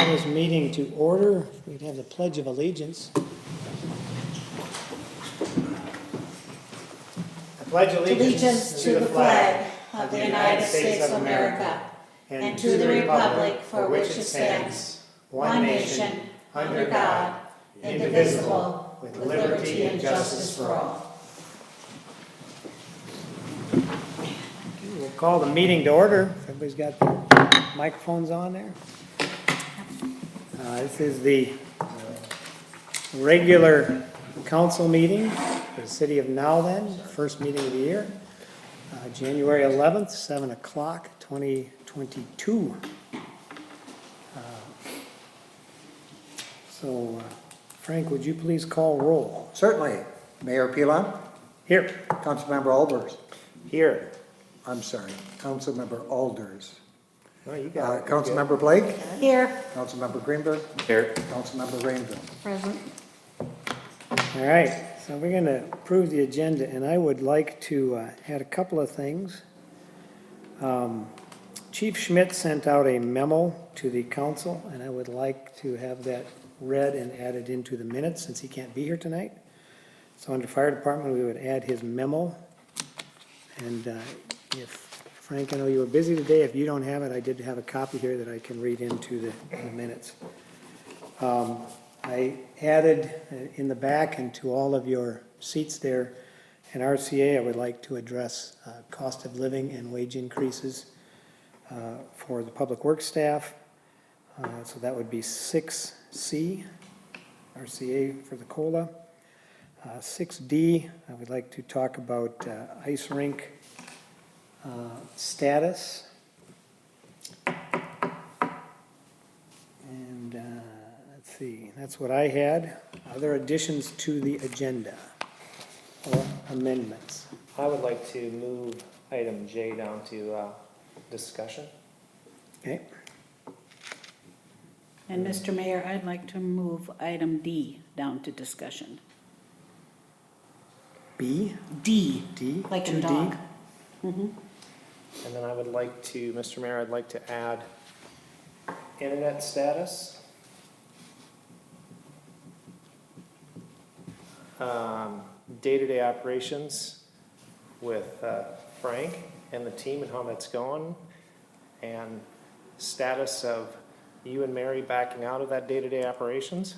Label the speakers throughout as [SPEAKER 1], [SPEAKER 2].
[SPEAKER 1] call this meeting to order. We'd have the Pledge of Allegiance. I pledge
[SPEAKER 2] Allegiance to the flag of the United States of America and to the republic for which it stands, one nation, under God, indivisible, with liberty and justice for all.
[SPEAKER 1] We'll call the meeting to order. Everybody's got their microphones on there. This is the regular council meeting for the city of NowThen, first meeting of the year, January 11th, 7 o'clock, 2022. Frank, would you please call roll?
[SPEAKER 3] Certainly. Mayor Pilon?
[SPEAKER 1] Here.
[SPEAKER 3] Councilmember Alders?
[SPEAKER 1] Here.
[SPEAKER 3] I'm sorry, Councilmember Alders.
[SPEAKER 1] Oh, you got it.
[SPEAKER 3] Councilmember Blake?
[SPEAKER 2] Here.
[SPEAKER 3] Councilmember Greenberg?
[SPEAKER 1] Here.
[SPEAKER 3] Councilmember Rainville?
[SPEAKER 2] Present.
[SPEAKER 1] All right, so we're going to approve the agenda, and I would like to add a couple of things. Chief Schmidt sent out a memo to the council, and I would like to have that read and added into the minutes since he can't be here tonight. So under fire department, we would add his memo. And if, Frank, I know you were busy today. If you don't have it, I did have a copy here that I can read into the minutes. I added in the back and to all of your seats there an RCA. I would like to address cost of living and wage increases for the public works staff. So that would be 6C, RCA for the COLA. 6D, I would like to talk about ice rink status. And let's see, that's what I had. Other additions to the agenda or amendments?
[SPEAKER 4] I would like to move item J down to discussion.
[SPEAKER 1] Okay.
[SPEAKER 5] And Mr. Mayor, I'd like to move item D down to discussion.
[SPEAKER 1] B?
[SPEAKER 5] D,
[SPEAKER 1] D?
[SPEAKER 5] like a
[SPEAKER 1] 2D?
[SPEAKER 5] dog.
[SPEAKER 4] And then I would like to, Mr. Mayor, I'd like to add internet status. Day-to-day operations with Frank and the team and how that's going. And status of you and Mary backing out of that day-to-day operations.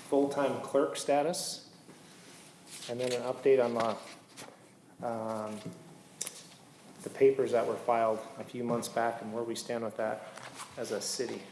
[SPEAKER 4] Full-time clerk status. And then an update on the papers that were filed a few months back and where we stand with that as a city.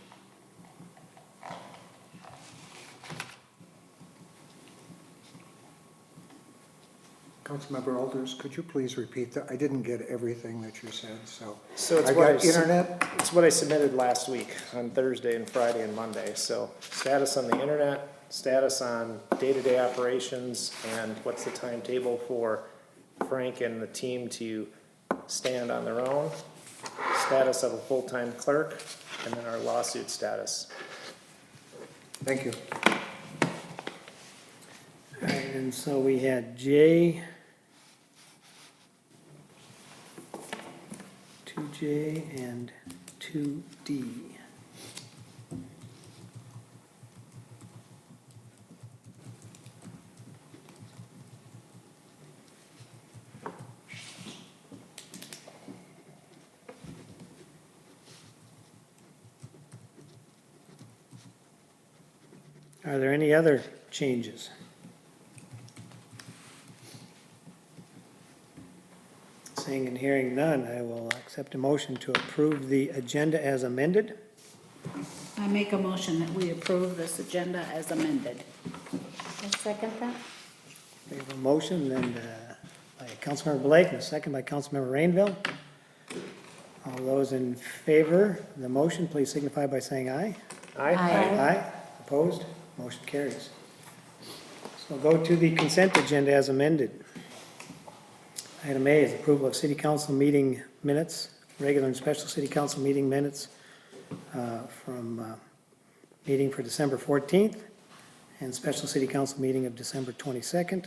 [SPEAKER 3] Councilmember Alders, could you please repeat that? I didn't get everything that you said, so.
[SPEAKER 4] So it's
[SPEAKER 3] I
[SPEAKER 4] what
[SPEAKER 3] got internet?
[SPEAKER 4] It's what I submitted last week on Thursday and Friday and Monday. So status on the internet, status on day-to-day operations, and what's the timetable for Frank and the team to stand on their own, status of a full-time clerk, and then our lawsuit status.
[SPEAKER 3] Thank you.
[SPEAKER 1] All right, and so we had J, 2J, and 2D. Are there any other changes? Seeing and hearing none, I will accept a motion to approve the agenda as amended.
[SPEAKER 5] I make a motion that we approve this agenda as amended.
[SPEAKER 2] I second that.
[SPEAKER 1] We have a motion and by Councilmember Blake and a second by Councilmember Rainville. All those in favor of the motion, please signify by saying aye.
[SPEAKER 4] Aye.
[SPEAKER 1] Aye. Opposed? Motion carries. So we'll go to the consent agenda as amended. Item A is approval of city council meeting minutes, regular and special city council meeting minutes from meeting for December 14th and special city council meeting of December 22nd.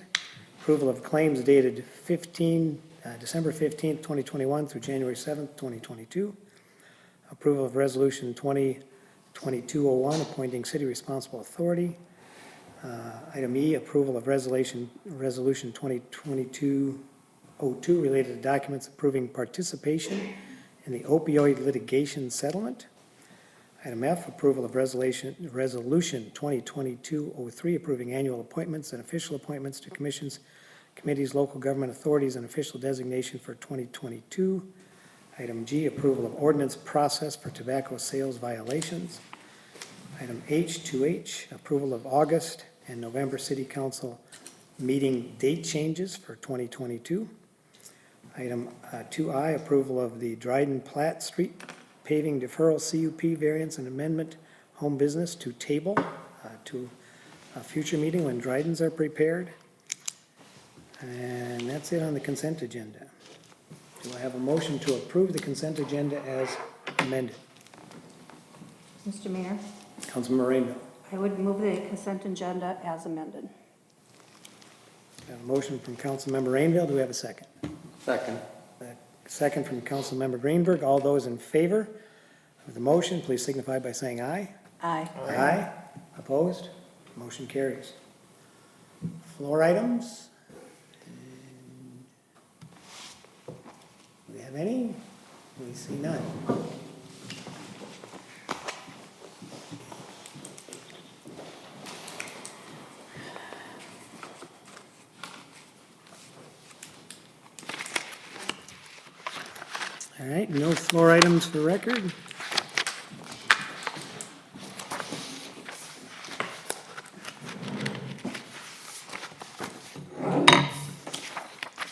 [SPEAKER 1] Approval of claims dated December 15th, 2021 through January 7th, 2022. approval of resolution 2022-01, appointing city responsible authority. Item E, approval of resolution 2022-02, related to documents approving participation in the opioid litigation settlement. Item F, approval of resolution 2022-03, approving annual appointments and official appointments to commissions, committees, local government authorities, and official designation for 2022. Item G, approval of ordinance process for tobacco sales violations. Item H, 2H, approval of August and November City Council meeting date changes for 2022. Item 2I, approval of the Dryden Platt Street paving deferral CUP variance and amendment home business to table to a future meeting when Drydens are prepared. And that's it on the consent agenda. Do I have a motion to approve the consent agenda as amended?
[SPEAKER 2] Mr. Mayor,
[SPEAKER 1] Councilmember Rainville.
[SPEAKER 2] I would move the consent agenda as amended.
[SPEAKER 1] I have a motion from Councilmember Rainville. Do we have a second?
[SPEAKER 3] Second.
[SPEAKER 1] Second from Councilmember Greenberg. All those in favor of the motion, please signify by saying aye.
[SPEAKER 2] Aye.
[SPEAKER 1] Aye. Opposed? Motion carries. Floor items? Do we have any? We see none. All right, no floor items for record.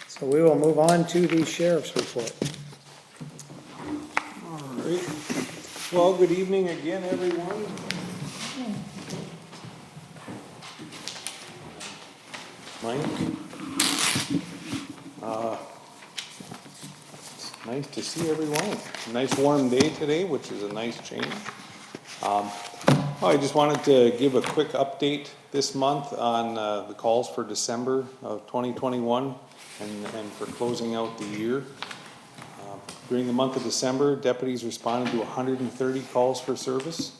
[SPEAKER 1] So we will move on to the sheriff's report.
[SPEAKER 6] All right. Well, good evening again, everyone. Mike. It's nice to see everyone. Nice warm day today, which is a nice change. I just wanted to give a quick update this month on the calls for December of 2021 and for closing out the year. During the month of December, deputies responded to 130 calls for service,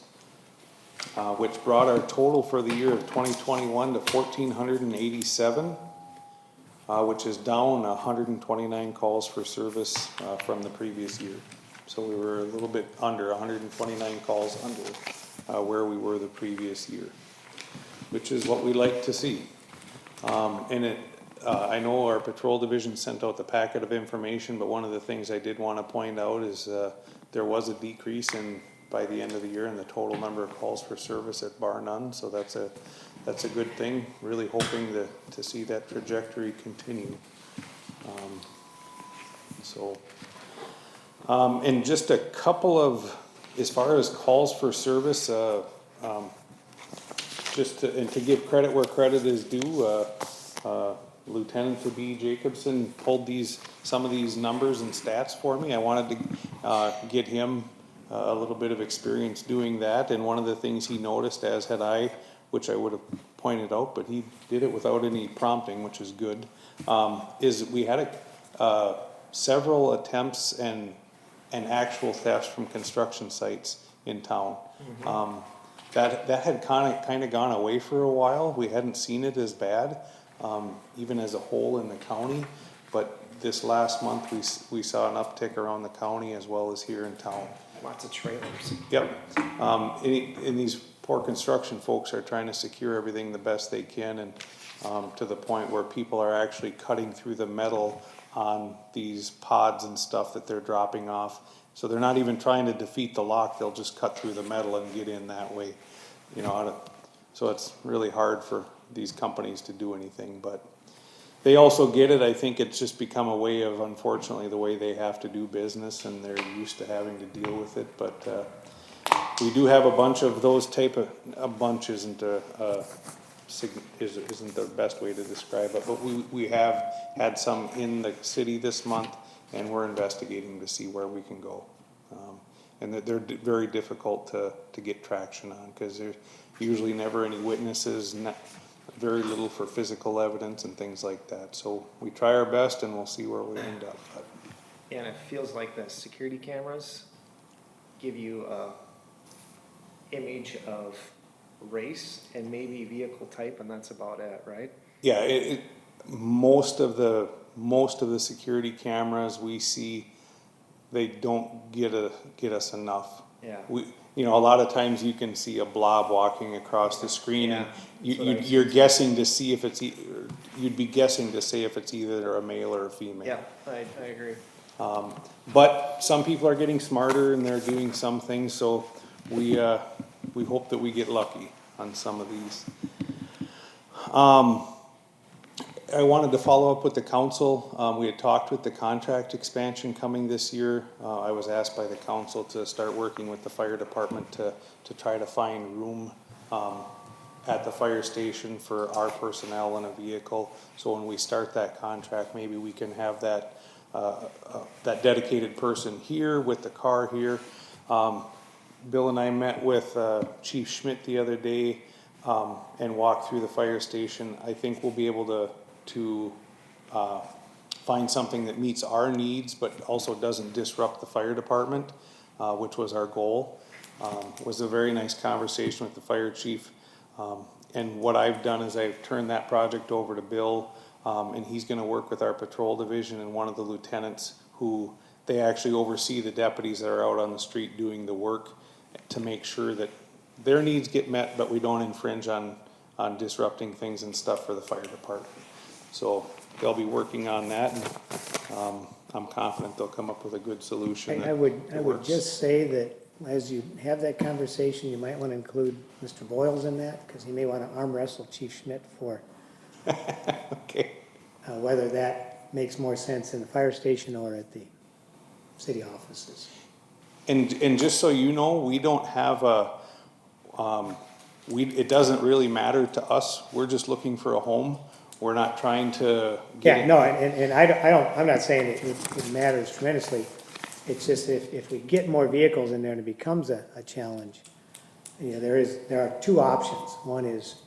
[SPEAKER 6] which brought our total for the year of 2021 to 1,487, which is down 129 calls for service from the previous year. So we were a little bit under, 129 calls under where we were the previous year, which is what we like to see. I know our patrol division sent out the packet of information, but one of the things I did want to point out is there was a decrease by the end of the year in the total number of calls for service at bar none, so that's a good thing. Really hoping to see that trajectory continue. And just a couple of, as far as calls for service, to give credit where credit is due, Lieutenant B. Jacobson pulled some of these numbers and stats for me. I wanted to get him a little bit of experience doing that, and one of the things he noticed, as had I, which I would have pointed out, but he did it without any prompting, which is good, is we had several attempts and actual thefts from construction sites in town. Mm-hmm. That had kind of gone away for a while. We hadn't seen it as bad, even as a whole in the county, but this last month we saw an uptick around the county as well as here in town.
[SPEAKER 4] Lots of trailers.
[SPEAKER 6] Yep. And these poor construction folks are trying to secure everything the best they can, and to the point where people are actually cutting through the metal on these pods and stuff that they're dropping off. So they're not even trying to defeat the lock, they'll just cut through the metal and get in that way. So it's really hard for these companies to do anything, but they also get it. I think it's just become a way of, unfortunately, the way they have to do business, and they're used to having to deal with it. But we do have a bunch of those a bunch isn't the best way to describe it, but we have had some in the city this month, and we're investigating to see where we can go. And that they're very difficult to get traction on, because there's usually never any witnesses, very little for physical evidence and things like that. So we try our best, and we'll see where we end up. But.
[SPEAKER 4] And it feels like the security cameras give you a image of race and maybe vehicle type, and that's about it, right?
[SPEAKER 6] Yeah, most of the security cameras we see, they don't get us enough.
[SPEAKER 4] Yeah.
[SPEAKER 6] A lot of times you can see a blob walking across the screen, and
[SPEAKER 4] Yeah, that's what I've
[SPEAKER 6] you're
[SPEAKER 4] seen.
[SPEAKER 6] guessing to see if you'd be guessing to say if it's either a male or a female.
[SPEAKER 4] Yeah, I agree.
[SPEAKER 6] But some people are getting smarter and they're doing some things, so we hope that we get lucky on some of these. I wanted to follow up with the council. We had talked with the contract expansion coming this year. I was asked by the council to start working with the fire department to try to find room at the fire station for our personnel and a vehicle. So when we start that contract, maybe we can have that dedicated person here with the car here. Bill and I met with Chief Schmidt the other day and walked through the fire station. I think we'll be able to find something that meets our needs but also doesn't disrupt the fire department, which was our goal. It was a very nice conversation with the fire chief. And what I've done is I've turned that project over to Bill, and he's gonna work with our patrol division and one of the lieutenants who they actually oversee the deputies that are out on the street doing the work to make sure that their needs get met, but we don't infringe on disrupting things and stuff for the fire department. So they'll be working on that, and I'm confident they'll come up with a good solution.
[SPEAKER 1] I would
[SPEAKER 6] works.
[SPEAKER 1] just say that as you have that conversation, you might want to include Mr. Boyles in that, because he may want to arm wrestle Chief Schmidt for
[SPEAKER 6] Okay.
[SPEAKER 1] whether that makes more sense in the fire station or at the city offices.
[SPEAKER 6] And just so you know, we don't have it doesn't really matter to us. We're just looking for a home. We're not trying to get.
[SPEAKER 1] Yeah, no, and I'm not saying it matters tremendously. It's just if we get more vehicles in there and it becomes a challenge, there are two options. One is,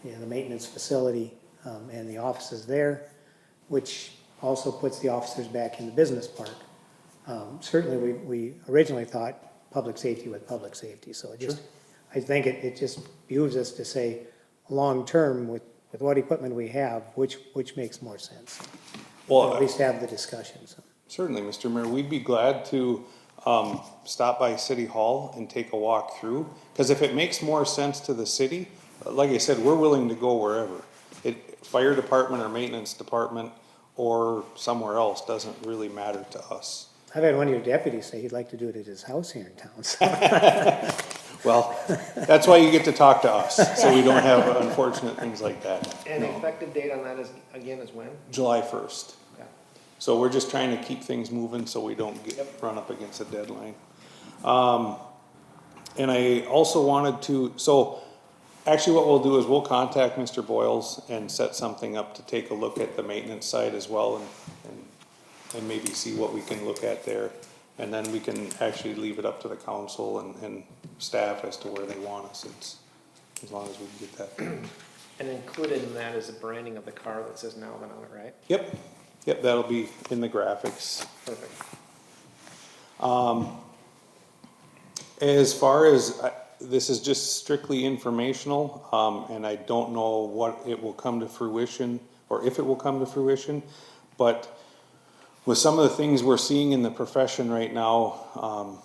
[SPEAKER 1] the maintenance facility, and the offices there, which also puts the officers back in the business park. Certainly, we originally thought public safety with public safety, so I think it just behooves us to say, long-term, with what equipment we have, which makes more sense.
[SPEAKER 6] Well,
[SPEAKER 1] At least have the discussion, so.
[SPEAKER 6] certainly, Mr. Mayor, we'd be glad to stop by City Hall and take a walk through, because if it makes more sense to the city, like I said, we're willing to go wherever. Fire department or maintenance department or somewhere else doesn't really matter to us.
[SPEAKER 1] I've had one of your deputies say he'd like to do it at his house here in town, so.
[SPEAKER 6] Well, that's why you get to talk to us, so we don't have unfortunate things like that.
[SPEAKER 4] And the effective date on that is when?
[SPEAKER 6] July 1st.
[SPEAKER 4] Okay.
[SPEAKER 6] So we're just trying to keep things moving so we don't run up against a deadline. And I also wanted to, actually what we'll do is we'll contact Mr. Boyles and set something up to take a look at the maintenance side as well and maybe see what we can look at there. And then we can actually leave it up to the council and staff as to where they want us. It's, as long as we can get that.
[SPEAKER 4] And included in that is the branding of the car that says NowThen on it, right?
[SPEAKER 6] Yep, that'll be in the graphics.
[SPEAKER 4] Perfect.
[SPEAKER 6] As far as, this is just strictly informational, and I don't know what it will come to fruition, or if it will come to fruition, but with some of the things we're seeing in the profession right now,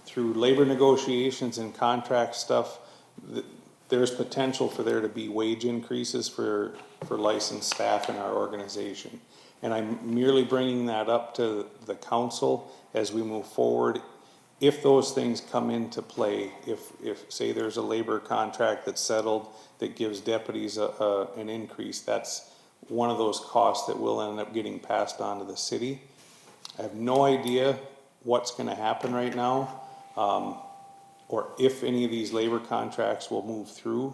[SPEAKER 6] through labor negotiations and contract stuff, there's potential for there to be wage increases for licensed staff in our organization. And I'm merely bringing that up to the council as we move forward. If those things come into play, if say there's a labor contract that's settled that gives deputies an increase, that's one of those costs that will end up getting passed on to the city. I have no idea what's gonna happen right now, or if any of these labor contracts will move through,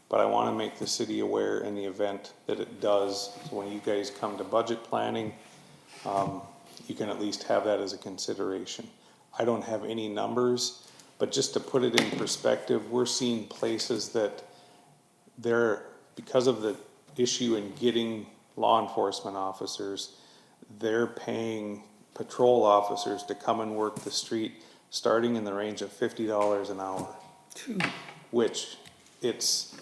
[SPEAKER 6] but I wanna make the city aware in the event that it does. So when you guys come to budget planning, you can at least have that as a consideration. I don't have any numbers, but just to put it in perspective, we're seeing places that because of the issue in getting law enforcement officers, they're paying patrol officers to come and work the street starting in the range of $50 an hour, which it's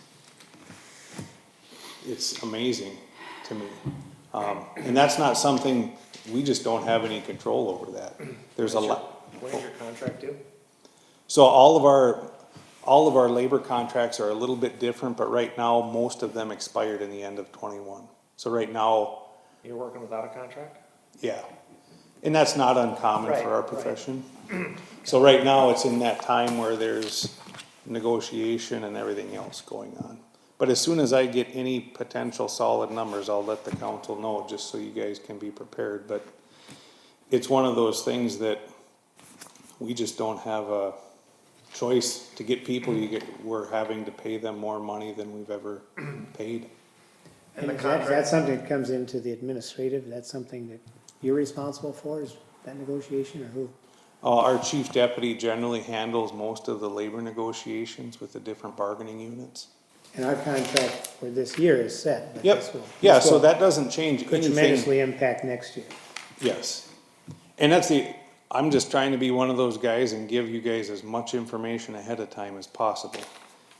[SPEAKER 6] amazing to me. And that's not something, we just don't have any control over that. There's a lot.
[SPEAKER 4] When is your contract due?
[SPEAKER 6] So all of our labor contracts are a little bit different, but right now, most of them expired in the end of '21. So right now,
[SPEAKER 4] You're working without a contract?
[SPEAKER 6] yeah, and that's not uncommon
[SPEAKER 4] Right,
[SPEAKER 6] for our
[SPEAKER 4] right.
[SPEAKER 6] profession. So right now, it's in that time where there's negotiation and everything else going on. But as soon as I get any potential solid numbers, I'll let the council know, just so you guys can be prepared. But it's one of those things that we just don't have a choice to get people. We're having to pay them more money than we've ever paid.
[SPEAKER 4] And the
[SPEAKER 1] Is that
[SPEAKER 4] contract,
[SPEAKER 1] something that comes into the administrative? That's something that you're responsible for, is that negotiation, or who?
[SPEAKER 6] Our chief deputy generally handles most of the labor negotiations with the different bargaining units.
[SPEAKER 1] And our contract for this year is set. But
[SPEAKER 6] Yep,
[SPEAKER 1] this will-
[SPEAKER 6] yeah,
[SPEAKER 1] this
[SPEAKER 6] so
[SPEAKER 1] will-
[SPEAKER 6] that doesn't change
[SPEAKER 1] Could
[SPEAKER 6] anything.
[SPEAKER 1] tremendously impact next year.
[SPEAKER 6] Yes. And I'm just trying to be one of those guys and give you guys as much information ahead of time as possible.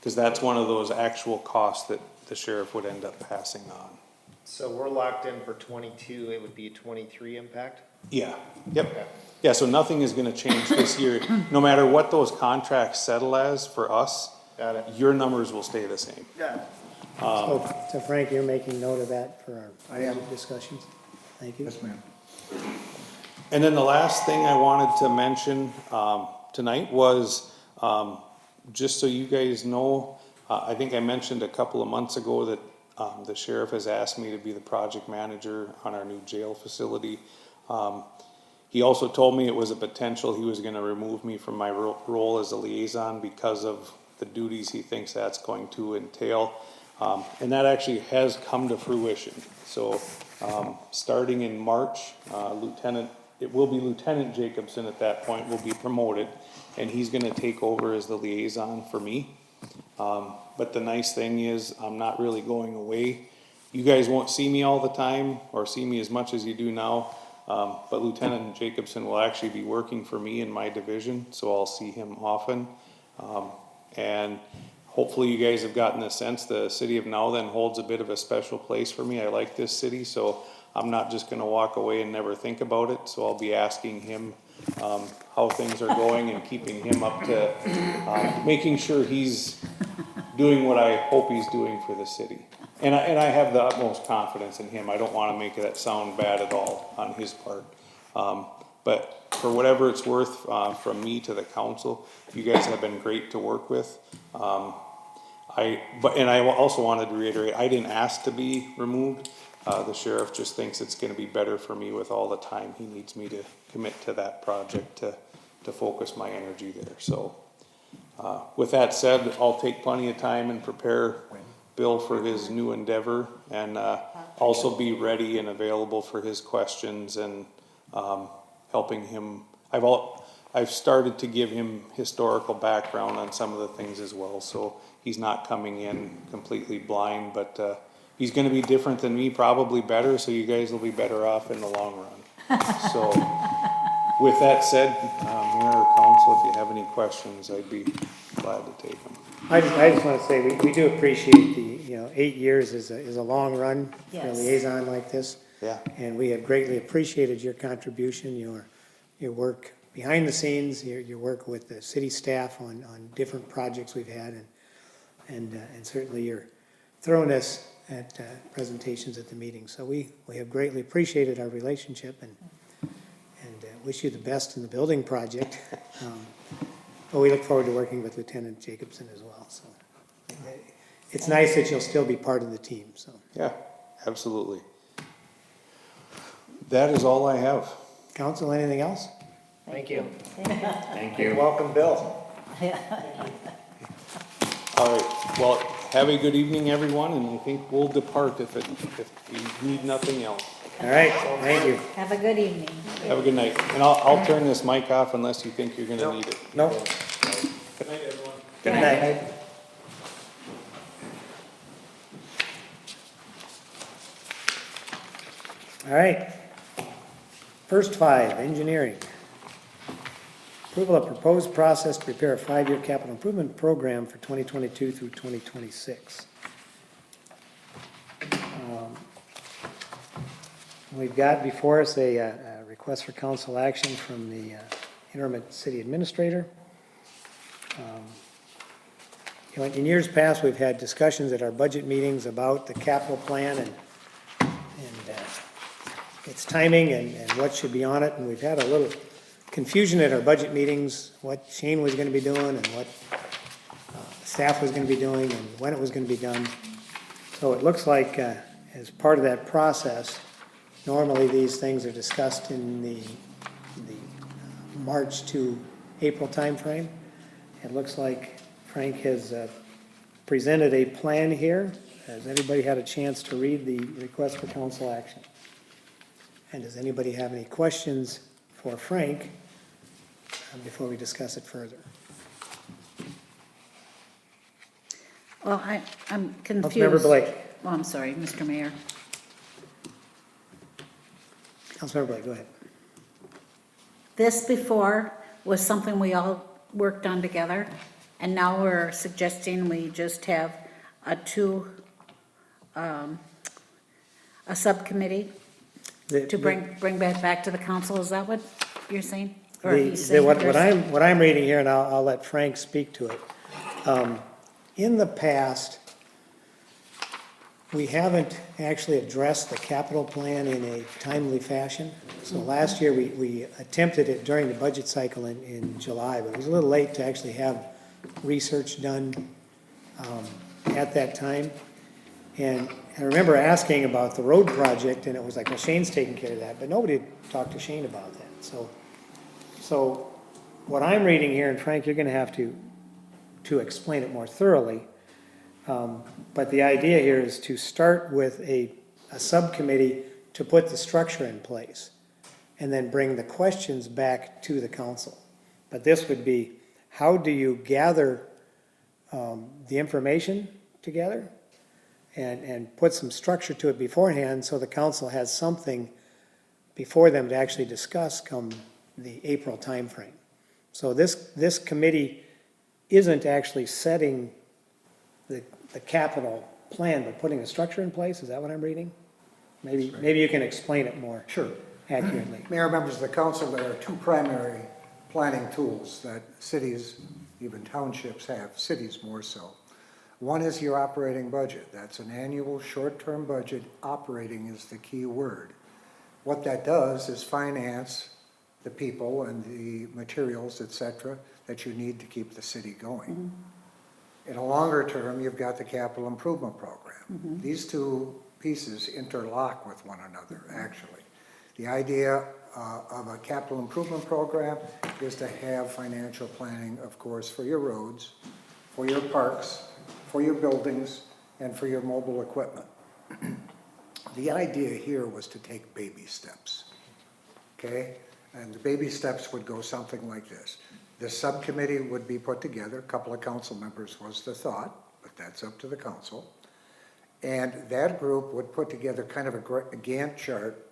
[SPEAKER 6] Cause that's one of those actual costs that the sheriff would end up passing on.
[SPEAKER 4] so we're locked in for 22, it would be a 23 impact?
[SPEAKER 6] Yeah, yep.
[SPEAKER 4] Okay.
[SPEAKER 6] Yeah, so nothing is gonna change this year. No matter what those contracts settle as for us,
[SPEAKER 4] Got it.
[SPEAKER 6] your numbers will stay the same.
[SPEAKER 1] So Frank, you're making note of that for our
[SPEAKER 3] I am.
[SPEAKER 1] discussions? Thank you.
[SPEAKER 3] Yes, ma'am.
[SPEAKER 6] And then the last thing I wanted to mention, tonight was, just so you guys know, I think I mentioned a couple of months ago that, the sheriff has asked me to be the project manager on our new jail facility. He also told me it was a potential, he was gonna remove me from my role as a liaison because of the duties he thinks that's going to entail. And that actually has come to fruition. So, starting in March, it will be Lieutenant Jacobson at that point, will be promoted, and he's gonna take over as the liaison for me. But the nice thing is, I'm not really going away. You guys won't see me all the time, or see me as much as you do now, but Lieutenant Jacobson will actually be working for me in my division, so I'll see him often. And hopefully you guys have gotten the sense the city of NowThen holds a bit of a special place for me. I like this city, so I'm not just gonna walk away and never think about it, so I'll be asking him, how things are going and keeping him up to, making sure he's doing what I hope he's doing for the city. And I have the utmost confidence in him. I don't wanna make that sound bad at all on his part. But for whatever it's worth, from me to the council, you guys have been great to work with. And I also wanted to reiterate, I didn't ask to be removed. The sheriff just thinks it's gonna be better for me with all the time he needs me to commit to that project to focus my energy there, so. With that said, I'll take plenty of time and prepare Bill for his new endeavor, and, also be ready and available for his questions and, helping him. I've started to give him historical background on some of the things as well, so he's not coming in completely blind, but, he's gonna be different than me, probably better, so you guys will be better off in the long run. So, with that said, Mayor or Council, if you have any questions, I'd be glad to take them.
[SPEAKER 1] I just want to say, we do appreciate 8 years is a long run for a
[SPEAKER 5] Yes.
[SPEAKER 1] liaison like this.
[SPEAKER 6] Yeah.
[SPEAKER 1] And we have greatly appreciated your contribution, your work behind the scenes, your work with the city staff on different projects we've had, and certainly your thoroughness at presentations at the meeting. So we have greatly appreciated our relationship and wish you the best in the building project. But we look forward to working with Lieutenant Jacobson as well, so. It's nice that you'll still be part of the team, so.
[SPEAKER 6] Yeah, absolutely. That is all I have.
[SPEAKER 1] Council, anything else?
[SPEAKER 4] Thank you.
[SPEAKER 2] Thank
[SPEAKER 4] And welcome, Bill.
[SPEAKER 6] All right, well, have a good evening, everyone, and I think we'll depart if you need nothing else.
[SPEAKER 1] All right, thank you.
[SPEAKER 5] Have a good evening.
[SPEAKER 6] Have a good night, and I'll turn this mic off unless you think you're gonna need it.
[SPEAKER 1] No,
[SPEAKER 6] Good night, everyone.
[SPEAKER 1] good night. All right. First 5, engineering. Approval of proposed process to prepare a 5-year capital improvement program for 2022 through 2026. We've got before us a request for council action from the interim city administrator. In years past, we've had discussions at our budget meetings about the capital plan and its timing and what should be on it, and we've had a little confusion at our budget meetings, what Shane was gonna be doing and what staff was gonna be doing and when it was gonna be done. So it looks like, as part of that process, normally these things are discussed in the March to April timeframe. It looks like Frank has presented a plan here. Has anybody had a chance to read the request for council action? And does anybody have any questions for Frank before we discuss it further?
[SPEAKER 5] Well, I'm confused.
[SPEAKER 1] Councilmember Blake.
[SPEAKER 5] Oh, I'm sorry, Mr. Mayor.
[SPEAKER 1] Councilmember Blake, go ahead.
[SPEAKER 5] This before was something we all worked on together, and now we're suggesting we just have a subcommittee to bring back to the council. Is that what you're saying? Or he's saying
[SPEAKER 1] What I'm reading here, and I'll let Frank speak to it. In the past, we haven't actually addressed the capital plan in a timely fashion. So last year, we attempted it during the budget cycle in July, but it was a little late to actually have research done at that time. And I remember asking about the road project, and it was like, well, Shane's taking care of that, but nobody had talked to Shane about that. So what I'm reading here, and Frank, you're gonna have to explain it more thoroughly, but the idea here is to start with a subcommittee to put the structure in place and then bring the questions back to the council. But this would be, how do you gather the information together and put some structure to it beforehand so the council has something before them to actually discuss come the April timeframe. So this committee isn't actually setting the capital plan, but putting a structure in place. Is that what I'm reading? Maybe you can explain it more
[SPEAKER 3] Sure.
[SPEAKER 1] accurately.
[SPEAKER 3] Mayor, members of the council, there are two primary planning tools that cities, even townships have, cities more so. One is your operating budget. That's an annual short-term budget. Operating is the key word. What that does is finance the people and the materials, et cetera, that you need to keep the city going. In a longer term, you've got the capital improvement program. These two pieces interlock with one another, actually. The idea of a capital improvement program is to have financial planning, of course, for your roads, for your parks, for your buildings, and for your mobile equipment. The idea here was to take baby steps, okay? And the baby steps would go something like this. The subcommittee would be put together, a couple of council members was the thought, but that's up to the council. And that group would put together kind of a Gantt chart,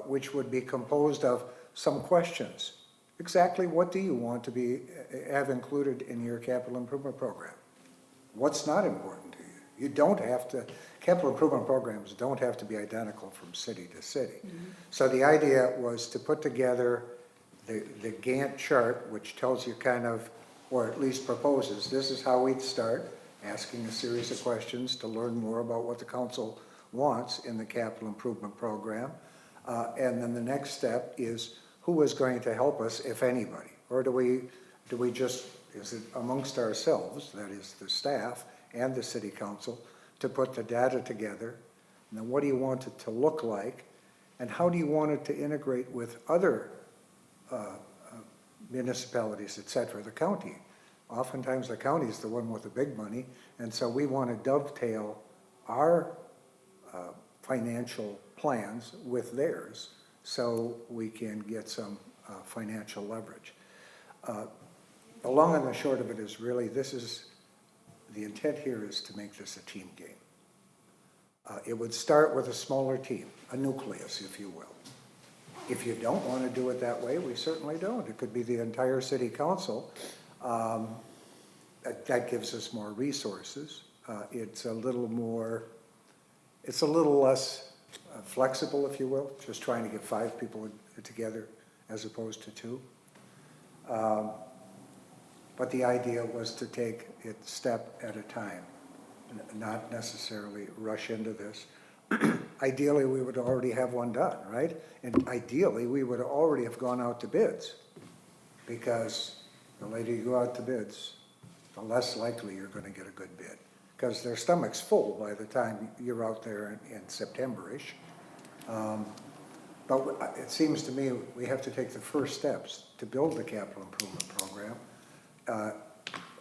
[SPEAKER 3] which would be composed of some questions. Exactly what do you want to have included in your capital improvement program? What's not important to you? You don't have to, capital improvement programs don't have to be identical from city to city. So the idea was to put together the Gantt chart, which tells you kind of, or at least proposes, this is how we'd start, asking a series of questions to learn more about what the council wants in the capital improvement program. And then the next step is who is going to help us, if anybody? Or do we just, is it amongst ourselves, that is the staff and the city council, to put the data together? And then what do you want it to look like? And how do you want it to integrate with other municipalities, et cetera, the county? Oftentimes the county is the one with the big money, and so we want to dovetail our financial plans with theirs so we can get some financial leverage. The long and the short of it is really, the intent here is to make this a team game. It would start with a smaller team, a nucleus, if you will. If you don't want to do it that way, we certainly don't. It could be the entire city council. That gives us more resources. It's a little less flexible, if you will, just trying to get 5 people together as opposed to 2. But the idea was to take it step at a time, not necessarily rush into this. Ideally, we would already have one done, right? And ideally, we would already have gone out to bids, because the later you go out to bids, the less likely you're going to get a good bid, because their stomach's full by the time you're out there in September-ish. But it seems to me we have to take the first steps to build the capital improvement program.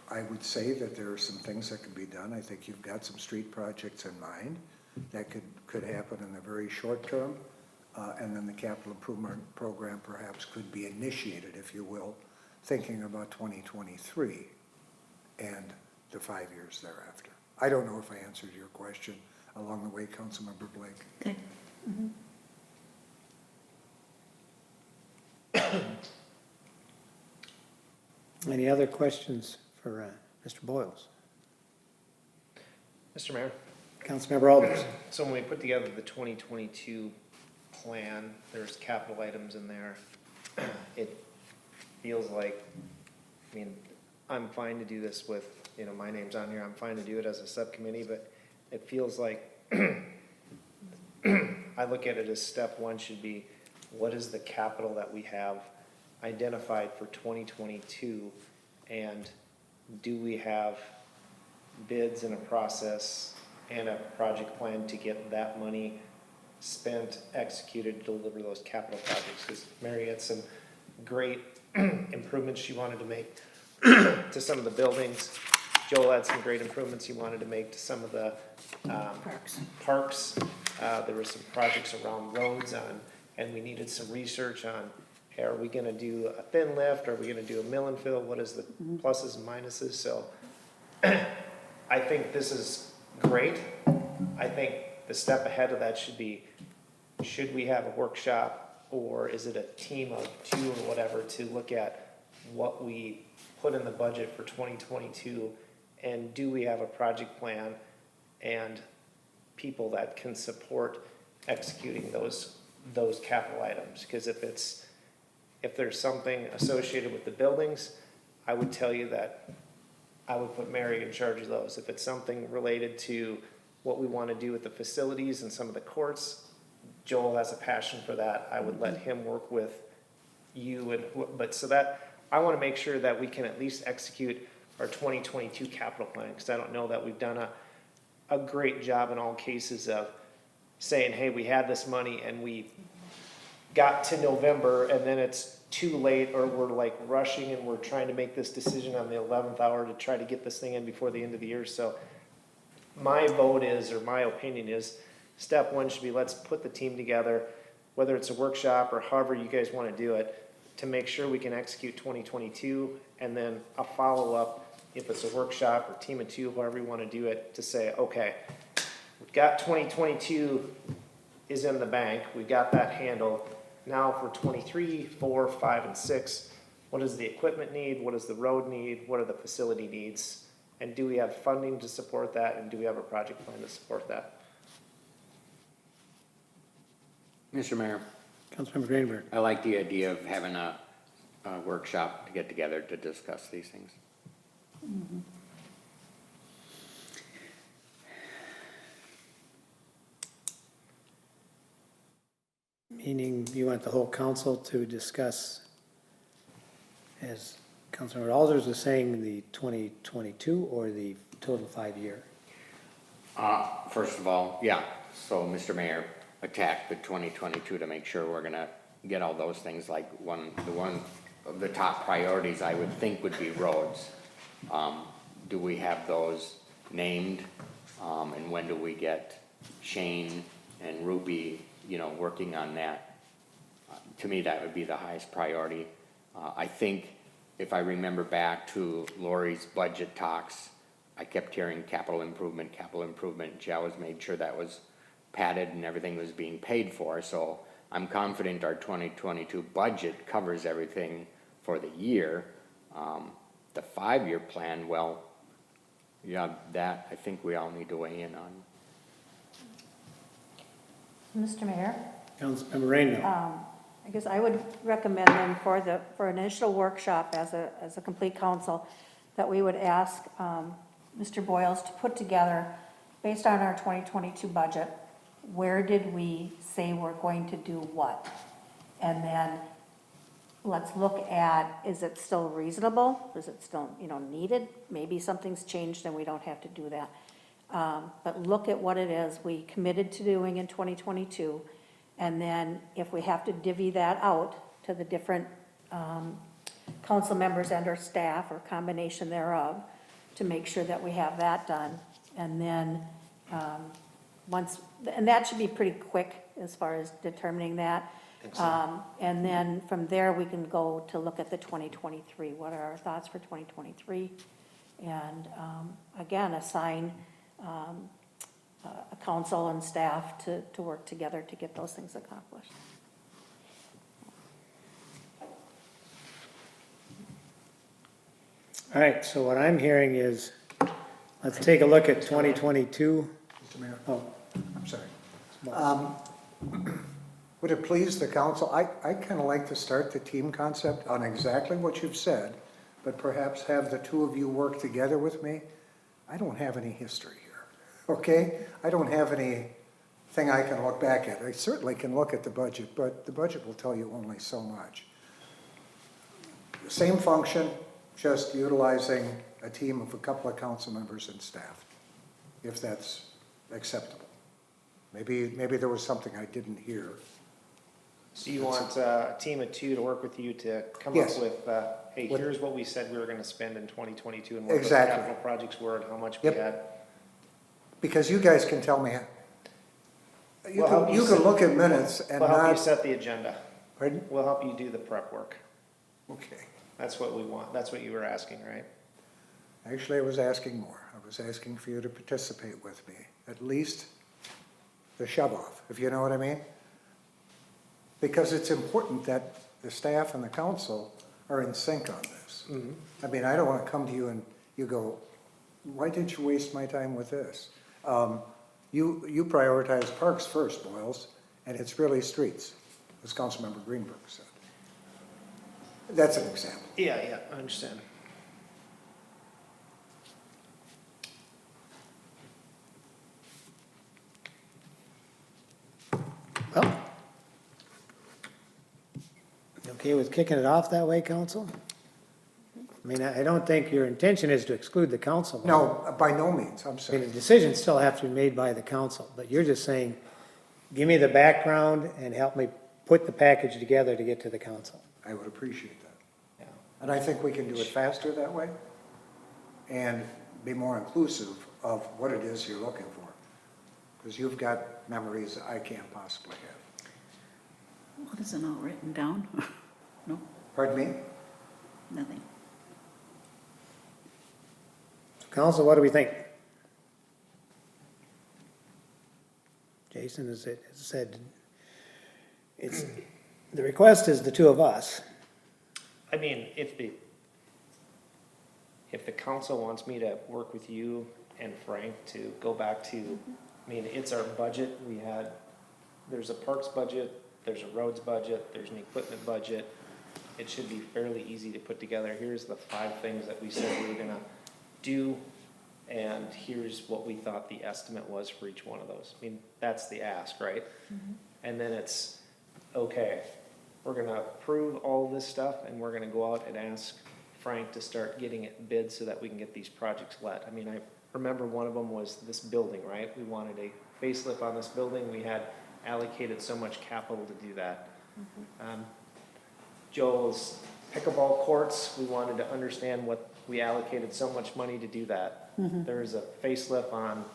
[SPEAKER 3] I would say that there are some things that can be done. I think you've got some street projects in mind that could happen in the very short term. And then the capital improvement program perhaps could be initiated, if you will, thinking about 2023 and the 5 years thereafter. I don't know if I answered your question along the way, Councilmember Blake.
[SPEAKER 5] Okay.
[SPEAKER 1] Any other questions for Mr. Boyles?
[SPEAKER 4] Mr. Mayor,
[SPEAKER 1] Councilmember Alders?
[SPEAKER 4] so when we put together the 2022 plan, there's capital items in there. It feels like, I mean, I'm fine to do this with, my name's on here, I'm fine to do it as a subcommittee, but it feels like I look at it as step 1 should be, what is the capital that we have identified for 2022, and do we have bids and a process and a project plan to get that money spent, executed, to deliver those capital projects? Because Mary had some great improvements she wanted to make to some of the buildings. Joel had some great improvements he wanted to make to some of the parks. There were some projects around roads and we needed some research on, hey, are we gonna do a thin lift? Are we gonna do a mill and fill? What is the pluses and minuses? So I think this is great. I think the step ahead of that should be, should we have a workshop, or is it a team of 2 or whatever to look at what we put in the budget for 2022, and do we have a project plan and people that can support executing those capital items? Because if there's something associated with the buildings, I would tell you that I would put Mary in charge of those. If it's something related to what we want to do with the facilities and some of the courts, Joel has a passion for that. I would let him work with you, but so that I want to make sure that we can at least execute our 2022 capital plan, because I don't know that we've done a great job in all cases of saying, hey, we had this money and we got to November and then it's too late, or we're like rushing and we're trying to make this decision on the 11th hour to try to get this thing in before the end of the year. So my vote is, or my opinion is, step 1 should be, let's put the team together, whether it's a workshop or however you guys want to do it, to make sure we can execute 2022, and then a follow-up, if it's a workshop or team of 2, however you want to do it, to say, okay, we've got 2022 is in the bank, we've got that handled. Now for 23, 4, 5, and 6, what does the equipment need? What does the road need? What are the facility needs? And do we have funding to support that? And do we have a project plan to support that?
[SPEAKER 7] Mr. Mayor,
[SPEAKER 1] Councilmember Greenberg?
[SPEAKER 7] I like the idea of having a workshop to get together to discuss these things.
[SPEAKER 1] Meaning you want the whole council to discuss, as Councilmember Alders was saying, the 2022 or the total 5-year?
[SPEAKER 7] First of all, yeah, so Mr. Mayor, attack the 2022 to make sure we're gonna get all those things, like one of the top priorities I would think would be roads. Do we have those named? And when do we get Shane and Ruby, working on that? To me, that would be the highest priority. I think if I remember back to Lori's budget talks, I kept hearing capital improvement. She always made sure that was padded and everything was being paid for. So I'm confident our 2022 budget covers everything for the year. The 5-year plan, well, yeah, that I think we all need to weigh in on.
[SPEAKER 2] Mr. Mayor,
[SPEAKER 1] Councilmember Rainville.
[SPEAKER 2] I guess I would recommend then for an initial workshop as a complete council, that we would ask Mr. Boyles to put together, based on our 2022 budget, where did we say we're going to do what? And then let's look at, is it still reasonable? Is it still, needed? Maybe something's changed and we don't have to do that. But look at what it is we committed to doing in 2022. And then if we have to divvy that out to the different council members and or staff or combination thereof, to make sure that we have that done. And then and that should be pretty quick as far as determining that. And then from there, we can go to look at the 2023. What are our thoughts for 2023? And again, assign a council and staff to work together to get those things accomplished.
[SPEAKER 1] All right, so what I'm hearing is, let's take a look at 2022.
[SPEAKER 3] Mr. Mayor,
[SPEAKER 1] Oh,
[SPEAKER 3] I'm sorry. Would it please the council, I kind of like to start the team concept on exactly what you've said, but perhaps have the two of you work together with me. I don't have any history here, okay? I don't have anything I can look back at. I certainly can look at the budget, but the budget will tell you only so much. Same function, just utilizing a team of a couple of council members and staff, if that's acceptable. Maybe there was something I didn't hear.
[SPEAKER 4] So you want a team of 2 to work with you to come
[SPEAKER 3] Yes.
[SPEAKER 4] up with, hey, here's what we said we were gonna spend in 2022 and what those
[SPEAKER 3] Exactly.
[SPEAKER 4] capital projects were and how much we
[SPEAKER 3] Yep.
[SPEAKER 4] had.
[SPEAKER 3] Because you guys can tell me, you
[SPEAKER 4] We'll help
[SPEAKER 3] can,
[SPEAKER 4] you
[SPEAKER 3] you can
[SPEAKER 4] set-
[SPEAKER 3] look at minutes and
[SPEAKER 4] We'll help you
[SPEAKER 3] not,
[SPEAKER 4] set the agenda.
[SPEAKER 3] pardon?
[SPEAKER 4] We'll help you do the prep work.
[SPEAKER 3] Okay.
[SPEAKER 4] That's what we want. That's what you were asking, right?
[SPEAKER 3] Actually, I was asking more. I was asking for you to participate with me, at least the shove off, if you know what I mean? Because it's important that the staff and the council are in sync on this. I mean, I don't want to come to you and you go, why did you waste my time with this? You prioritize parks first, Boyles, and it's really streets, as Councilmember Greenberg said. That's an example.
[SPEAKER 4] Yeah, I understand.
[SPEAKER 1] well. You okay with kicking it off that way, council? I mean, I don't think your intention is to exclude the council.
[SPEAKER 3] No, by no means, I'm
[SPEAKER 1] I mean,
[SPEAKER 3] sorry.
[SPEAKER 1] the decisions still have to be made by the council, but you're just saying, give me the background and help me put the package together to get to the council.
[SPEAKER 3] I would appreciate that.
[SPEAKER 4] Yeah.
[SPEAKER 3] And I think we can do it faster that way and be more inclusive of what it is you're looking for. Because you've got memories that I can't possibly have.
[SPEAKER 5] What isn't all written down? No,
[SPEAKER 3] Pardon me?
[SPEAKER 5] nothing.
[SPEAKER 1] Council, what do we think? Jason, as it said, the request is the two of us.
[SPEAKER 4] I mean, if the council wants me to work with you and Frank to go back to, I mean, it's our budget. There's a parks budget, there's a roads budget, there's an equipment budget. It should be fairly easy to put together. Here's the 5 things that we said we were gonna do, and here's what we thought the estimate was for each one of those. I mean, that's the ask, right? And then it's, okay, we're gonna approve all this stuff, and we're gonna go out and ask Frank to start getting it bid so that we can get these projects let. I mean, I remember one of them was this building, right? We wanted a facelift on this building. We had allocated so much capital to do that. Joel's pickleball courts, we wanted to understand what we allocated so much money to do that. There's a facelift on,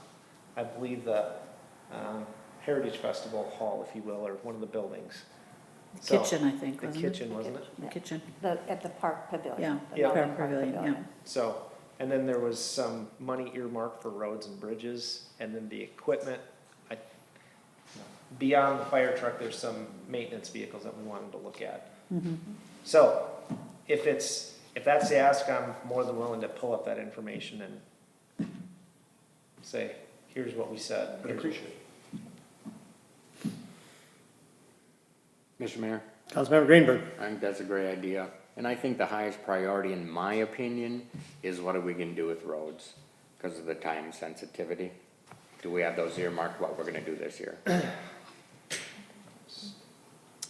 [SPEAKER 4] I believe, the Heritage Festival Hall, if you will, or one of the buildings.
[SPEAKER 5] The
[SPEAKER 4] So,
[SPEAKER 5] kitchen, I think,
[SPEAKER 4] The
[SPEAKER 5] wasn't it?
[SPEAKER 4] kitchen, wasn't it?
[SPEAKER 5] The kitchen,
[SPEAKER 2] At the park pavilion.
[SPEAKER 5] yeah.
[SPEAKER 2] the
[SPEAKER 4] Yeah.
[SPEAKER 2] Northern
[SPEAKER 5] Park Pavilion, yeah.
[SPEAKER 4] So, and then there was some money earmarked for roads and bridges, and then the equipment, beyond the fire truck, there's some maintenance vehicles that we wanted to look at. So, if that's the ask, I'm more than willing to pull up that information and say, here's what we said.
[SPEAKER 7] I appreciate it. Mr. Mayor,
[SPEAKER 1] Councilmember Greenberg.
[SPEAKER 7] I think that's a great idea. And I think the highest priority, in my opinion, is what are we gonna do with roads? Because of the time sensitivity. Do we have those earmarked, what we're gonna do this year?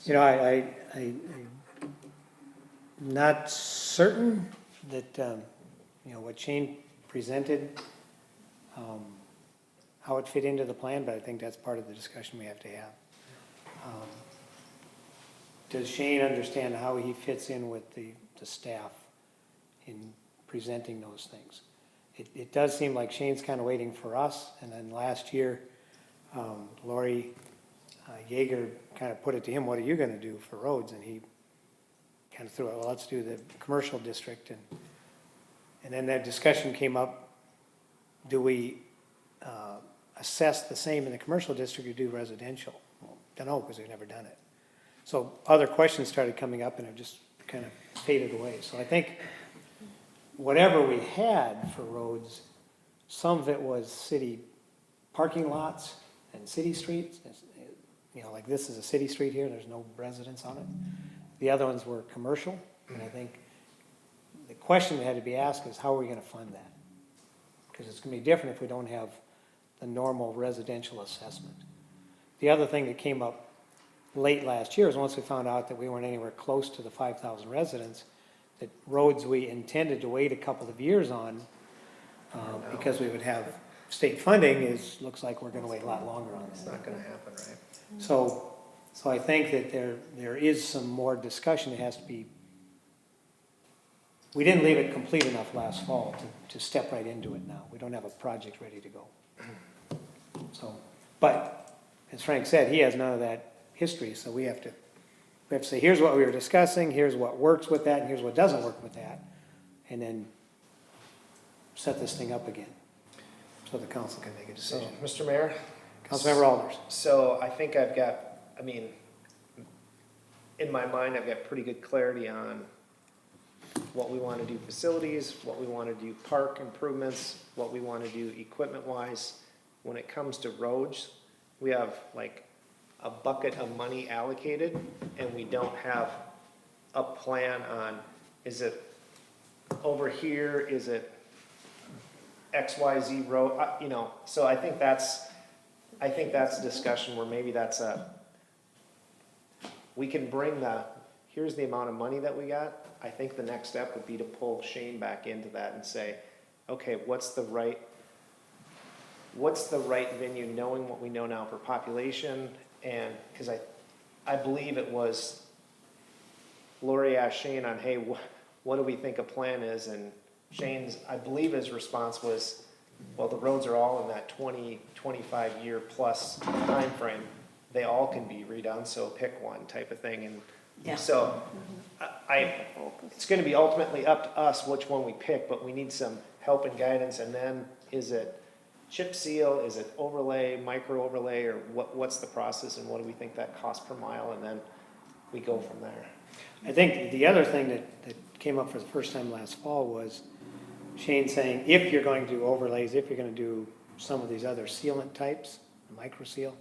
[SPEAKER 1] You know, I'm not certain that, you know, what Shane presented, how it fit into the plan, but I think that's part of the discussion we have to have. Does Shane understand how he fits in with the staff in presenting those things? It does seem like Shane's kind of waiting for us, and then last year, Lori Yeager kind of put it to him, what are you gonna do for roads? And he kind of threw it, well, let's do the commercial district, and then that discussion came up, do we assess the same in the commercial district or do residential? Well, don't know, because we've never done it. So other questions started coming up and it just kind of faded away. So I think whatever we had for roads, some of it was city parking lots and city streets. You know, like this is a city street here, there's no residents on it. The other ones were commercial, and I think the question that had to be asked is how are we gonna fund that? Because it's gonna be different if we don't have the normal residential assessment. The other thing that came up late last year is once we found out that we weren't anywhere close to the 5,000 residents, that roads we intended to wait a couple of years on, because we would have state funding, looks like we're gonna wait a lot longer on
[SPEAKER 4] It's
[SPEAKER 1] that.
[SPEAKER 4] not gonna happen, right?
[SPEAKER 1] So I think that there is some more discussion that has to be, we didn't leave it complete enough last fall to step right into it now. We don't have a project ready to go. So, but, as Frank said, he has none of that history, so we have to say, here's what we were discussing, here's what works with that, and here's what doesn't work with that, and then set this thing up again, so the council can make a
[SPEAKER 4] So,
[SPEAKER 1] decision.
[SPEAKER 4] Mr. Mayor?
[SPEAKER 1] Councilmember Alders.
[SPEAKER 4] So I think I've got, in my mind, I've got pretty good clarity on what we want to do facilities, what we want to do park improvements, what we want to do equipment-wise. When it comes to roads, we have like a bucket of money allocated, and we don't have a plan on, is it over here, is it XYZ road, you know, so I think that's a discussion where maybe we can bring here's the amount of money that we got. I think the next step would be to pull Shane back into that and say, okay, what's the right venue, knowing what we know now for population? And, because I believe it was, Lori asked Shane on, hey, what do we think a plan is? And Shane's, I believe his response was, well, the roads are all in that 20, 25 year plus time frame. They all can be redone, so pick one type of thing. And
[SPEAKER 5] Yeah.
[SPEAKER 4] so it's gonna be ultimately up to us which one we pick, but we need some help and guidance. And then is it chip seal, is it overlay, micro overlay, or what's the process, and what do we think that costs per mile? And then we go from there.
[SPEAKER 1] I think the other thing that came up for the first time last fall was Shane saying, if you're going to do overlays, if you're gonna do some of these other sealant types, micro seal,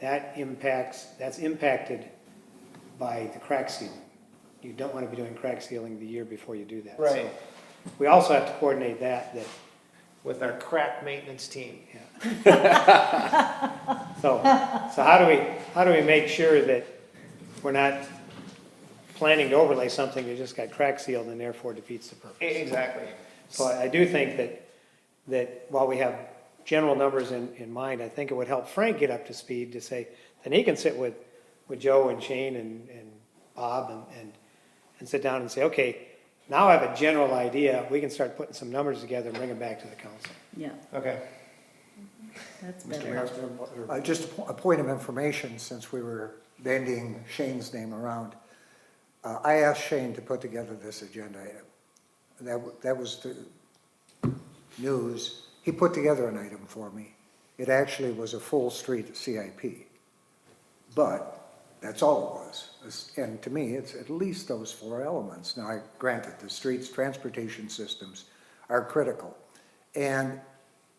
[SPEAKER 1] that's impacted by the crack sealing. You don't wanna be doing crack sealing the year before you do that.
[SPEAKER 4] Right.
[SPEAKER 1] So we also have to coordinate that
[SPEAKER 4] With our crack maintenance team.
[SPEAKER 1] So how do we make sure that we're not planning to overlay something that just got crack sealed and therefore defeats the purpose?
[SPEAKER 4] Exactly.
[SPEAKER 1] So I do think that while we have general numbers in mind, I think it would help Frank get up to speed to say, then he can sit with Joe and Shane and Bob and sit down and say, okay, now I have a general idea, we can start putting some numbers together and bring them back to the council.
[SPEAKER 5] Yeah,
[SPEAKER 4] Okay.
[SPEAKER 5] that's
[SPEAKER 1] Mr.
[SPEAKER 5] better.
[SPEAKER 1] Mayor?
[SPEAKER 3] Just a point of information, since we were bandying Shane's name around. I asked Shane to put together this agenda item. That was the news. He put together an item for me. It actually was a full street CIP. But that's all it was. And to me, it's at least those four elements. Now, granted, the streets, transportation systems are critical. And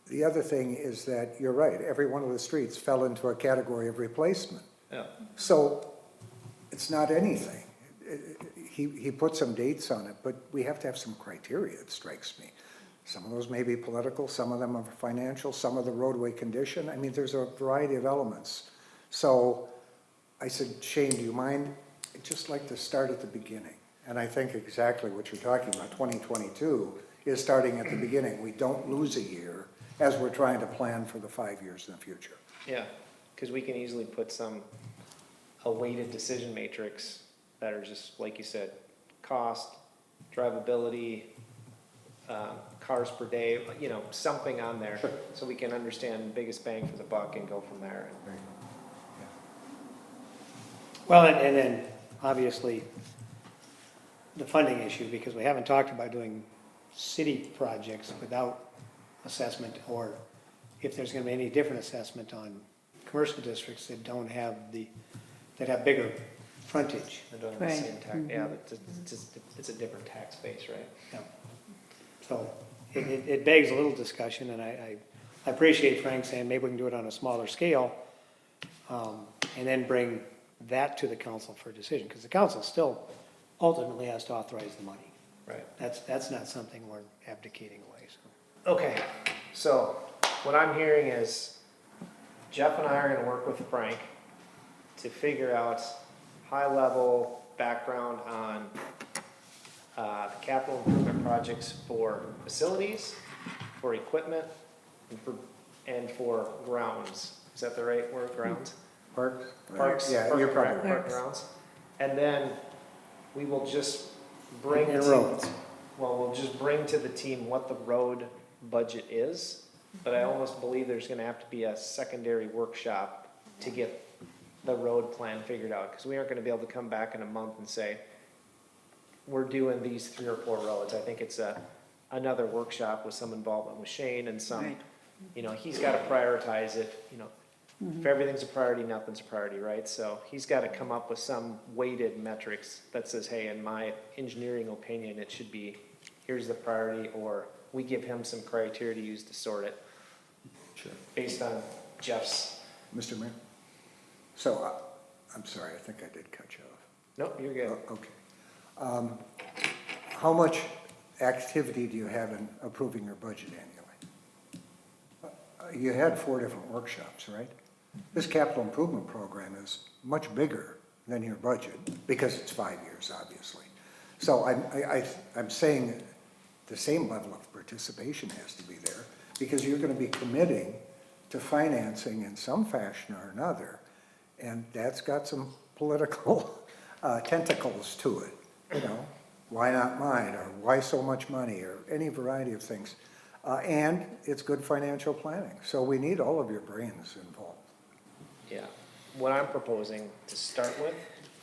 [SPEAKER 3] the other thing is that, you're right, every one of the streets fell into a category of replacement.
[SPEAKER 4] Yeah.
[SPEAKER 3] So it's not anything. He put some dates on it, but we have to have some criteria, it strikes me. Some of those may be political, some of them are financial, some of the roadway condition. I mean, there's a variety of elements. So I said, Shane, do you mind? I'd just like to start at the beginning. And I think exactly what you're talking about, 2022, is starting at the beginning. We don't lose a year as we're trying to plan for the 5 years in the future.
[SPEAKER 4] Yeah, because we can easily put a weighted decision matrix that are just, like you said, cost, drivability, cars per day, you know, something on there. So we can understand biggest bang for the buck and go from there.
[SPEAKER 1] Well, and then, obviously, the funding issue, because we haven't talked about doing city projects without assessment, or if there's gonna be any different assessment on commercial districts that don't have that have bigger frontage.
[SPEAKER 4] They don't have the
[SPEAKER 5] Right.
[SPEAKER 4] same tax, yeah, but it's a different tax base, right?
[SPEAKER 1] Yeah. So it begs a little discussion, and I appreciate Frank saying maybe we can do it on a smaller scale, and then bring that to the council for a decision, because the council still ultimately has to authorize the money.
[SPEAKER 4] Right.
[SPEAKER 1] That's not something we're abdicating away, so.
[SPEAKER 4] Okay, so what I'm hearing is Jeff and I are gonna work with Frank to figure out high-level background on the capital improvement projects for facilities, for equipment, and for grounds. Is that the right word, grounds?
[SPEAKER 3] Parks?
[SPEAKER 4] Parks.
[SPEAKER 3] Yeah,
[SPEAKER 4] park-
[SPEAKER 3] you're probably
[SPEAKER 4] park-
[SPEAKER 3] right.
[SPEAKER 4] park grounds. And then we will just bring
[SPEAKER 1] And
[SPEAKER 4] to,
[SPEAKER 1] roads.
[SPEAKER 4] well, we'll just bring to the team what the road budget is. But I almost believe there's gonna have to be a secondary workshop to get the road plan figured out. Cause we aren't gonna be able to come back in a month and say, we're doing these 3 or 4 roads. I think it's another workshop with some involvement with Shane and some,
[SPEAKER 5] Right.
[SPEAKER 4] you know, he's gotta prioritize it, you know. If everything's a priority, nothing's a priority, right? So he's gotta come up with some weighted metrics that says, hey, in my engineering opinion, it should be, here's the priority, or we give him some criteria to use to sort it.
[SPEAKER 3] Sure.
[SPEAKER 4] Based on Jeff's,
[SPEAKER 3] Mr. Mayor? So, I'm sorry, I think I did cut you off.
[SPEAKER 4] nope, you're good.
[SPEAKER 3] Okay. How much activity do you have in approving your budget annually? You had 4 different workshops, right? This capital improvement program is much bigger than your budget, because it's 5 years, obviously. So I'm saying the same level of participation has to be there, because you're gonna be committing to financing in some fashion or another, and that's got some political tentacles to it, you know? Why not mine, or why so much money, or any variety of things. And it's good financial planning, so we need all of your brains involved.
[SPEAKER 4] Yeah, what I'm proposing to start with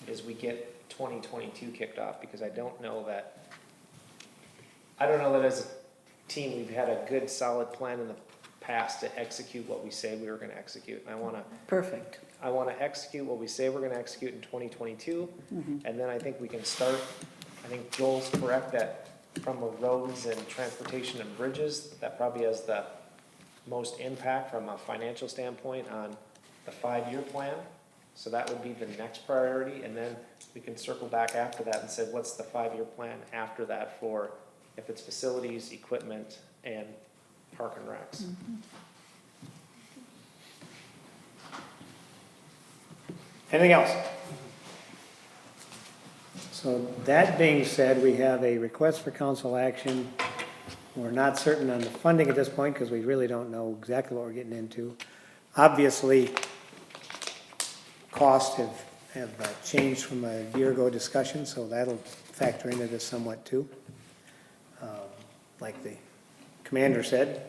[SPEAKER 4] is we get 2022 kicked off, because I don't know that as a team, we've had a good solid plan in the past to execute what we say we were gonna execute. And
[SPEAKER 5] Perfect.
[SPEAKER 4] I wanna execute what we say we're gonna execute in 2022, and then I think we can start, I think Joel's correct that from the roads and transportation and bridges, that probably has the most impact from a financial standpoint on the 5-year plan. So that would be the next priority, and then we can circle back after that and say, what's the 5-year plan after that for, if it's facilities, equipment, and park and recs.
[SPEAKER 1] Anything else? So that being said, we have a request for council action. We're not certain on the funding at this point, because we really don't know exactly what we're getting into. Obviously, costs have changed from a year ago discussion, so that'll factor into this somewhat too. Like the commander said,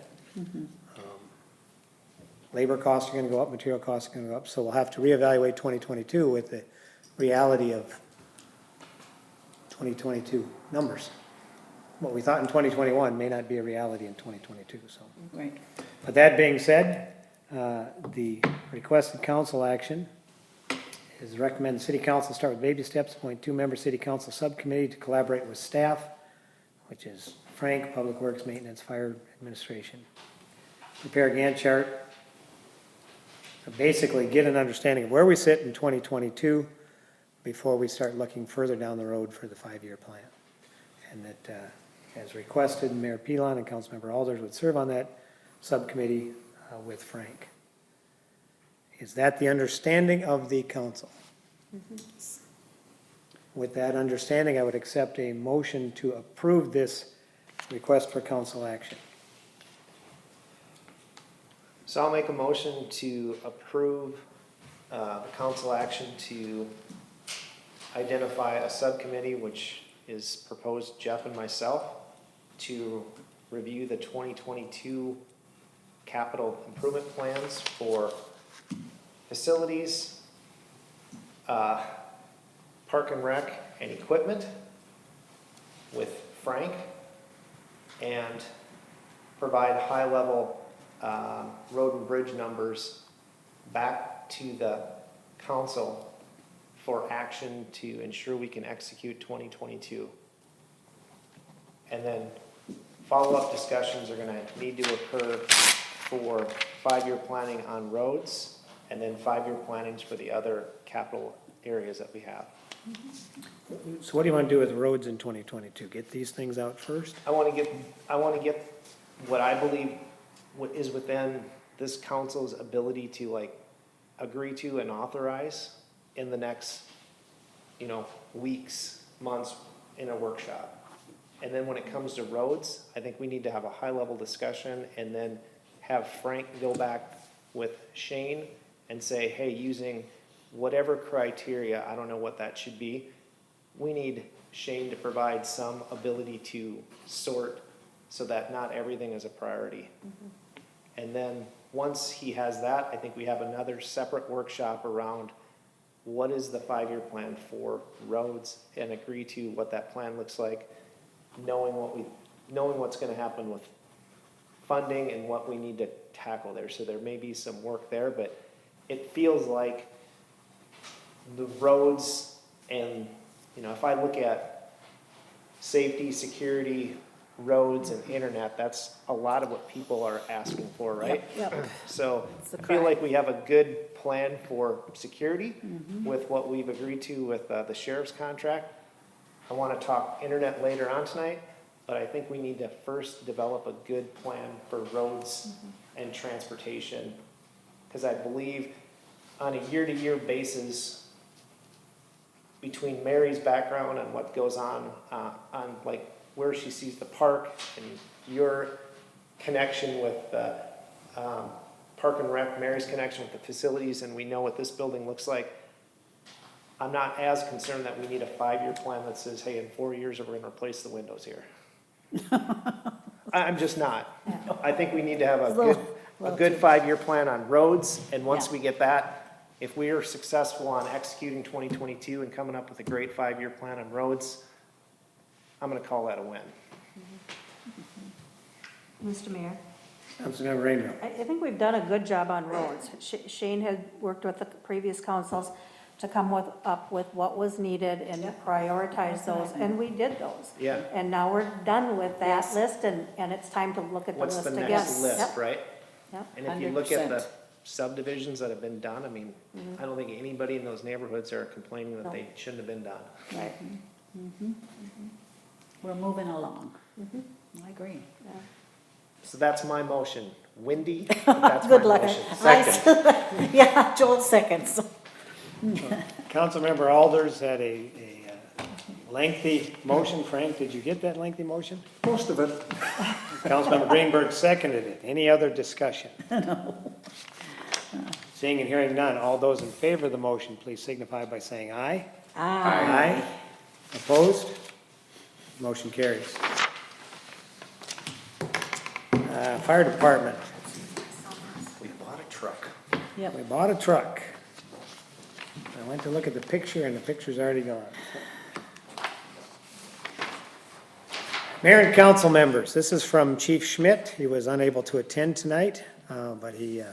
[SPEAKER 1] labor costs are gonna go up, material costs are gonna go up, so we'll have to reevaluate 2022 with the reality of 2022 numbers. What we thought in 2021 may not be a reality in 2022, so.
[SPEAKER 5] Right.
[SPEAKER 1] But that being said, The requested council action is recommend the city council start with baby steps, appoint 2-member city council subcommittee to collaborate with staff, which is Frank, Public Works, Maintenance, Fire Administration. Prepare a Gantt chart. Basically get an understanding of where we sit in 2022 before we start looking further down the road for the 5-year plan. And that, as requested, Mayor Pilon and Councilmember Alders would serve on that subcommittee with Frank. Is that the understanding of the council? With that understanding, I would accept a motion to approve this request for council action.
[SPEAKER 4] So I'll make a motion to approve the council action to identify a subcommittee, which is proposed Jeff and myself, to review the 2022 capital improvement plans for facilities, park and rec, and equipment with Frank, and provide high-level road and bridge numbers back to the council for action to ensure we can execute 2022. And then follow-up discussions are gonna need to occur for 5-year planning on roads, and then 5-year plannings for the other capital areas that we have.
[SPEAKER 1] So what do you want to do with roads in 2022? Get these things out first?
[SPEAKER 4] I wanna get what I believe what is within this council's ability to like agree to and authorize in the next, weeks, months in a workshop. And then when it comes to roads, I think we need to have a high-level discussion and then have Frank go back with Shane and say, hey, using whatever criteria, I don't know what that should be, we need Shane to provide some ability to sort so that not everything is a priority. And then once he has that, I think we have another separate workshop around what is the 5-year plan for roads and agree to what that plan looks like, knowing what's gonna happen with funding and what we need to tackle there. So there may be some work there, but it feels like the roads and, if I look at safety, security, roads and internet, that's a lot of what people are asking for, right?
[SPEAKER 5] Yep.
[SPEAKER 4] So
[SPEAKER 5] It's the
[SPEAKER 4] I feel
[SPEAKER 5] cry.
[SPEAKER 4] like we have a good plan for security with what we've agreed to with the sheriff's contract. I want to talk internet later on tonight, but I think we need to first develop a good plan for roads and transportation. Because I believe on a year-to-year basis, between Mary's background and what goes on like where she sees the park and your connection with the Park and Rec, Mary's connection with the facilities, and we know what this building looks like, I'm not as concerned that we need a 5-year plan that says, hey, in 4 years we're gonna replace the windows here. I'm just not. I think we need to have a good 5-year plan on roads, and once
[SPEAKER 5] Yeah.
[SPEAKER 4] we get that, if we are successful on executing 2022 and coming up with a great 5-year plan on roads, I'm gonna call that a win.
[SPEAKER 2] Mr. Mayor,
[SPEAKER 1] Councilmember Rainville.
[SPEAKER 2] I think we've done a good job on roads. Shane had worked with the previous councils to come up with what was needed and prioritize those, and we did those.
[SPEAKER 4] Yeah.
[SPEAKER 2] And now we're done with that list, and it's time to look at the
[SPEAKER 4] What's
[SPEAKER 2] list
[SPEAKER 4] the
[SPEAKER 2] again.
[SPEAKER 4] next list,
[SPEAKER 2] Yep,
[SPEAKER 4] right?
[SPEAKER 2] yep.
[SPEAKER 4] And if you look at the
[SPEAKER 5] 100%.
[SPEAKER 4] subdivisions that have been done, I mean, I don't think anybody in those neighborhoods are complaining that they shouldn't have been done.
[SPEAKER 2] Right.
[SPEAKER 5] We're moving along. I agree.
[SPEAKER 4] So that's my motion. Windy, but that's my
[SPEAKER 5] Good luck.
[SPEAKER 4] motion.
[SPEAKER 5] Yeah, Joel seconds.
[SPEAKER 1] Councilmember Alders had a lengthy motion. Frank, did you get that lengthy motion?
[SPEAKER 3] Most of it.
[SPEAKER 1] Councilmember Greenberg seconded it. Any other discussion? Seeing and hearing none, all those in favor of the motion, please signify by saying aye. Aye. Opposed? Motion carries. Fire Department,
[SPEAKER 4] We bought a truck.
[SPEAKER 1] we bought a truck. I went to look at the picture and the picture's already gone. Mayor and council members, this is from Chief Schmidt. He was unable to attend tonight, but he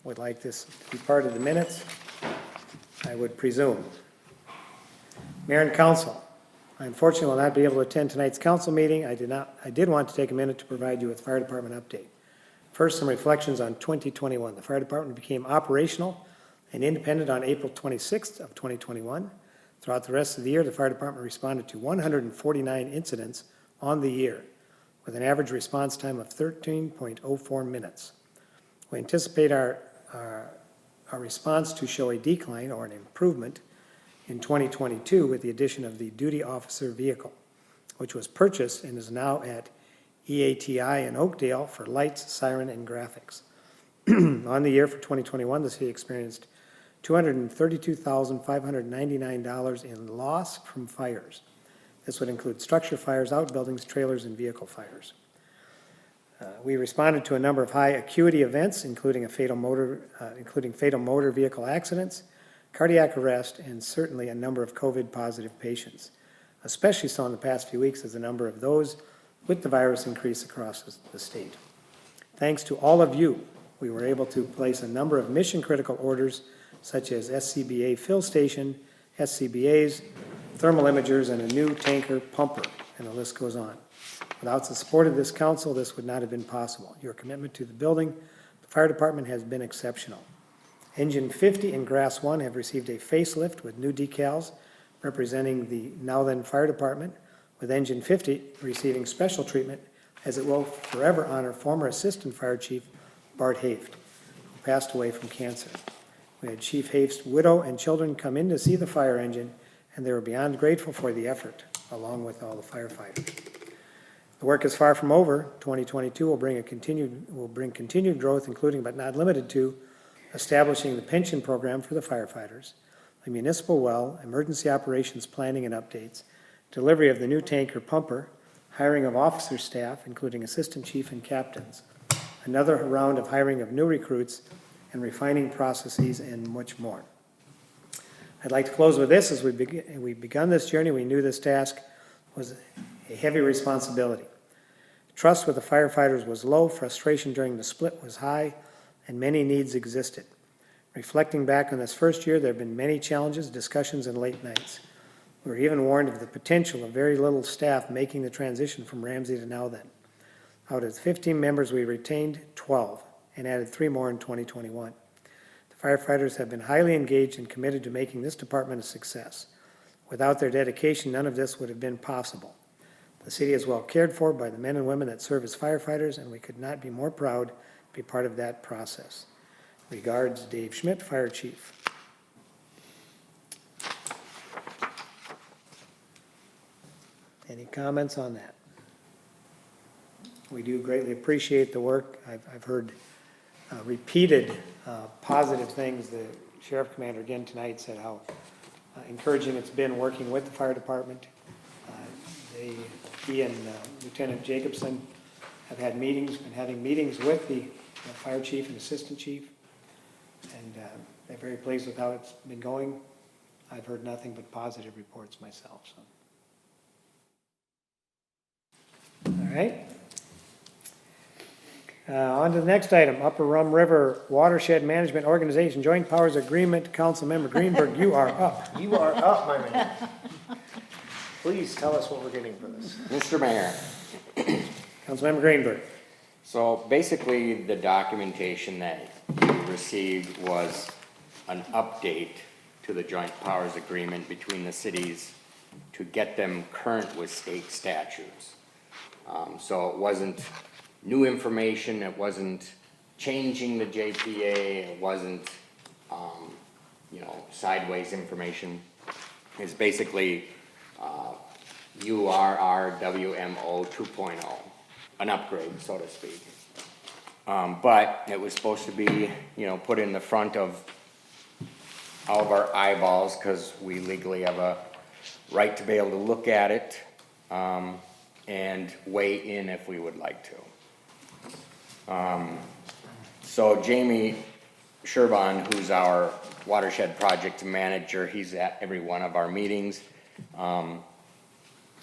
[SPEAKER 1] would like this to be part of the minutes, I would presume. Mayor and council, I unfortunately will not be able to attend tonight's council meeting. I did want to take a minute to provide you with fire department update. First, some reflections on 2021. The fire department became operational and independent on April 26th of 2021. Throughout the rest of the year, the fire department responded to 149 incidents on the year, with an average response time of 13.04 minutes. We anticipate our response to show a decline or an improvement in 2022 with the addition of the duty officer vehicle, which was purchased and is now at EATI in Oakdale for lights, siren, and graphics. On the year for 2021, the city experienced $232,599 in loss from fires. This would include structure fires, outbuildings, trailers, and vehicle fires. We responded to a number of high acuity events, including fatal motor vehicle accidents, cardiac arrest, and certainly a number of COVID positive patients, especially so in the past few weeks as the number of those with the virus increased across the state. Thanks to all of you, we were able to place a number of mission critical orders such as SCBA fill station, SCBAs, thermal imagers, and a new tanker pumper, and the list goes on. Without the support of this council, this would not have been possible. Your commitment to the building, the fire department, has been exceptional. Engine 50 and Grass 1 have received a facelift with new decals representing the NowThen Fire Department, with Engine 50 receiving special treatment as it will forever honor former Assistant Fire Chief Bart Haft, who passed away from cancer. We had Chief Haft's widow and children come in to see the fire engine, and they were beyond grateful for the effort, along with all the firefighters. The work is far from over. 2022 will bring continued growth, including but not limited to establishing the pension program for the firefighters, the municipal well, emergency operations planning and updates, delivery of the new tanker pumper, hiring of officer staff, including assistant chief and captains, another round of hiring of new recruits, and refining processes, and much more. I'd like to close with this. As we've begun this journey, we knew this task was a heavy responsibility. Trust with the firefighters was low, frustration during the split was high, and many needs existed. Reflecting back on this first year, there have been many challenges, discussions, and late nights. We were even warned of the potential of very little staff making the transition from Ramsey to NowThen. Out of 15 members, we retained 12 and added 3 more in 2021. The firefighters have been highly engaged and committed to making this department a success. Without their dedication, none of this would have been possible. The city is well cared for by the men and women that serve as firefighters, and we could not be more proud to be part of that process. Regards, Dave Schmidt, Fire Chief. Any comments on that? We do greatly appreciate the work. I've heard repeated positive things. The Sheriff Commander again tonight said how encouraging it's been working with the fire department. He and Lieutenant Jacobson have had meetings, been having meetings with the fire chief and assistant chief, and they're very pleased with how it's been going. I've heard nothing but positive reports myself. So. All right. On to the next item, Upper Rum River Watershed Management Organization Joint Powers Agreement. Councilmember Greenberg, you are up.
[SPEAKER 4] You are up, my man. Please tell us what we're getting for this.
[SPEAKER 7] Mr. Mayor,
[SPEAKER 1] Councilmember Greenberg.
[SPEAKER 7] so basically the documentation that you received was an update to the joint powers agreement between the cities to get them current with state statutes. So it wasn't new information, it wasn't changing the JPA, it wasn't, sideways information. It's basically URRWMO 2.0, an upgrade, so to speak. But it was supposed to be, put in the front of all of our eyeballs, because we legally have a right to be able to look at it and weigh in if we would like to. So Jamie Sherban, who's our watershed project manager, he's at every one of our meetings.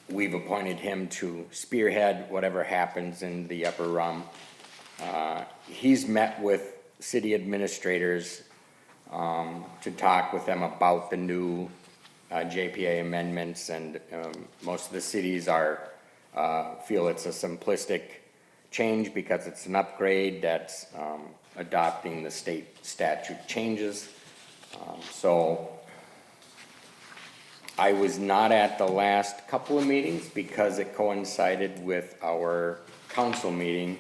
[SPEAKER 7] We've appointed him to spearhead whatever happens in the Upper Rum. He's met with city administrators to talk with them about the new JPA amendments, and most of the cities are feel it's a simplistic change because it's an upgrade that's adopting the state statute changes. So I was not at the last couple of meetings because it coincided with our council meeting,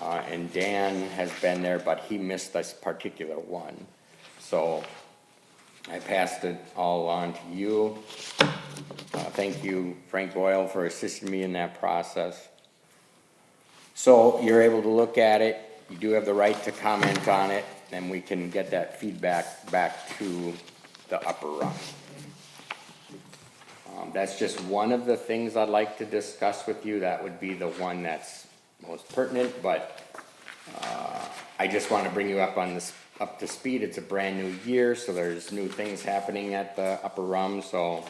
[SPEAKER 7] and Dan has been there, but he missed this particular one. So I passed it all on to you. Thank you, Frank Boyle, for assisting me in that process. So you're able to look at it. You do have the right to comment on it, and we can get that feedback back to the upper rung. That's just one of the things I'd like to discuss with you. That would be the one that's most pertinent, but I just want to bring you up to speed. It's a brand new year, so there's new things happening at the upper rung, so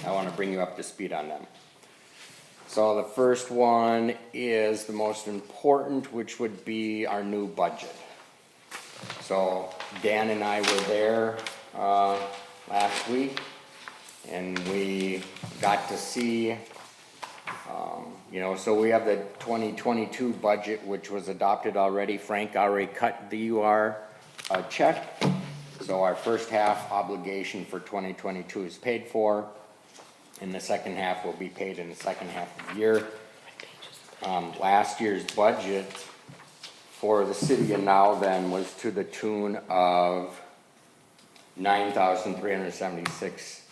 [SPEAKER 7] I want to bring you up to speed on them. So the first one is the most important, which would be our new budget. So Dan and I were there last week, and we got to see, so we have the 2022 budget, which was adopted already. Frank already cut the UR check. So our first half obligation for 2022 is paid for, and the second half will be paid in the second half of the year. Last year's budget for the city of NowThen was to the tune of $9,376.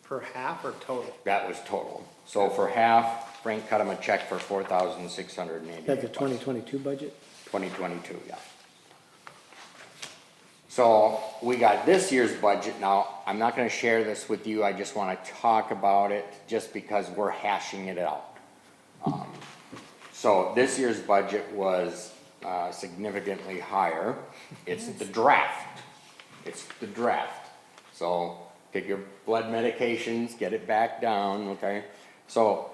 [SPEAKER 4] Per half or total?
[SPEAKER 7] That was total. So for half, Frank cut him a check for $4,680.
[SPEAKER 1] That's the 2022 budget?
[SPEAKER 7] 2022, yeah. So we got this year's budget. Now, I'm not gonna share this with you. I just wanna talk about it just because we're hashing it out. So this year's budget was significantly higher. It's the draft. It's the draft. So take your blood medications, get it back down, okay? So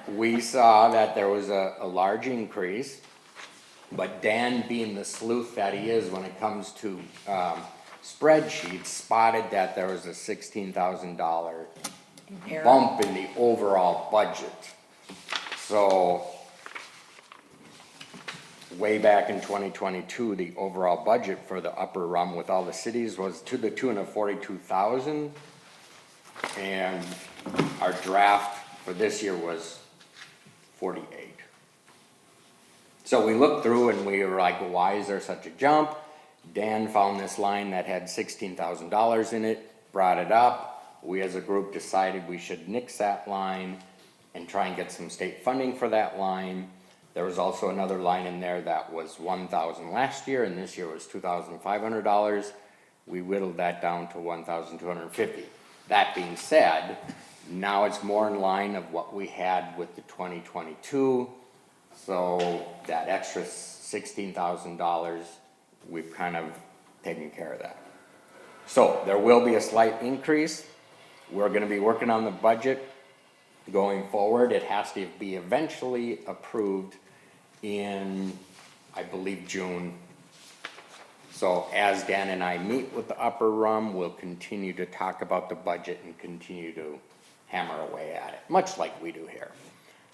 [SPEAKER 7] we saw that there was a large increase, but Dan, being the sleuth that he is when it comes to spreadsheets, spotted that there was a $16,000 bump in the overall budget. So way back in 2022, the overall budget for the upper rung with all the cities was to the tune of $42,000, and our draft for this year was $48,000. So we looked through and we were like, why is there such a jump? Dan found this line that had $16,000 in it, brought it up. We as a group decided we should nix that line and try and get some state funding for that line. There was also another line in there that was $1,000 last year, and this year was $2,500. We whittled that down to $1,250. That being said, now it's more in line of what we had with the 2022. So that extra $16,000, we've kind of taken care of that. So there will be a slight increase. We're gonna be working on the budget going forward. It has to be eventually approved in, I believe, June. So as Dan and I meet with the upper rung, we'll continue to talk about the budget and continue to hammer away at it, much like we do here.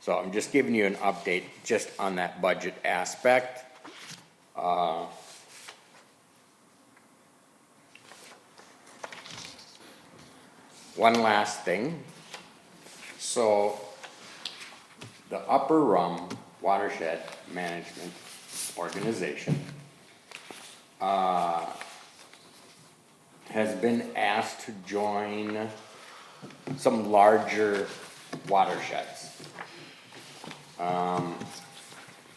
[SPEAKER 7] So I'm just giving you an update just on that budget aspect. One last thing. So the upper rung Watershed Management Organization has been asked to join some larger watersheds.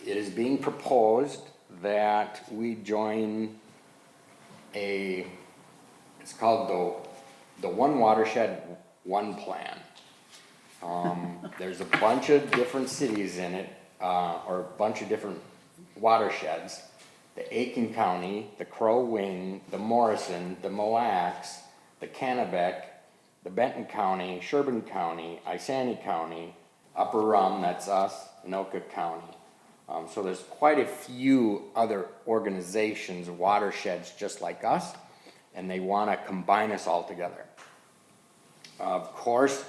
[SPEAKER 7] It is being proposed that we join it's called the One Watershed, One Plan. There's a bunch of different cities in it, or a bunch of different watersheds. The Aiken County, the Crow Wing, the Morrison, the Mille Lacs, the Kennebec, the Benton County, Sherburne County, Isani County, Upper Rum, that's us, Anoka County. So there's quite a few other organizations, watersheds just like us, and they want to combine us all together. Of course,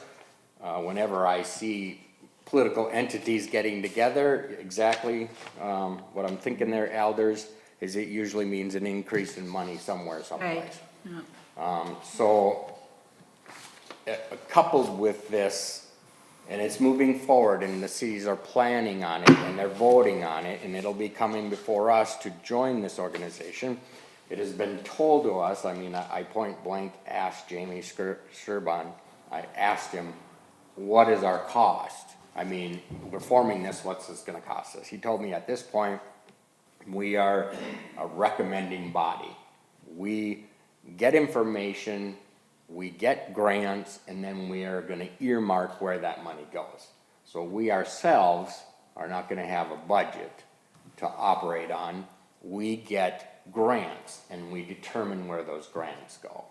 [SPEAKER 7] whenever I see political entities getting together, exactly what I'm thinking there, elders, is it usually means an increase in money somewhere, someplace.
[SPEAKER 5] Right.
[SPEAKER 7] So, coupled with this, and it's moving forward, and the cities are planning on it, and they're voting on it, and it'll be coming before us to join this organization. It has been told to us, I mean, I point blank asked Jamie Sturban, I asked him, what is our cost? I mean, we're forming this, what's this gonna cost us? He told me at this point, we are a recommending body. We get information, we get grants, and then we are gonna earmark where that money goes. So we ourselves are not gonna have a budget to operate on. We get grants, and we determine where those grants go,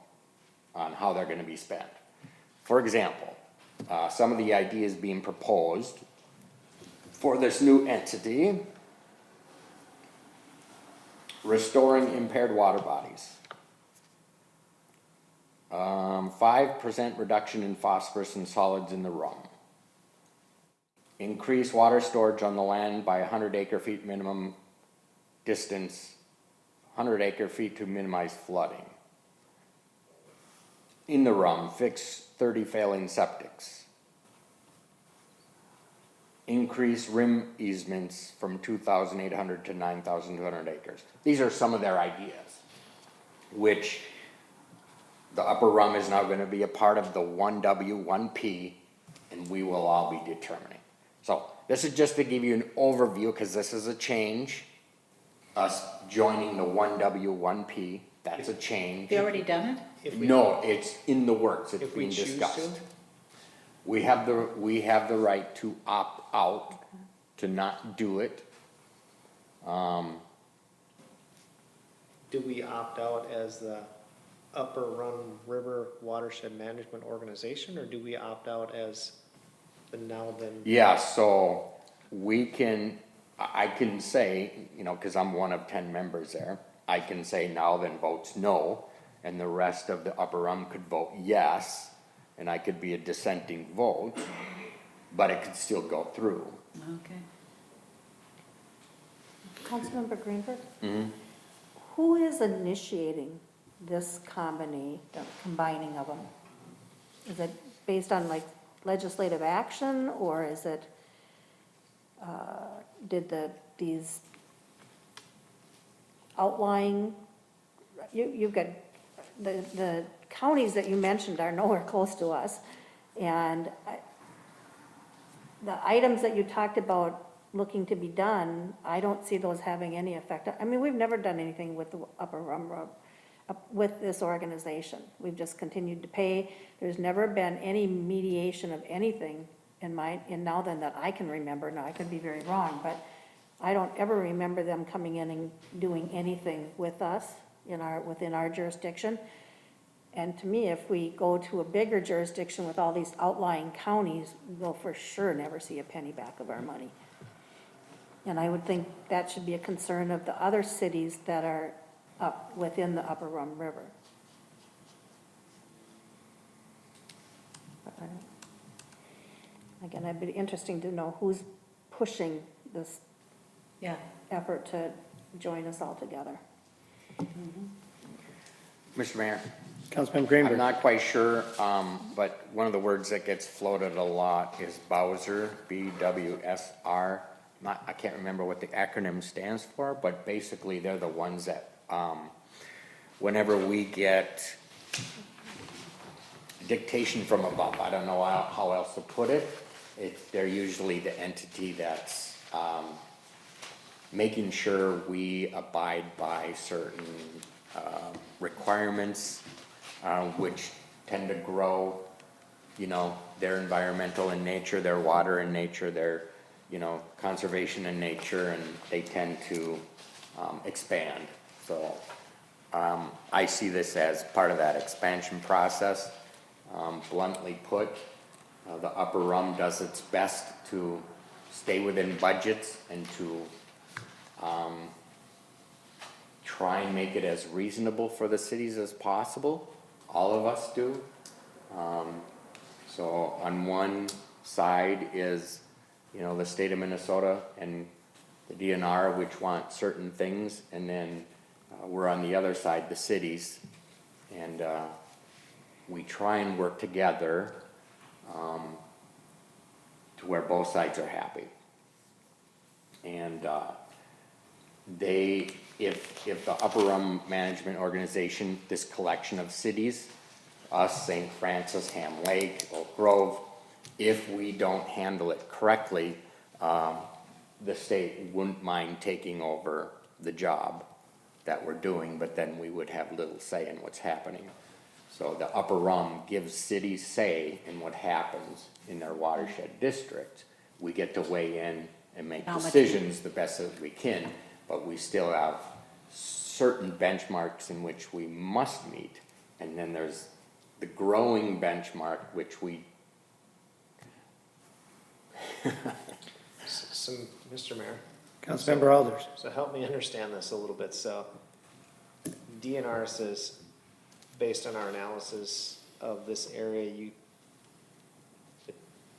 [SPEAKER 7] on how they're gonna be spent. For example, some of the ideas being proposed for this new entity, restoring impaired water bodies. 5% reduction in phosphorus and solids in the rum. Increase water storage on the land by 100 acre feet minimum distance, 100 acre feet to minimize flooding. In the rum, fix 30 failing septics. Increase rim easements from 2,800 to 9,200 acres. These are some of their ideas, which the Upper Rum is now going to be a part of the 1W, 1P, and we will all be determining. So this is just to give you an overview, because this is a change. Us joining the 1W, 1P, that's a change.
[SPEAKER 5] You already done it?
[SPEAKER 7] No, it's in the works, it's
[SPEAKER 4] If we
[SPEAKER 7] being
[SPEAKER 4] choose
[SPEAKER 7] discussed.
[SPEAKER 4] to?
[SPEAKER 7] We have the right to opt out, to not do it.
[SPEAKER 4] Do we opt out as the Upper Run River Watershed Management Organization, or do we opt out as the NowThen?
[SPEAKER 7] Yeah, so I can say, you know, cause I'm one of 10 members there, I can say NowThen votes no, and the rest of the Upper Rum could vote yes, and I could be a dissenting vote, but it could still go through.
[SPEAKER 5] Okay.
[SPEAKER 2] Councilmember Greenberg?
[SPEAKER 7] Mm-hmm.
[SPEAKER 2] Who is initiating this combining of them? Is it based on like legislative action, or is it, these outlying, you've got, the counties that you mentioned are nowhere close to us, and the items that you talked about looking to be done, I don't see those having any effect. I mean, we've never done anything with the Upper Rum Rub, with this organization. We've just continued to pay. There's never been any mediation of anything in NowThen that I can remember. Now, I could be very wrong, but I don't ever remember them coming in and doing anything with us within our jurisdiction. And to me, if we go to a bigger jurisdiction with all these outlying counties, we'll for sure never see a penny back of our money. And I would think that should be a concern of the other cities that are up within the Upper Rum River. Again, it'd be interesting to know who's pushing this
[SPEAKER 5] Yeah.
[SPEAKER 2] effort to join us all together.
[SPEAKER 7] Mr. Mayor?
[SPEAKER 1] Councilmember
[SPEAKER 7] I'm
[SPEAKER 1] Greenberg.
[SPEAKER 7] not quite sure, but one of the words that gets floated a lot is Bowser, BWSR. I can't remember what the acronym stands for, but basically they're the ones that, whenever we get dictation from above, I don't know how else to put it, they're usually the entity that's making sure we abide by certain requirements, which tend to grow, you know, their environmental in nature, their water in nature, their, you know, conservation in nature, and they tend to expand. So I see this as part of that expansion process. Bluntly put, the Upper Rum does its best to stay within budgets and to, try and make it as reasonable for the cities as possible. All of us do. So on one side is, the state of Minnesota and the DNR, which want certain things, and then we're on the other side, the cities, and we try and work together to where both sides are happy. And if the Upper Rum Management Organization, this collection of cities, us, St. Francis, Ham Lake, Oak Grove, if we don't handle it correctly, the state wouldn't mind taking over the job that we're doing, but then we would have little say in what's happening. So the Upper Rum gives cities say in what happens in their watershed district. We get to weigh in and make decisions the best as we can, but we still have certain benchmarks in which we must meet. And then there's the growing benchmark, which we
[SPEAKER 4] So, Mr. Mayor,
[SPEAKER 1] Councilmember Alders.
[SPEAKER 4] so help me understand this a little bit. So DNR says, based on our analysis of this area, the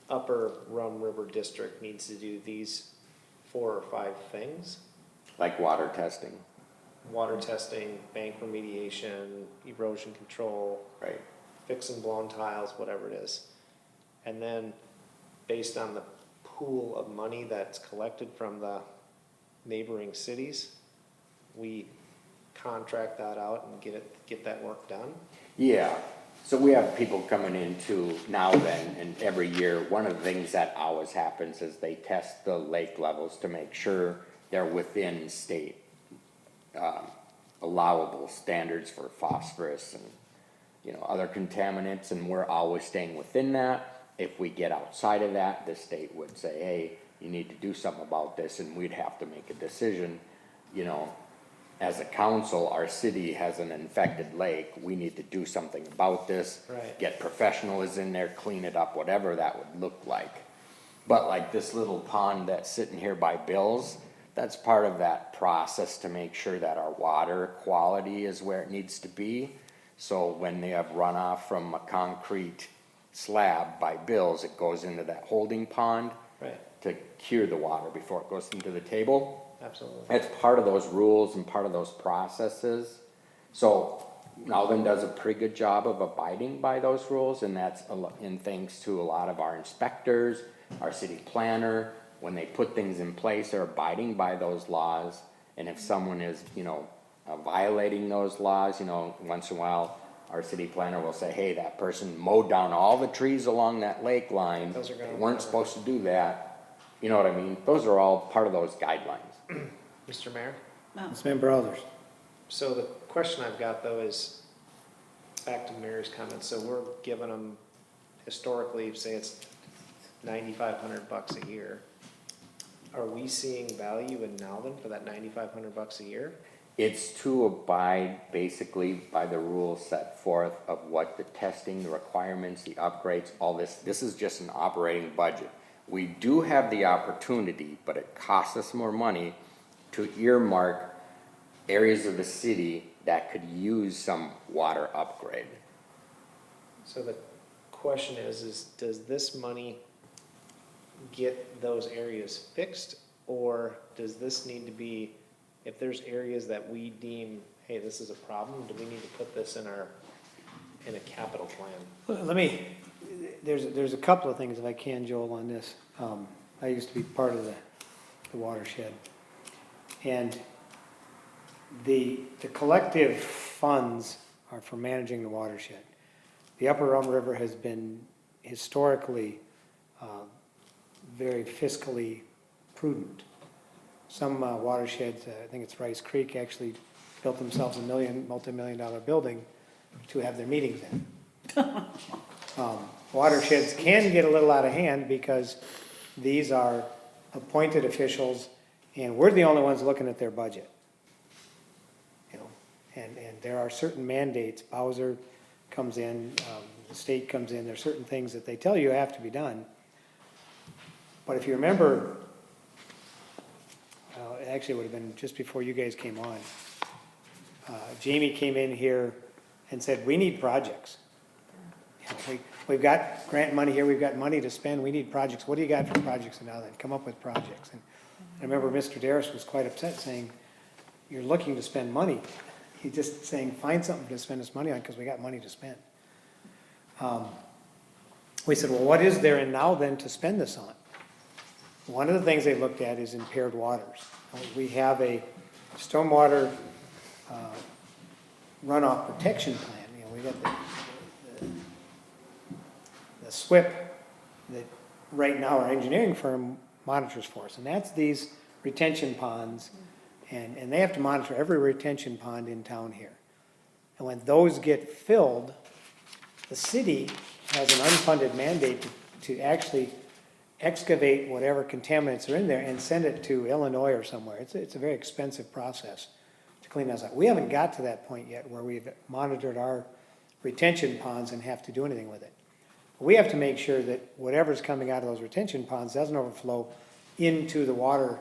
[SPEAKER 4] Upper Rum River District needs to do these 4 or 5 things:
[SPEAKER 7] like water testing,
[SPEAKER 4] water testing, bank remediation, erosion control,
[SPEAKER 7] right?
[SPEAKER 4] fixing blown tiles, whatever it is. And then based on the pool of money that's collected from the neighboring cities, we contract that out and get that work done.
[SPEAKER 7] Yeah, so we have people coming into NowThen, and every year, one of the things that always happens is they test the lake levels to make sure they're within state allowable standards for phosphorus and, other contaminants, and we're always staying within that. If we get outside of that, the state would say, hey, you need to do something about this, and we'd have to make a decision. As a council, our city has an infected lake, we need to do something about this.
[SPEAKER 4] Right.
[SPEAKER 7] Get professionals in there, clean it up, whatever that would look like. But like this little pond that's sitting here by Bill's, that's part of that process to make sure that our water quality is where it needs to be. So when they have runoff from a concrete slab by Bill's, it goes into that holding pond.
[SPEAKER 4] Right.
[SPEAKER 7] To cure the water before it goes into the table.
[SPEAKER 4] Absolutely.
[SPEAKER 7] It's part of those rules and part of those processes. So NowThen does a pretty good job of abiding by those rules, and that's in thanks to a lot of our inspectors, our city planner. When they put things in place, they're abiding by those laws. And if someone is, violating those laws, once in a while, our city planner will say, hey, that person mowed down all the trees along that lake line.
[SPEAKER 4] Those are gonna
[SPEAKER 7] They weren't supposed to do that. You know what I mean? Those are all part of those guidelines.
[SPEAKER 4] Mr. Mayor?
[SPEAKER 1] Councilmember Alders.
[SPEAKER 4] So the question I've got though is, back to Mary's comments, so we're giving them historically, say it's $9,500 a year. Are we seeing value in NowThen for that $9,500 a year?
[SPEAKER 7] It's to abide basically by the rules set forth of what the testing, the requirements, the upgrades, all this. This is just an operating budget. We do have the opportunity, but it costs us more money to earmark areas of the city that could use some water upgrade.
[SPEAKER 4] So the question is does this money get those areas fixed, or does this need to be, if there's areas that we deem, hey, this is a problem, do we need to put this in a capital plan?
[SPEAKER 1] Let me, there's a couple of things if I can, Joel, on this. I used to be part of the watershed. And the collective funds are for managing the watershed. The Upper Rum River has been historically very fiscally prudent. Some watersheds, I think it's Rice Creek, actually built themselves a multi-million-dollar building to have their meetings in. Watersheds can get a little out of hand because these are appointed officials, and we're the only ones looking at their budget. And there are certain mandates. Bowser comes in, the state comes in. There are certain things that they tell you have to be done. But if you remember, actually it would have been just before you guys came on. Jamie came in here and said, we need projects. We've got grant money here, we've got money to spend, we need projects. What do you got for projects in NowThen? Come up with projects. And I remember Mr. Darris was quite upset saying, you're looking to spend money. He's just saying, find something to spend this money on because we got money to spend. We said, well, what is there in NowThen to spend this on? One of the things they looked at is impaired waters. We have a stormwater runoff protection plan. You know, we got the SWIP that right now our engineering firm monitors for us, and that's these retention ponds, and they have to monitor every retention pond in town here. And when those get filled, the city has an unfunded mandate to actually excavate whatever contaminants are in there and send it to Illinois or somewhere. It's a very expensive process to clean those up. We haven't got to that point yet where we've monitored our retention ponds and have to do anything with it. We have to make sure that whatever's coming out of those retention ponds doesn't overflow into the water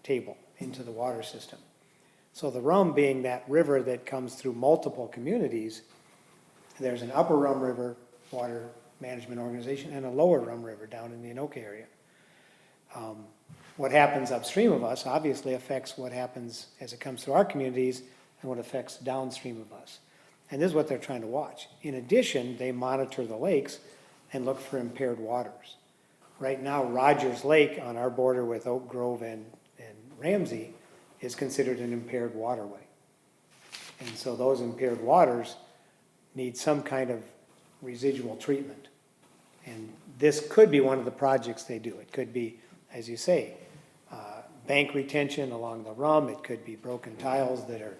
[SPEAKER 1] table, into the water system. So the Rum being that river that comes through multiple communities, there's an upper Rum River water management organization and a lower Rum River down in the Anoka area. What happens upstream of us obviously affects what happens as it comes through our communities and what affects downstream of us. And this is what they're trying to watch. In addition, they monitor the lakes and look for impaired waters. Right now, Rogers Lake on our border with Oak Grove and Ramsey is considered an impaired waterway. And so those impaired waters need some kind of residual treatment. And this could be one of the projects they do. It could be, as you say, bank retention along the Rum. It could be broken tiles that are,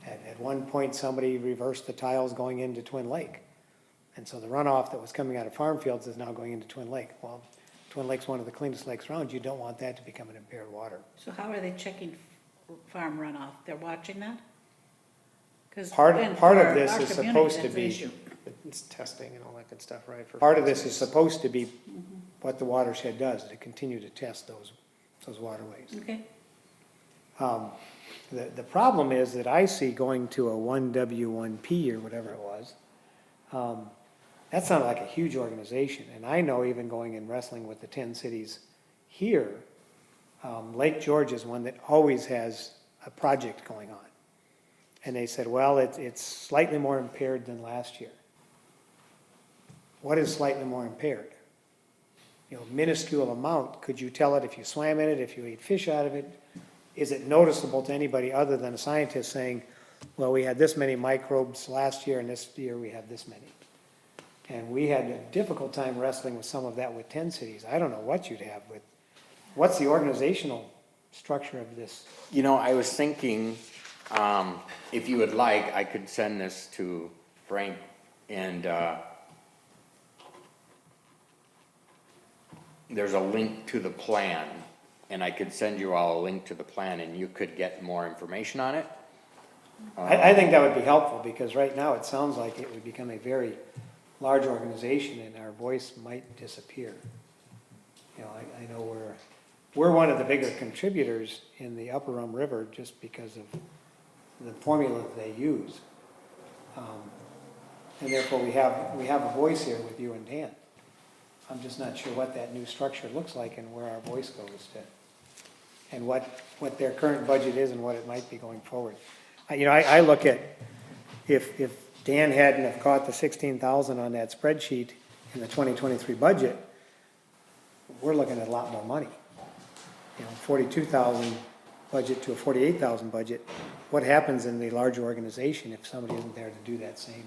[SPEAKER 1] at one point somebody reversed the tiles going into Twin Lake. And so the runoff that was coming out of farm fields is now going into Twin Lake. Well, Twin Lake's one of the cleanest lakes around. You don't want that to become an impaired water.
[SPEAKER 5] So how are they checking farm runoff? They're watching that? 'Cause
[SPEAKER 1] Part
[SPEAKER 5] again,
[SPEAKER 1] of
[SPEAKER 5] for
[SPEAKER 1] this
[SPEAKER 5] our
[SPEAKER 1] is
[SPEAKER 5] community,
[SPEAKER 1] supposed to
[SPEAKER 5] that's an
[SPEAKER 1] be,
[SPEAKER 5] issue.
[SPEAKER 4] It's testing and all that good stuff, right? for
[SPEAKER 1] part of this is
[SPEAKER 4] phosphorus.
[SPEAKER 1] supposed to be what the watershed does, to continue to test those waterways.
[SPEAKER 5] Okay,
[SPEAKER 1] The problem is that I see going to a 1W1P or whatever it was, that sounded like a huge organization. And I know even going and wrestling with the 10 cities here, Lake George is one that always has a project going on. And they said, well, it's slightly more impaired than last year. What is slightly more impaired? You know, minuscule amount. Could you tell it if you swam in it, if you ate fish out of it? Is it noticeable to anybody other than a scientist saying, well, we had this many microbes last year and this year we have this many? And we had a difficult time wrestling with some of that with 10 cities. I don't know what you'd have with, what's the organizational structure of this?
[SPEAKER 7] You know, I was thinking, if you would like, I could send this to Frank and, there's a link to the plan, and I could send you all a link to the plan and you could get more information on it.
[SPEAKER 1] I think that would be helpful because right now it sounds like it would become a very large organization and our voice might disappear. You know, I know we're one of the bigger contributors in the Upper Rum River just because of the formula that they use. And therefore we have a voice here with you and Dan. I'm just not sure what that new structure looks like and where our voice goes to, and what their current budget is and what it might be going forward. You know, I look at, if Dan hadn't have caught the 16,000 on that spreadsheet in the 2023 budget, we're looking at a lot more money. You know, 42,000 budget to a 48,000 budget. What happens in the larger organization if somebody isn't there to do that same?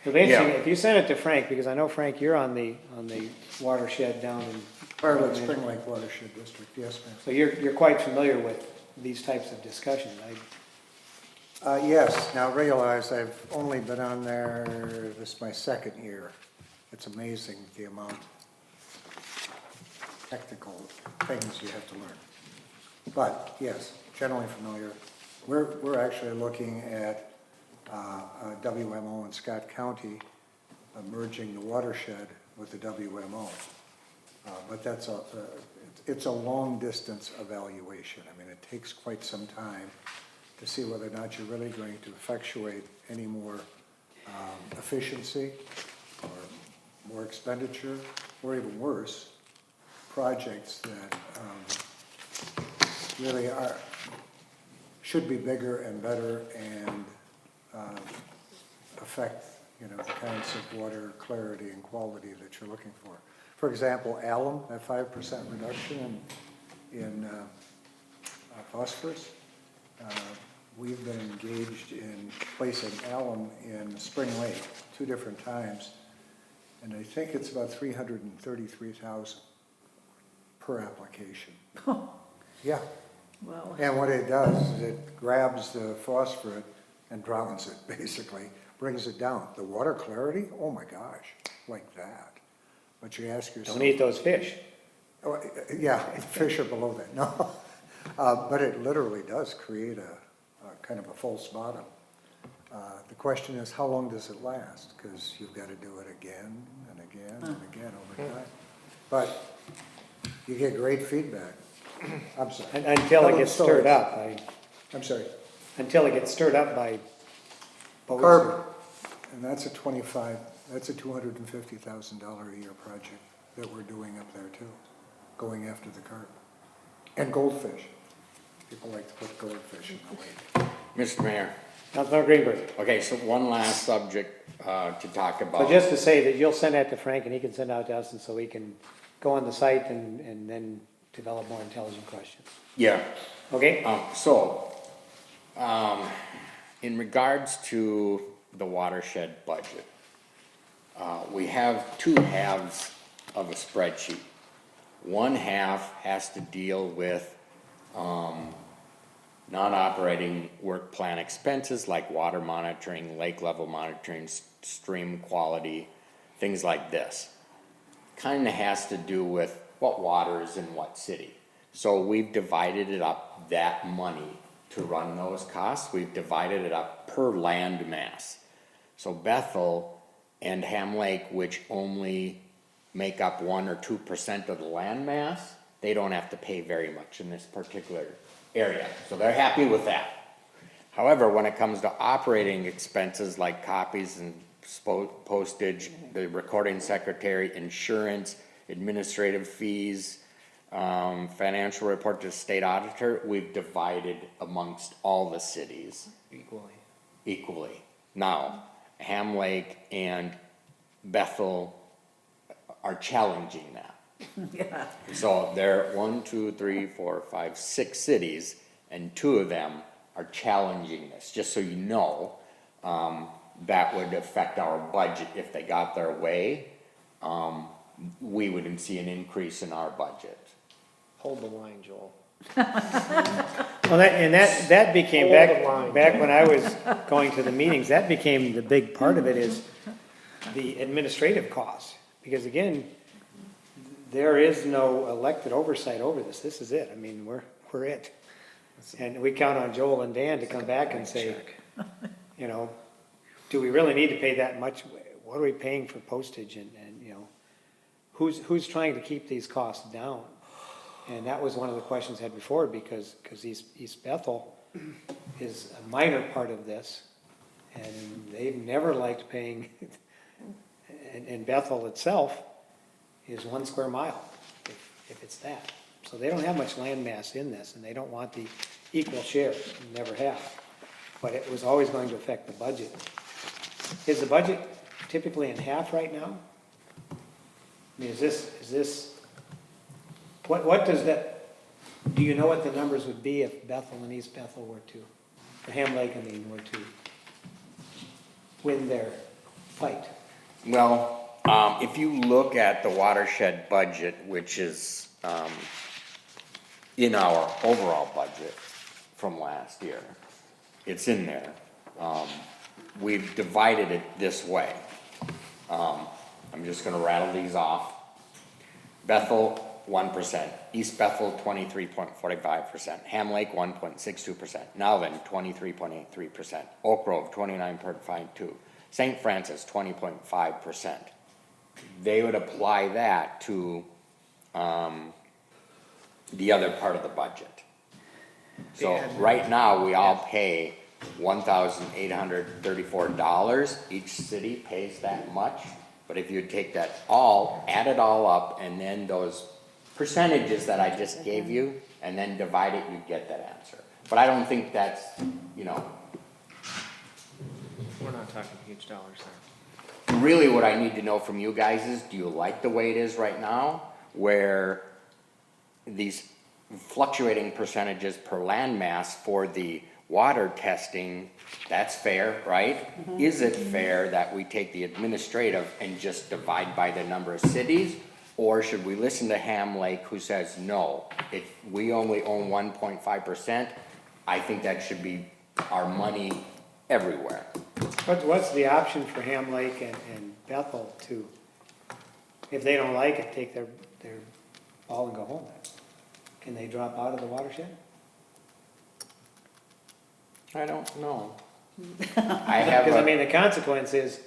[SPEAKER 1] It'll be interesting if you send it to Frank, because I know, Frank, you're on the watershed down in
[SPEAKER 3] Fire Lake, Spring Lake Watershed District, yes, ma'am.
[SPEAKER 1] So you're quite familiar with these types of discussions.
[SPEAKER 3] Yes, now realize I've only been on there, this is my second year. It's amazing the amount of technical things you have to learn. But yes, generally familiar. We're actually looking at WMO in Scott County, merging the watershed with the WMO. But it's it's a long distance evaluation. I mean, it takes quite some time to see whether or not you're really going to effectuate any more efficiency or more expenditure, or even worse, projects that really should be bigger and better and affect, the kinds of water clarity and quality that you're looking for. For example, alum, that 5% reduction in phosphorus. We've been engaged in placing alum in Spring Lake 2 different times, and I think it's about $333,000 per application. Yeah,
[SPEAKER 5] Well,
[SPEAKER 3] and what it does is it grabs the phosphorus and drowns it, basically, brings it down. The water clarity, oh my gosh, like that. But you ask yourself.
[SPEAKER 1] Don't eat those fish.
[SPEAKER 3] Oh, yeah, fish are below that, no. But it literally does create a kind of a false bottom. The question is, how long does it last? Because you've got to do it again and again and again over time. But you get great feedback. I'm sorry.
[SPEAKER 1] Until it gets stirred up.
[SPEAKER 3] I'm sorry.
[SPEAKER 1] Until it gets stirred up by.
[SPEAKER 3] Carbon, and that's a $250,000 a year project that we're doing up there too, going after the carbon. And goldfish. People like to put goldfish in the lake.
[SPEAKER 7] Mr. Mayor,
[SPEAKER 1] Councilmember Greenberg.
[SPEAKER 7] okay, so one last subject, to talk about.
[SPEAKER 1] So just to say that you'll send that to Frank and he can send it out to us, and so we can go on the site and then develop more intelligent questions.
[SPEAKER 7] Yeah,
[SPEAKER 1] Okay?
[SPEAKER 7] in regards to the watershed budget, we have 2 halves of a spreadsheet. One half has to deal with non-operating work plan expenses like water monitoring, lake level monitoring, stream quality, things like this. Kind of has to do with what water is in what city. So we've divided it up, that money to run those costs, we've divided it up per land mass. So Bethel and Ham Lake, which only make up 1 or 2% of the land mass, they don't have to pay very much in this particular area. So they're happy with that. However, when it comes to operating expenses like copies and postage, the recording secretary, insurance, administrative fees, financial report to the state auditor, we've divided amongst all the cities equally. Now, Ham Lake and Bethel are challenging that.
[SPEAKER 5] yeah.
[SPEAKER 7] So there are 1, 2, 3, 4, 5, 6 cities, and 2 of them are challenging this. Just so you know, that would affect our budget if they got their way. We wouldn't see an increase in our budget.
[SPEAKER 4] Hold the line, Joel.
[SPEAKER 1] Well, that became, back when I was going to the meetings, that became the big part of it, is the administrative costs. Because again, there is no elected oversight over this. This is it. I mean, we're it. And we count on Joel and Dan to come back and say, do we really need to pay that much? What are we paying for postage? And who's trying to keep these costs down? And that was one of the questions I had before, because East Bethel is a minor part of this, and they've never liked paying, and Bethel itself is 1 square mile, if it's that. So they don't have much land mass in this, and they don't want the equal share, never have. But it was always going to affect the budget. Is the budget typically in half right now? I mean, is this, what does that, do you know what the numbers would be if Bethel and East Bethel were to, or Ham Lake, I mean, were to win their fight?
[SPEAKER 7] Well, if you look at the watershed budget, which is in our overall budget from last year, it's in there. We've divided it this way. I'm just gonna rattle these off. Bethel, 1%. East Bethel, 23.45%. Ham Lake, 1.62%. NowThen, 23.83%. Oak Grove, 29.52%. St. Francis, 20.5%. They would apply that to the other part of the budget. So
[SPEAKER 4] And-
[SPEAKER 7] right now, we all pay $1,834. Each city pays that much. But if you take that all, add it all up, and then those percentages that I just gave you, and then divide it, you get that answer. But I don't think that's, you know,
[SPEAKER 4] We're not talking huge dollars there.
[SPEAKER 7] really what I need to know from you guys is, do you like the way it is right now? Where these fluctuating percentages per landmass for the water testing, that's fair, right? Is it fair that we take the administrative and just divide by the number of cities? Or should we listen to Ham Lake who says, no, we only own 1.5%? I think that should be our money everywhere.
[SPEAKER 1] What's the option for Ham Lake and Bethel to, if they don't like it, take their ball and go home? Can they drop out of the watershed?
[SPEAKER 7] I don't know. I have
[SPEAKER 1] Because I
[SPEAKER 7] a,
[SPEAKER 1] mean, the consequence is,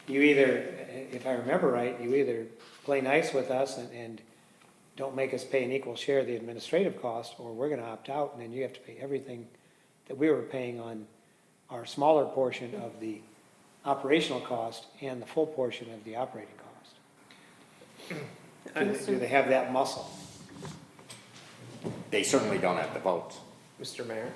[SPEAKER 1] you either, if I remember right, you either play nice with us and don't make us pay an equal share of the administrative cost, or we're gonna opt out, and then you have to pay everything that we were paying on our smaller portion of the operational cost and the full portion of the operating cost. Do they have that muscle?
[SPEAKER 7] they certainly don't have the votes.
[SPEAKER 4] Mr. Mayor?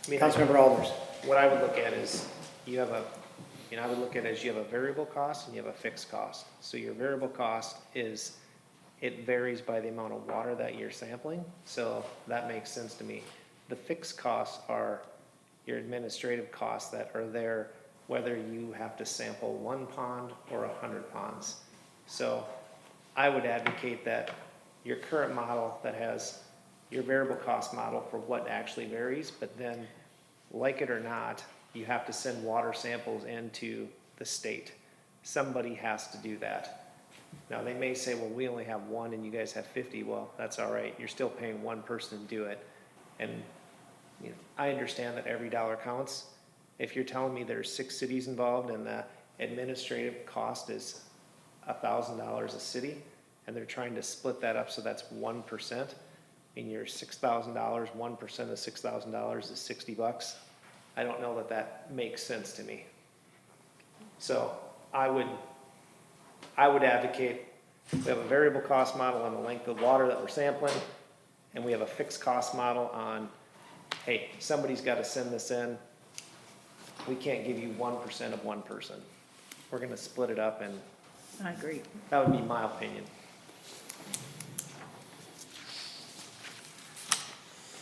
[SPEAKER 4] I mean,
[SPEAKER 1] Councilmember Alders.
[SPEAKER 4] what I would look at is, I would look at it as you have a variable cost and you have a fixed cost. So your variable cost is, it varies by the amount of water that you're sampling, so that makes sense to me. The fixed costs are your administrative costs that are there, whether you have to sample 1 pond or 100 ponds. So I would advocate that your current model that has your variable cost model for what actually varies, but then, like it or not, you have to send water samples into the state. Somebody has to do that. Now, they may say, well, we only have 1 and you guys have 50. Well, that's all right. You're still paying 1 person to do it. And you know, I understand that every dollar counts. If you're telling me there's 6 cities involved and the administrative cost is $1,000 a city, and they're trying to split that up so that's 1%, I mean, you're $6,000, 1% of $6,000 is $60. I don't know that that makes sense to me. So I would advocate, we have a variable cost model on the length of water that we're sampling, and we have a fixed cost model on, hey, somebody's got to send this in. We can't give you 1% of 1 person. We're going to split it up, and
[SPEAKER 5] I agree.
[SPEAKER 4] that would be my opinion.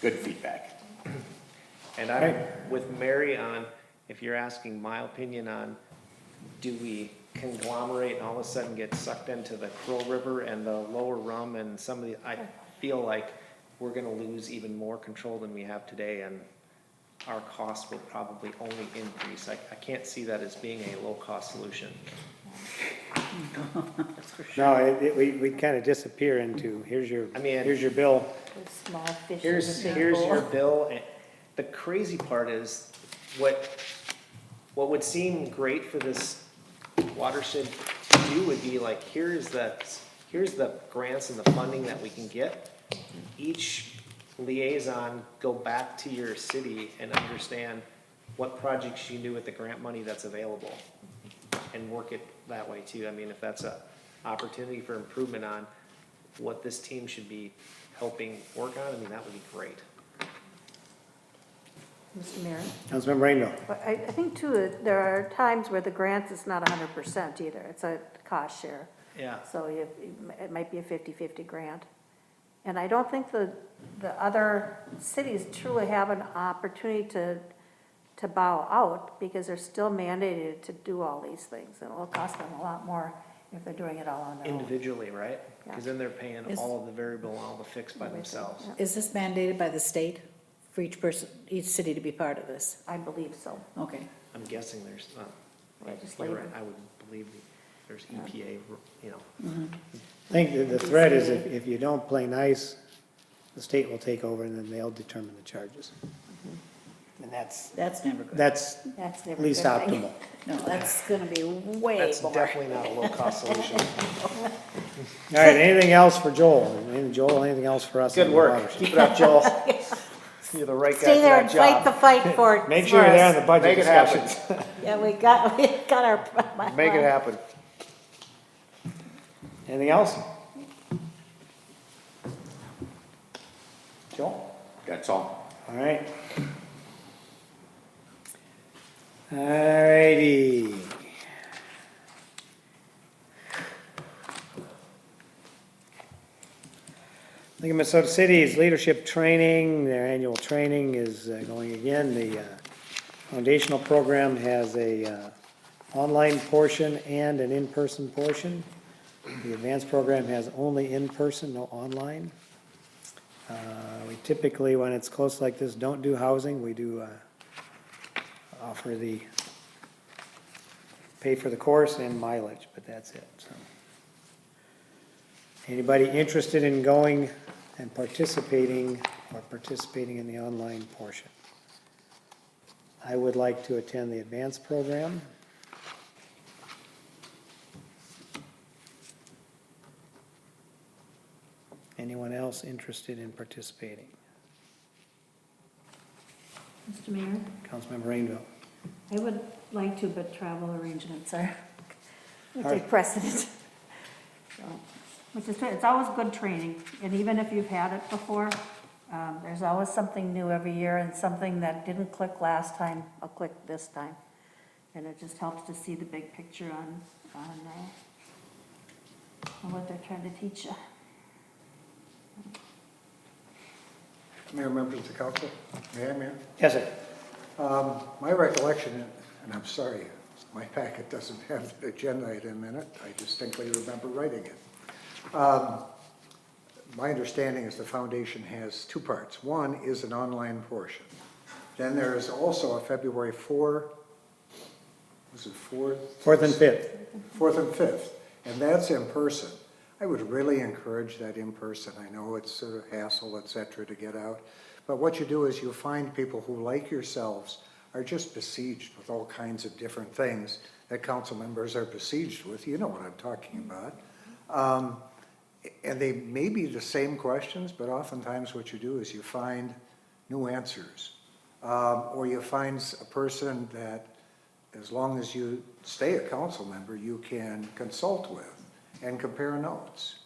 [SPEAKER 7] Good feedback.
[SPEAKER 4] And I'm with Mary on, if you're asking my opinion on, do we conglomerate and all of a sudden get sucked into the Crow River and the Lower Rum and some of the, I feel like we're gonna lose even more control than we have today, and our costs will probably only increase. I can't see that as being a low-cost solution.
[SPEAKER 5] That's for sure.
[SPEAKER 1] No, we kind of disappear into, here's your bill.
[SPEAKER 5] Small fish in
[SPEAKER 4] Here's
[SPEAKER 5] a big
[SPEAKER 4] your
[SPEAKER 5] bowl.
[SPEAKER 4] bill, and the crazy part is, what would seem great for this watershed to do would be like, here's the grants and the funding that we can get. Each liaison, go back to your city and understand what projects you do with the grant money that's available, and work it that way too. I mean, if that's a opportunity for improvement on what this team should be helping work on, I mean, that would be great.
[SPEAKER 2] Mr. Mayor?
[SPEAKER 1] Councilmember Rainville.
[SPEAKER 2] But I think too, there are times where the grant is not 100% either. It's a cost share.
[SPEAKER 4] Yeah.
[SPEAKER 2] So it might be a 50-50 grant. And I don't think the other cities truly have an opportunity to bow out, because they're still mandated to do all these things. And it will cost them a lot more if they're doing it all on their own.
[SPEAKER 4] Individually, right?
[SPEAKER 2] Yeah.
[SPEAKER 4] Because then they're paying all of the variable and all the fixed by themselves.
[SPEAKER 2] Yeah.
[SPEAKER 5] Is this mandated by the state for each person, each city to be part of this?
[SPEAKER 2] I believe so.
[SPEAKER 5] Okay.
[SPEAKER 4] I'm guessing there's, you're
[SPEAKER 2] Legislative.
[SPEAKER 4] right, I would believe there's EPA, you know.
[SPEAKER 1] I think the threat is if you don't play nice, the state will take over and then they'll determine the charges. And
[SPEAKER 5] That's never good.
[SPEAKER 1] that's
[SPEAKER 2] That's never
[SPEAKER 1] least
[SPEAKER 2] a good thing.
[SPEAKER 1] optimal.
[SPEAKER 5] No, that's gonna be way
[SPEAKER 4] That's
[SPEAKER 5] more.
[SPEAKER 4] definitely not a low-cost solution.
[SPEAKER 1] All right, anything else for Joel? Joel, anything else for us?
[SPEAKER 4] Good
[SPEAKER 1] on the
[SPEAKER 4] work.
[SPEAKER 1] Watershed?
[SPEAKER 4] Keep it up, Joel. You're the right guy for
[SPEAKER 5] Stay there
[SPEAKER 4] that
[SPEAKER 5] and fight the
[SPEAKER 4] job.
[SPEAKER 5] fight for it.
[SPEAKER 1] Make sure you're there on the budget
[SPEAKER 4] Make it happen.
[SPEAKER 1] discussions.
[SPEAKER 5] Yeah, we got our.
[SPEAKER 4] Make it happen.
[SPEAKER 1] Anything else? Joel?
[SPEAKER 7] That's all.
[SPEAKER 1] All right. All righty. League of Minnesota Cities Leadership Training, their annual training is going again. The foundational program has a online portion and an in-person portion. The advanced program has only in-person, no online. We typically, when it's close like this, don't do housing. We do offer the pay for the course and mileage, but that's it, so. Anybody interested in going and participating in the online portion? I would like to attend the advanced program. Anyone else interested in participating?
[SPEAKER 8] Mr. Mayor,
[SPEAKER 1] Councilmember Rainville.
[SPEAKER 8] I would like to, but travel arrangements are, would
[SPEAKER 1] All right.
[SPEAKER 8] take precedence. So, which is, it's always good training, and even if you've had it before, there's always something new every year, and something that didn't click last time, will click this time. And it just helps to see the big picture on what they're trying to teach you.
[SPEAKER 3] Mayor, members of the council, may I, Mayor?
[SPEAKER 1] Yes, sir.
[SPEAKER 3] My recollection, and I'm sorry, my packet doesn't have the agenda item in it. I distinctly remember writing it. My understanding is the foundation has two parts. One is an online portion. Then there is also a February 4th?
[SPEAKER 1] 4th and 5th.
[SPEAKER 3] 4th and 5th, and that's in person. I would really encourage that in person. I know it's sort of hassle, et cetera, to get out. But what you do is you find people who, like yourselves, are just besieged with all kinds of different things that council members are besieged with. You know what I'm talking about. And they may be the same questions, but oftentimes what you do is you find new answers. Or you find a person that, as long as you stay a council member, you can consult with and compare notes.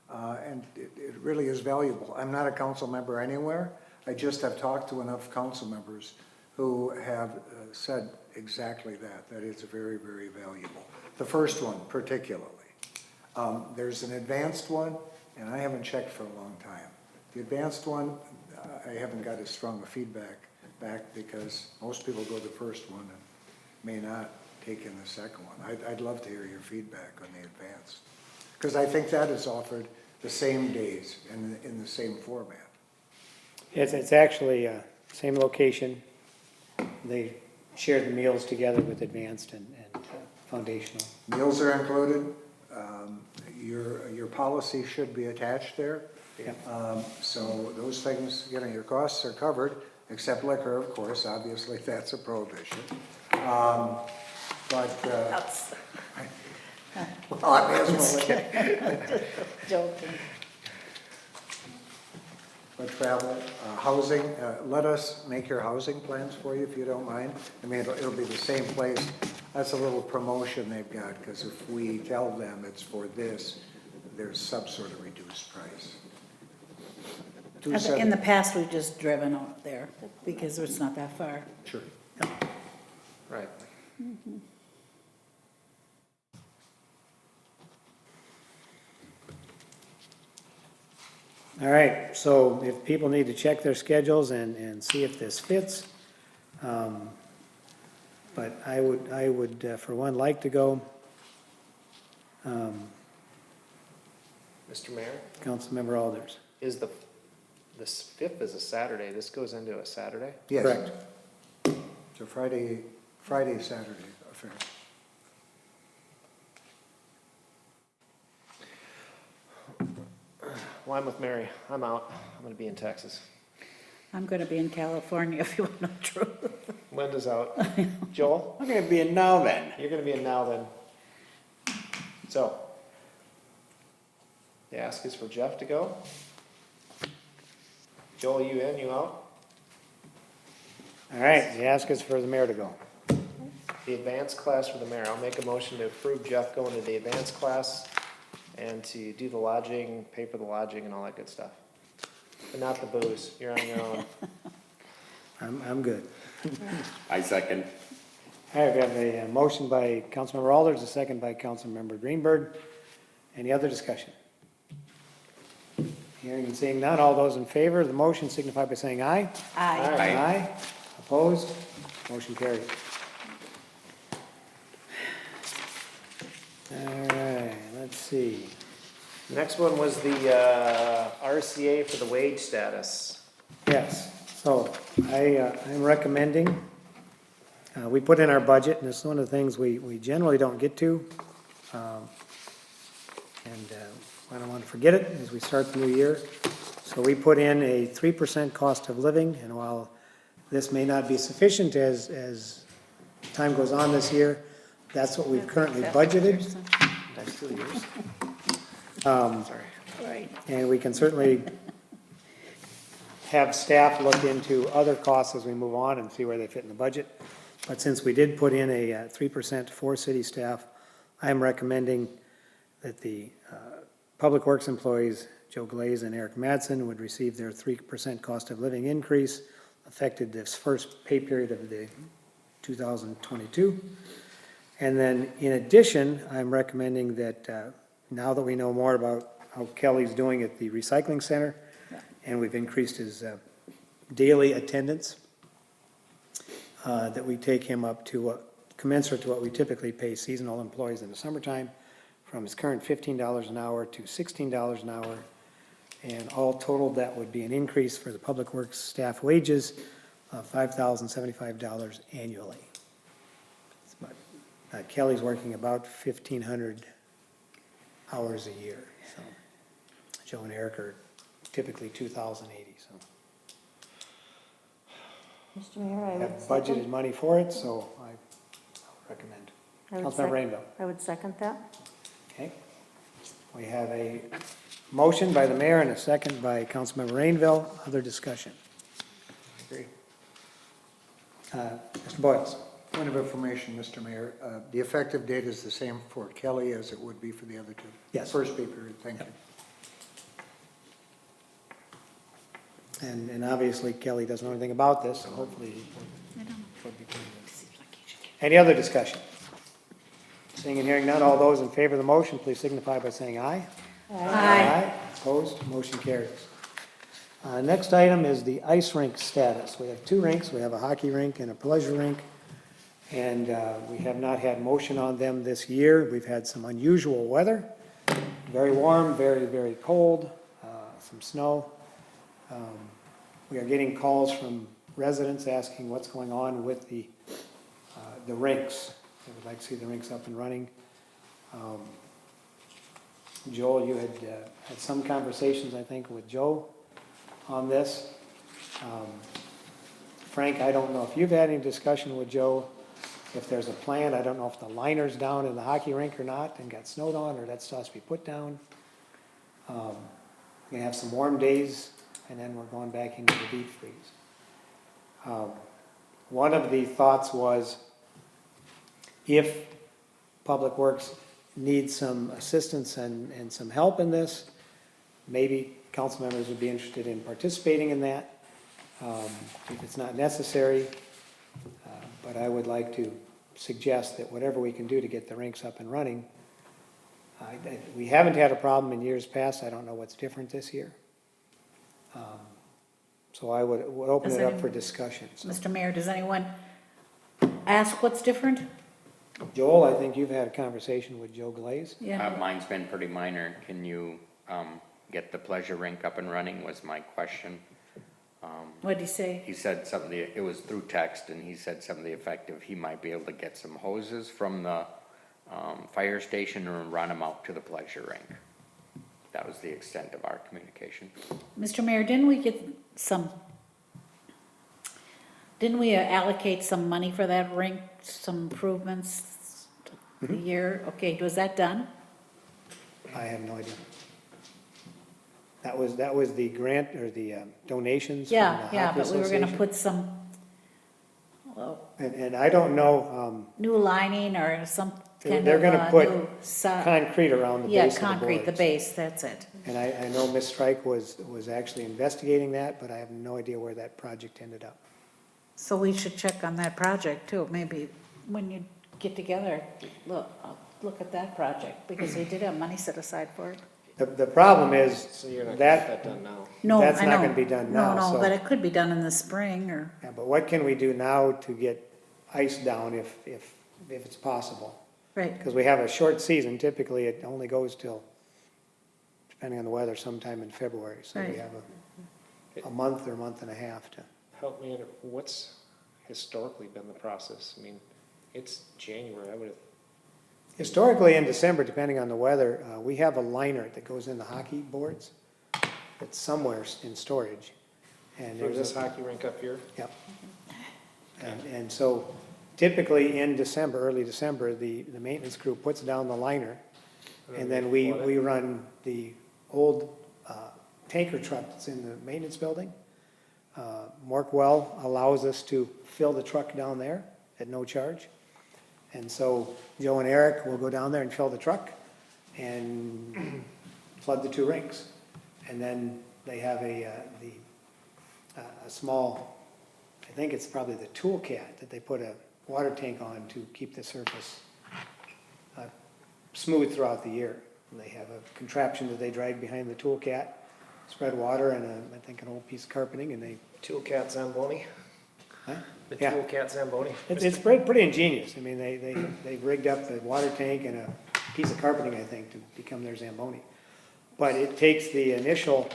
[SPEAKER 3] And it really is valuable. I'm not a council member anywhere. I just have talked to enough council members who have said exactly that it's very, very valuable. The first one particularly. There's an advanced one, and I haven't checked for a long time. The advanced one, I haven't got as strong a feedback back because most people go to the first one and may not take in the second one. I'd love to hear your feedback on the advanced, because I think that is offered the same days and in the same format.
[SPEAKER 1] It's actually same location. They share the meals together with advanced and foundational.
[SPEAKER 3] Meals are included. Your policy should be attached there.
[SPEAKER 1] Yeah.
[SPEAKER 3] So those things, you know, your costs are covered, except liquor, of course. Obviously, that's a prohibition. Well, I may as well.
[SPEAKER 5] Joking.
[SPEAKER 3] But travel, housing, let us make your housing plans for you if you don't mind. I mean, it'll be the same place. That's a little promotion they've got, because if we tell them it's for this, there's some sort of reduced price.
[SPEAKER 5] In the past, we've just driven out there because it's not that far.
[SPEAKER 3] Sure.
[SPEAKER 4] Right.
[SPEAKER 1] All right, so if people need to check their schedules and see if this fits, but I would for one like to go.
[SPEAKER 4] Mr. Mayor,
[SPEAKER 1] Councilmember Alders.
[SPEAKER 4] is this 5th is a Saturday. This goes into a Saturday?
[SPEAKER 3] Yes.
[SPEAKER 1] Correct.
[SPEAKER 3] It's a Friday, Saturday affair.
[SPEAKER 4] Well, I'm with Mary. I'm out. I'm going to be in Texas.
[SPEAKER 5] I'm gonna be in California if you want to know the truth.
[SPEAKER 4] Linda's out. Joel,
[SPEAKER 7] I'm gonna be in NowThen.
[SPEAKER 4] you're going to be in NowThen. So, The ask is for Jeff to go. Joel, you in, you out?
[SPEAKER 1] All right, the ask is for the mayor to go.
[SPEAKER 4] The advanced class for the mayor, I'll make a motion to approve Jeff going to the advanced class and to do the lodging, pay for the lodging and all that good stuff. But not the booze, you're on your own.
[SPEAKER 1] I'm good.
[SPEAKER 7] I second.
[SPEAKER 1] All right, we have a motion by Councilmember Alders, a second by Councilmember Greenberg. Any other discussion? Hearing and seeing none, all those in favor of the motion signify by saying aye.
[SPEAKER 5] Aye.
[SPEAKER 7] Aye.
[SPEAKER 1] Opposed? Motion carried. All right, let's see.
[SPEAKER 4] Next one was the RCA for the wage status.
[SPEAKER 1] Yes, so I'm recommending, we put in our budget, and it's one of the things we generally don't get to. And I don't want to forget it as we start the new year. So we put in a 3% cost of living, and while this may not be sufficient as time goes on this year, that's what we've currently budgeted.
[SPEAKER 4] Next 2 years.
[SPEAKER 1] Um,
[SPEAKER 4] Sorry.
[SPEAKER 5] Right.
[SPEAKER 1] And we can certainly have staff look into other costs as we move on and see where they fit in the budget. But since we did put in a 3% for city staff, I'm recommending that the Public Works employees, Joe Glaze and Eric Madsen, would receive their 3% cost of living increase affected this first pay period of the 2022. And then in addition, I'm recommending that now that we know more about how Kelly's doing at the recycling center, and we've increased his daily attendance, that we take him up to commensurate to what we typically pay seasonal employees in the summertime, from his current $15 an hour to $16 an hour. And all totaled, that would be an increase for the Public Works staff wages of $5,075 annually. Kelly's working about 1,500 hours a year, so Joe and Eric are typically 2,080, so.
[SPEAKER 8] Mr. Mayor, I
[SPEAKER 1] Have
[SPEAKER 8] would
[SPEAKER 1] budgeted
[SPEAKER 8] second.
[SPEAKER 1] money for it, so I recommend.
[SPEAKER 8] I would
[SPEAKER 1] Councilmember
[SPEAKER 8] sec-
[SPEAKER 1] Rainville.
[SPEAKER 8] I would second that.
[SPEAKER 1] Okay. We have a motion by the mayor and a second by Councilmember Rainville. Other discussion?
[SPEAKER 4] Agree.
[SPEAKER 1] Mr. Boyles.
[SPEAKER 3] Point of information, Mr. Mayor, the effective date is the same for Kelly as it would be for the other two?
[SPEAKER 1] Yes.
[SPEAKER 3] First pay period, thank you.
[SPEAKER 1] And obviously Kelly doesn't know anything about this, so hopefully he would be pleased. Any other discussion? Seeing and hearing none, all those in favor of the motion, please signify by saying aye. Aye. Opposed, motion carries. Next item is the ice rink status. We have two rinks. We have a hockey rink and a pleasure rink. And we have not had motion on them this year. We've had some unusual weather, very warm, very, very cold, some snow. We are getting calls from residents asking what's going on with the rinks. They would like to see the rinks up and running. Joel, you had had some conversations, I think, with Joe on this. Frank, I don't know if you've had any discussion with Joe, if there's a plan. I don't know if the liner's down in the hockey rink or not and got snowed on, or that still has to be put down. We're gonna have some warm days, and then we're going back into the deep freeze. One of the thoughts was, if Public Works needs some assistance and some help in this, maybe council members would be interested in participating in that, if it's not necessary. But I would like to suggest that whatever we can do to get the rinks up and running. We haven't had a problem in years past. I don't know what's different this year. So I would open
[SPEAKER 5] Does
[SPEAKER 1] it up
[SPEAKER 5] anyone-
[SPEAKER 1] for discussion. So,
[SPEAKER 5] Mr. Mayor, does anyone ask what's different?
[SPEAKER 1] Joel, I think you've had a conversation with Joe Glaze.
[SPEAKER 5] Yeah.
[SPEAKER 7] Mine's been pretty minor. Can you, get the pleasure rink up and running was my question.
[SPEAKER 5] What'd he say?
[SPEAKER 7] He said something, it was through text, and he said something effective. He might be able to get some hoses from the, fire station and run them out to the pleasure rink. That was the extent of our communication.
[SPEAKER 5] Mr. Mayor, didn't we allocate some money for that rink, some improvements a year? Okay, was that done?
[SPEAKER 1] I have no idea. That was the grant or the donations from the
[SPEAKER 5] Yeah,
[SPEAKER 1] Hockey
[SPEAKER 5] yeah, but we were gonna
[SPEAKER 1] Association.
[SPEAKER 5] put some, well,
[SPEAKER 1] And I don't know,
[SPEAKER 5] new lining or some kind
[SPEAKER 1] they're
[SPEAKER 5] of
[SPEAKER 1] gonna put
[SPEAKER 5] new
[SPEAKER 1] concrete around the
[SPEAKER 5] yeah,
[SPEAKER 1] base of the
[SPEAKER 5] concrete, the
[SPEAKER 1] boards.
[SPEAKER 5] base, that's it.
[SPEAKER 1] And I know Ms. Strike was actually investigating that, but I have no idea where that project ended up.
[SPEAKER 5] So we should check on that project too, maybe when you get together, look at that project, because we did have money set aside for it.
[SPEAKER 1] The problem is,
[SPEAKER 4] So you're not gonna get that
[SPEAKER 1] that,
[SPEAKER 4] done now.
[SPEAKER 5] No,
[SPEAKER 1] That's
[SPEAKER 5] I
[SPEAKER 1] not
[SPEAKER 5] know.
[SPEAKER 1] gonna be done now,
[SPEAKER 5] No,
[SPEAKER 1] so-
[SPEAKER 5] but it could be done in the spring or,
[SPEAKER 1] yeah, but what can we do now to get ice down if it's possible?
[SPEAKER 5] right,
[SPEAKER 1] Because we have a short season, typically it only goes till, depending on the weather, sometime in February. So we
[SPEAKER 5] Right.
[SPEAKER 1] have a month or month and a half to,
[SPEAKER 4] Help me, what's historically been the process? I mean, it's January, I would've,
[SPEAKER 1] historically in December, depending on the weather, we have a liner that goes in the hockey boards. It's somewhere in storage. And
[SPEAKER 4] for
[SPEAKER 1] there's
[SPEAKER 4] this
[SPEAKER 1] a,
[SPEAKER 4] hockey rink up here,
[SPEAKER 1] yep. And so typically in December, early December, the maintenance crew puts down the liner. And then we run the old tanker truck that's in the maintenance building. Morkwell allows us to fill the truck down there at no charge. And so Joe and Eric will go down there and fill the truck and flood the two rinks. And then they have a small, I think it's probably the tool cat that they put a water tank on to keep the surface smooth throughout the year. And they have a contraption that they drag behind the tool cat, spread water and I think an old piece of carpeting, and they,
[SPEAKER 4] Tool Cat Zamboni,
[SPEAKER 1] huh?
[SPEAKER 4] the
[SPEAKER 1] Yeah.
[SPEAKER 4] Tool Cat Zamboni.
[SPEAKER 1] It's pretty ingenious. I mean, they rigged up the water tank and a piece of carpeting, I think, to become their Zamboni. But it takes the initial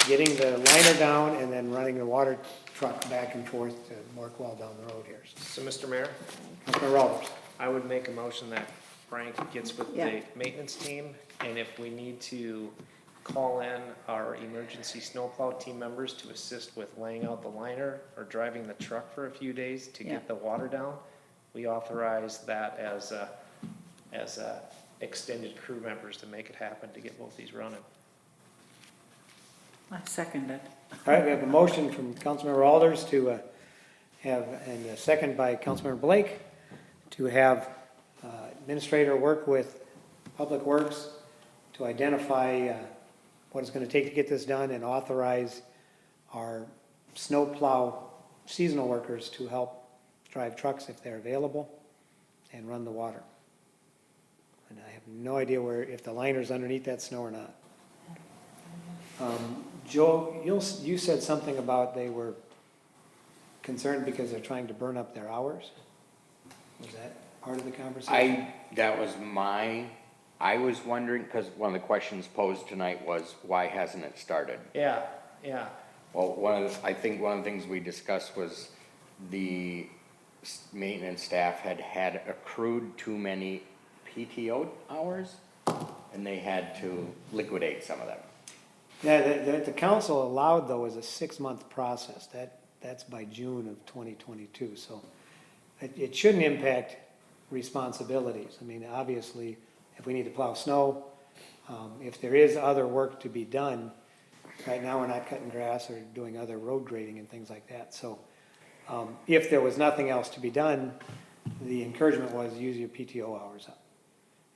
[SPEAKER 1] getting the liner down and then running the water truck back and forth to Morkwell down the road here.
[SPEAKER 4] So, Mr. Mayor,
[SPEAKER 1] Councilman Rollins.
[SPEAKER 4] I would make a motion that Frank gets with
[SPEAKER 5] Yeah.
[SPEAKER 4] the maintenance team, and if we need to call in our emergency snowplow team members to assist with laying out the liner or driving the truck for a few days to
[SPEAKER 5] Yeah.
[SPEAKER 4] get the water down, we authorize that as extended crew members to make it happen, to get both these running.
[SPEAKER 5] I second it.
[SPEAKER 1] All right, we have a motion from Councilmember Alders to have, and a second by Councilmember Blake, to have administrator work with Public Works to identify what it's going to take to get this done and authorize our snowplow seasonal workers to help drive trucks if they're available and run the water. And I have no idea if the liner's underneath that snow or not. Joe, you said something about they were concerned because they're trying to burn up their hours? Was that part of the conversation?
[SPEAKER 7] I was wondering, because one of the questions posed tonight was, why hasn't it started?
[SPEAKER 4] Yeah, yeah.
[SPEAKER 7] Well, I think one of the things we discussed was the maintenance staff had accrued too many PTO hours, and they had to liquidate some of them.
[SPEAKER 1] Yeah, the council allowed, though, is a 6-month process. That's by June of 2022, so it shouldn't impact responsibilities. I mean, obviously, if we need to plow snow, if there is other work to be done, right now we're not cutting grass or doing other road grading and things like that. So if there was nothing else to be done, the encouragement was use your PTO hours up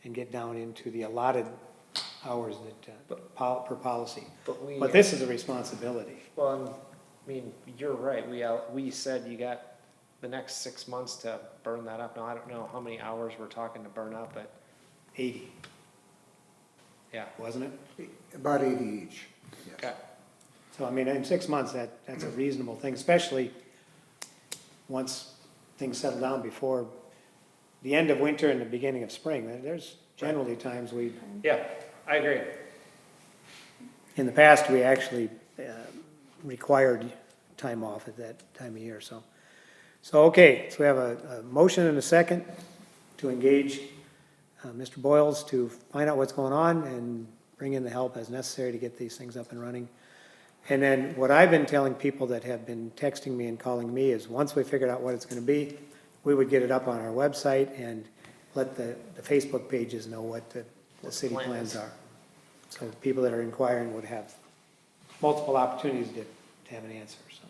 [SPEAKER 1] and get down into the allotted hours that per policy. But this is a responsibility.
[SPEAKER 4] Well, I mean, you're right, we said you got the next 6 months to burn that up. Now, I don't know how many hours we're talking to burn up, but
[SPEAKER 1] 80,
[SPEAKER 4] yeah.
[SPEAKER 1] wasn't it?
[SPEAKER 3] About 80 each, yes.
[SPEAKER 4] Okay.
[SPEAKER 1] So I mean, in 6 months, that's a reasonable thing, especially once things settle down before the end of winter and the beginning of spring. There's generally times
[SPEAKER 4] Yeah, I agree.
[SPEAKER 1] in the past, we actually required time off at that time of year, so. So, okay, so we have a motion and a second to engage Mr. Boyles to find out what's going on and bring in the help as necessary to get these things up and running. And then what I've been telling people that have been texting me and calling me is once we figured out what it's going to be, we would get it up on our website and let the Facebook pages know what the city plans are. So people that are inquiring would have multiple opportunities to have an answer, so.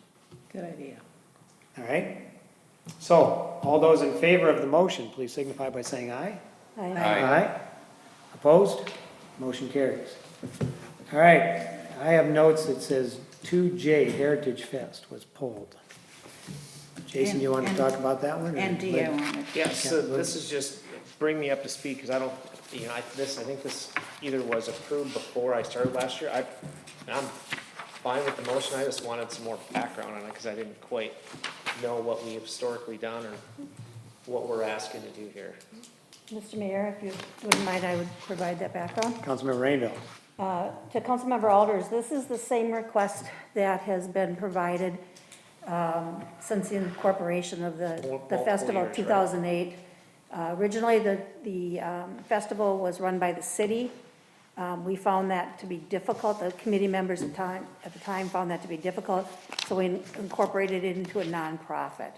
[SPEAKER 5] Good idea.
[SPEAKER 1] All right? So, all those in favor of the motion, please signify by saying aye. Aye. Opposed? Motion carries. All right, I have notes that says 2J Heritage Fest was pulled. Jason, you want to
[SPEAKER 5] And-
[SPEAKER 1] talk about that one? or-
[SPEAKER 5] And do you want to?
[SPEAKER 4] Yeah, so this is just, bring me up to speed, because I don't, I think this either was approved before I started last year. I'm fine with the motion, I just wanted some more background on it, because I didn't quite know what we've historically done, or what we're asking to do here.
[SPEAKER 8] Mr. Mayor, if you wouldn't mind, I would provide that background.
[SPEAKER 1] Councilmember Rainville.
[SPEAKER 8] To Councilmember Alders, this is the same request that has been provided since the incorporation of the
[SPEAKER 4] Multiple
[SPEAKER 8] festival of
[SPEAKER 4] years, right?
[SPEAKER 8] 2008. Originally, the festival was run by the city. We found that to be difficult. The committee members at the time found that to be difficult, so we incorporated it into a nonprofit.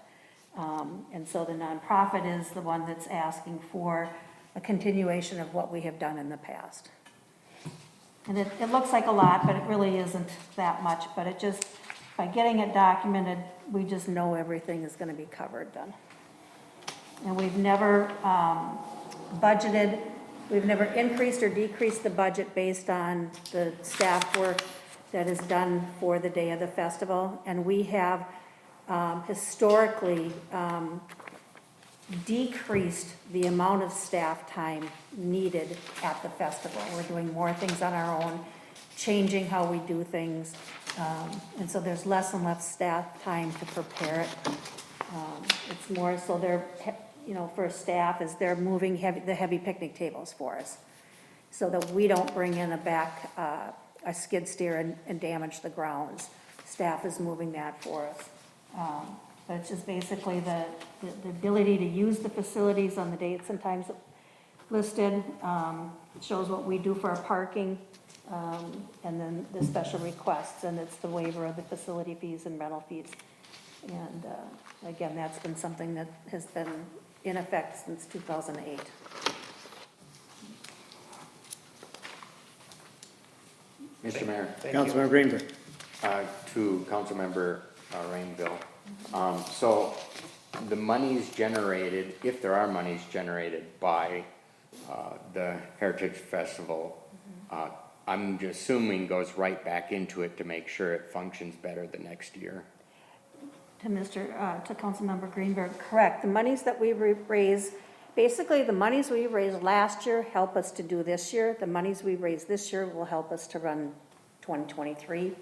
[SPEAKER 8] And so the nonprofit is the one that's asking for a continuation of what we have done in the past. And it looks like a lot, but it really isn't that much, but it just, by getting it documented, we just know everything is gonna be covered then. And we've never budgeted, we've never increased or decreased the budget based on the staff work that is done for the day of the festival. And we have historically decreased the amount of staff time needed at the festival. We're doing more things on our own, changing how we do things. And so there's less and less staff time to prepare it. It's more so they're, for staff, is they're moving the heavy picnic tables for us, so that we don't bring in a skid steer and damage the grounds. Staff is moving that for us. But it's just basically the ability to use the facilities on the dates and times listed. It shows what we do for our parking, and then the special requests, and it's the waiver of the facility fees and rental fees. And again, that's been something that has been in effect since 2008.
[SPEAKER 7] Mr. Mayor,
[SPEAKER 1] Councilmember Greenberg.
[SPEAKER 7] to Councilmember Rainville. So the monies generated, if there are monies generated by the Heritage Festival, I'm just assuming goes right back into it to make sure it functions better the next year.
[SPEAKER 8] To Councilmember Greenberg, correct. The monies that we raise, basically the monies we raised last year help us to do this year. The monies we raised this year will help us to run 2023.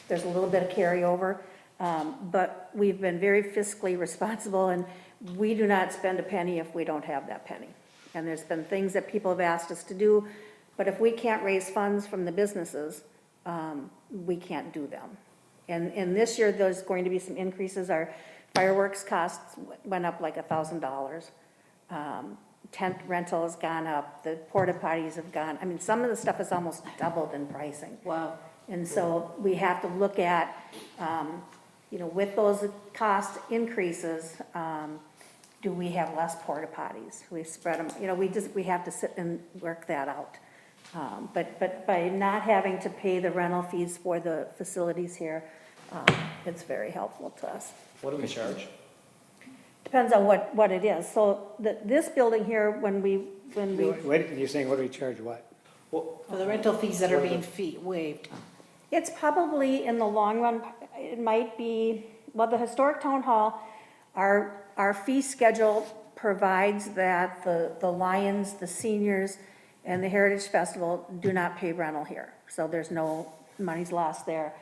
[SPEAKER 8] There's a little bit of carryover, but we've been very fiscally responsible, and we do not spend a penny if we don't have that penny. And there's been things that people have asked us to do, but if we can't raise funds from the businesses, we can't do them. And this year, there's going to be some increases. Our fireworks costs went up like $1,000. Tent rental has gone up. The porta potties have gone. I mean, some of the stuff has almost doubled in pricing.
[SPEAKER 5] Wow.
[SPEAKER 8] And so we have to look at, with those cost increases, do we have less porta potties? We spread them, we have to sit and work that out. But by not having to pay the rental fees for the facilities here, it's very helpful to us.
[SPEAKER 4] What do we charge?
[SPEAKER 8] Depends on what it is. So this building here, when we,
[SPEAKER 1] Wait, you're saying what do we charge what?
[SPEAKER 4] Well,
[SPEAKER 5] For the rental fees that are being waived.
[SPEAKER 8] it's probably in the long run, it might be, well, the Historic Town Hall, our fee schedule provides that the Lions, the seniors, and the Heritage Festival do not pay rental here. So there's no money's lost there.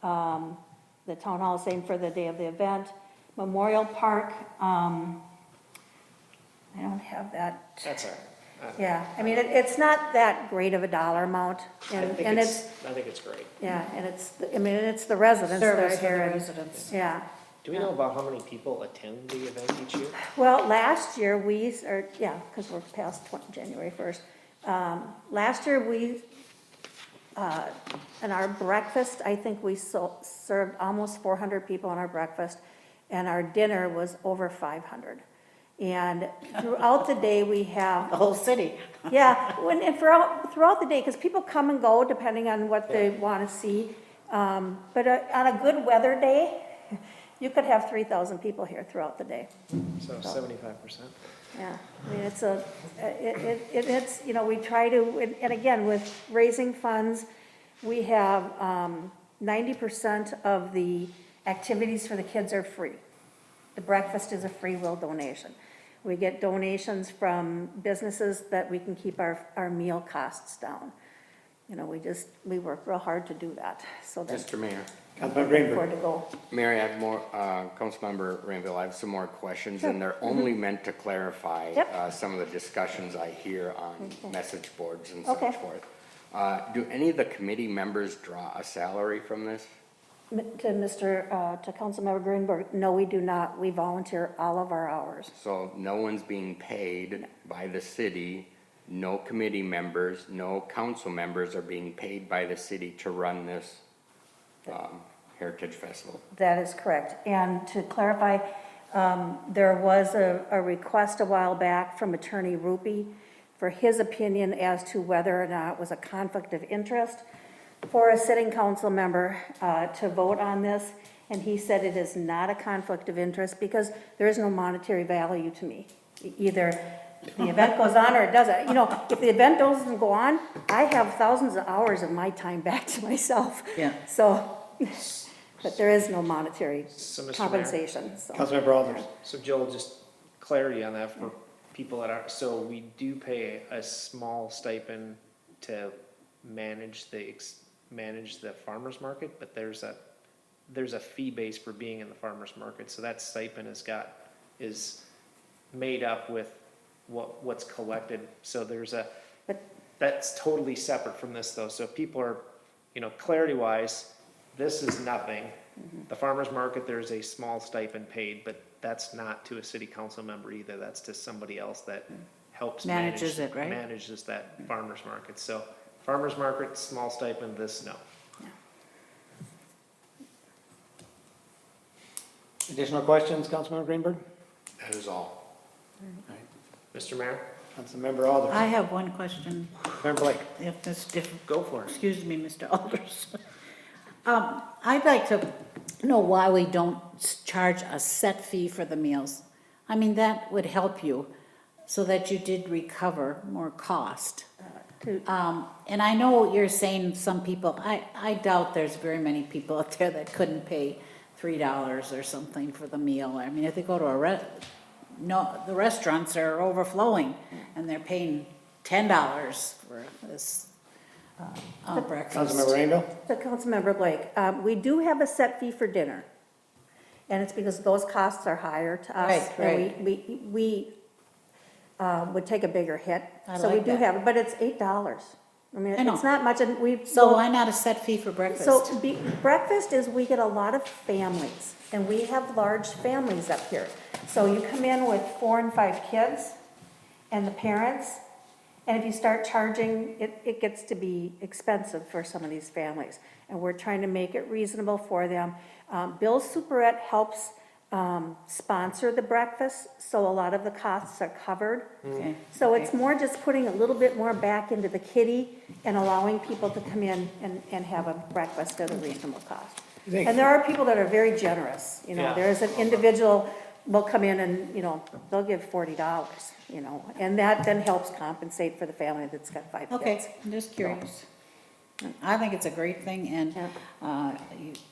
[SPEAKER 8] The Town Hall, same for the day of the event. Memorial Park, I don't have that.
[SPEAKER 4] that's all right.
[SPEAKER 8] Yeah, I mean, it's not that great of a dollar amount,
[SPEAKER 4] I
[SPEAKER 8] and
[SPEAKER 4] think
[SPEAKER 8] it's,
[SPEAKER 4] it's great.
[SPEAKER 8] yeah, and it's the residents that are
[SPEAKER 5] Service for the
[SPEAKER 8] here. and-
[SPEAKER 5] residents.
[SPEAKER 8] Yeah.
[SPEAKER 4] Do we know about how many people attend the event each year?
[SPEAKER 8] Well, last year, because we're past January 1st. Last year, in our breakfast, I think we served almost 400 people in our breakfast, and our dinner was over 500. And throughout the day, we have,
[SPEAKER 5] The whole city.
[SPEAKER 8] throughout the day, because people come and go depending on what they want to see. But on a good weather day, you could have 3,000 people here throughout the day.
[SPEAKER 4] So 75%.
[SPEAKER 8] Yeah, I mean, it's, you know, we try to, and again, with raising funds, we have 90% of the activities for the kids are free. The breakfast is a free will donation. We get donations from businesses that we can keep our meal costs down. You know, we work real hard to do that, so that.
[SPEAKER 7] Mr. Mayor.
[SPEAKER 1] Councilmember Greenberg.
[SPEAKER 8] Afford to go.
[SPEAKER 7] Mayor, I have more, Councilmember Rainville, I have some more questions, and they're only meant to clarify
[SPEAKER 8] Yep.
[SPEAKER 7] some of the discussions I hear on message boards and
[SPEAKER 8] Okay.
[SPEAKER 7] such forth. Do any of the committee members draw a salary from this?
[SPEAKER 8] To Councilmember Greenberg, no, we do not. We volunteer all of our hours.
[SPEAKER 7] So no one's being paid by the city, no committee members, no council members are being paid by the city to run this Heritage Festival?
[SPEAKER 8] That is correct. And to clarify, there was a request a while back from Attorney Rupi for his opinion as to whether or not it was a conflict of interest for a sitting council member to vote on this. And he said it is not a conflict of interest because there is no monetary value to me. Either the event goes on or it doesn't. You know, if the event doesn't go on, I have thousands of hours of my time back to myself.
[SPEAKER 5] Yeah.
[SPEAKER 8] So, but there is no monetary
[SPEAKER 4] So, Mr. Mayor.
[SPEAKER 8] compensation, so.
[SPEAKER 1] Councilmember Alders.
[SPEAKER 4] So Joel, just clarity on that for people that are, so we do pay a small stipend to manage the farmer's market, but there's a fee base for being in the farmer's market, so that stipend is made up with what's collected, so that's totally separate from this though, so people are, you know, clarity wise, this is nothing. The farmer's market, there's a small stipend paid, but that's not to a city council member either, that's to somebody else that helps
[SPEAKER 5] Manages it, right?
[SPEAKER 4] Manages that farmer's market, so farmer's market, small stipend, this, no.
[SPEAKER 1] Additional questions, Councilmember Greenberg?
[SPEAKER 7] That is all.
[SPEAKER 4] Mr. Mayor?
[SPEAKER 1] Councilmember Alders.
[SPEAKER 5] I have one question,
[SPEAKER 1] Member Blake.
[SPEAKER 5] if
[SPEAKER 4] Go for it.
[SPEAKER 5] excuse me, Mr. Alders. I'd like to know why we don't charge a set fee for the meals. I mean, that would help you so that you did recover more cost. And I know you're saying some people, I doubt there's very many people out there that couldn't pay $3 or something for the meal. I mean, if they go to the restaurants are overflowing and they're paying $10 for this breakfast.
[SPEAKER 1] Councilmember Rainville.
[SPEAKER 8] So Councilmember Blake, we do have a set fee for dinner. And it's because those costs are higher to us.
[SPEAKER 5] Right.
[SPEAKER 8] And we would take a bigger hit.
[SPEAKER 5] I
[SPEAKER 8] So we
[SPEAKER 5] like
[SPEAKER 8] do
[SPEAKER 5] that.
[SPEAKER 8] have it, but it's $8. I mean,
[SPEAKER 5] I know.
[SPEAKER 8] it's not much, and we.
[SPEAKER 5] So why not a set fee for breakfast?
[SPEAKER 8] So breakfast is, we get a lot of families, and we have large families up here. So you come in with 4 and 5 kids, and the parents, and if you start charging, it gets to be expensive for some of these families. And we're trying to make it reasonable for them. Bill Superette helps sponsor the breakfast, so a lot of the costs are covered.
[SPEAKER 5] Okay.
[SPEAKER 8] So it's more just putting a little bit more back into the kitty and allowing people to come in and have a breakfast at a reasonable cost. And there are people that are very generous, you know,
[SPEAKER 4] Yeah.
[SPEAKER 8] there's an individual will come in and, you know, they'll give $40, you know, and that then helps compensate for the family that's got 5 kids.
[SPEAKER 5] Okay, I'm just curious. I think it's a great thing, and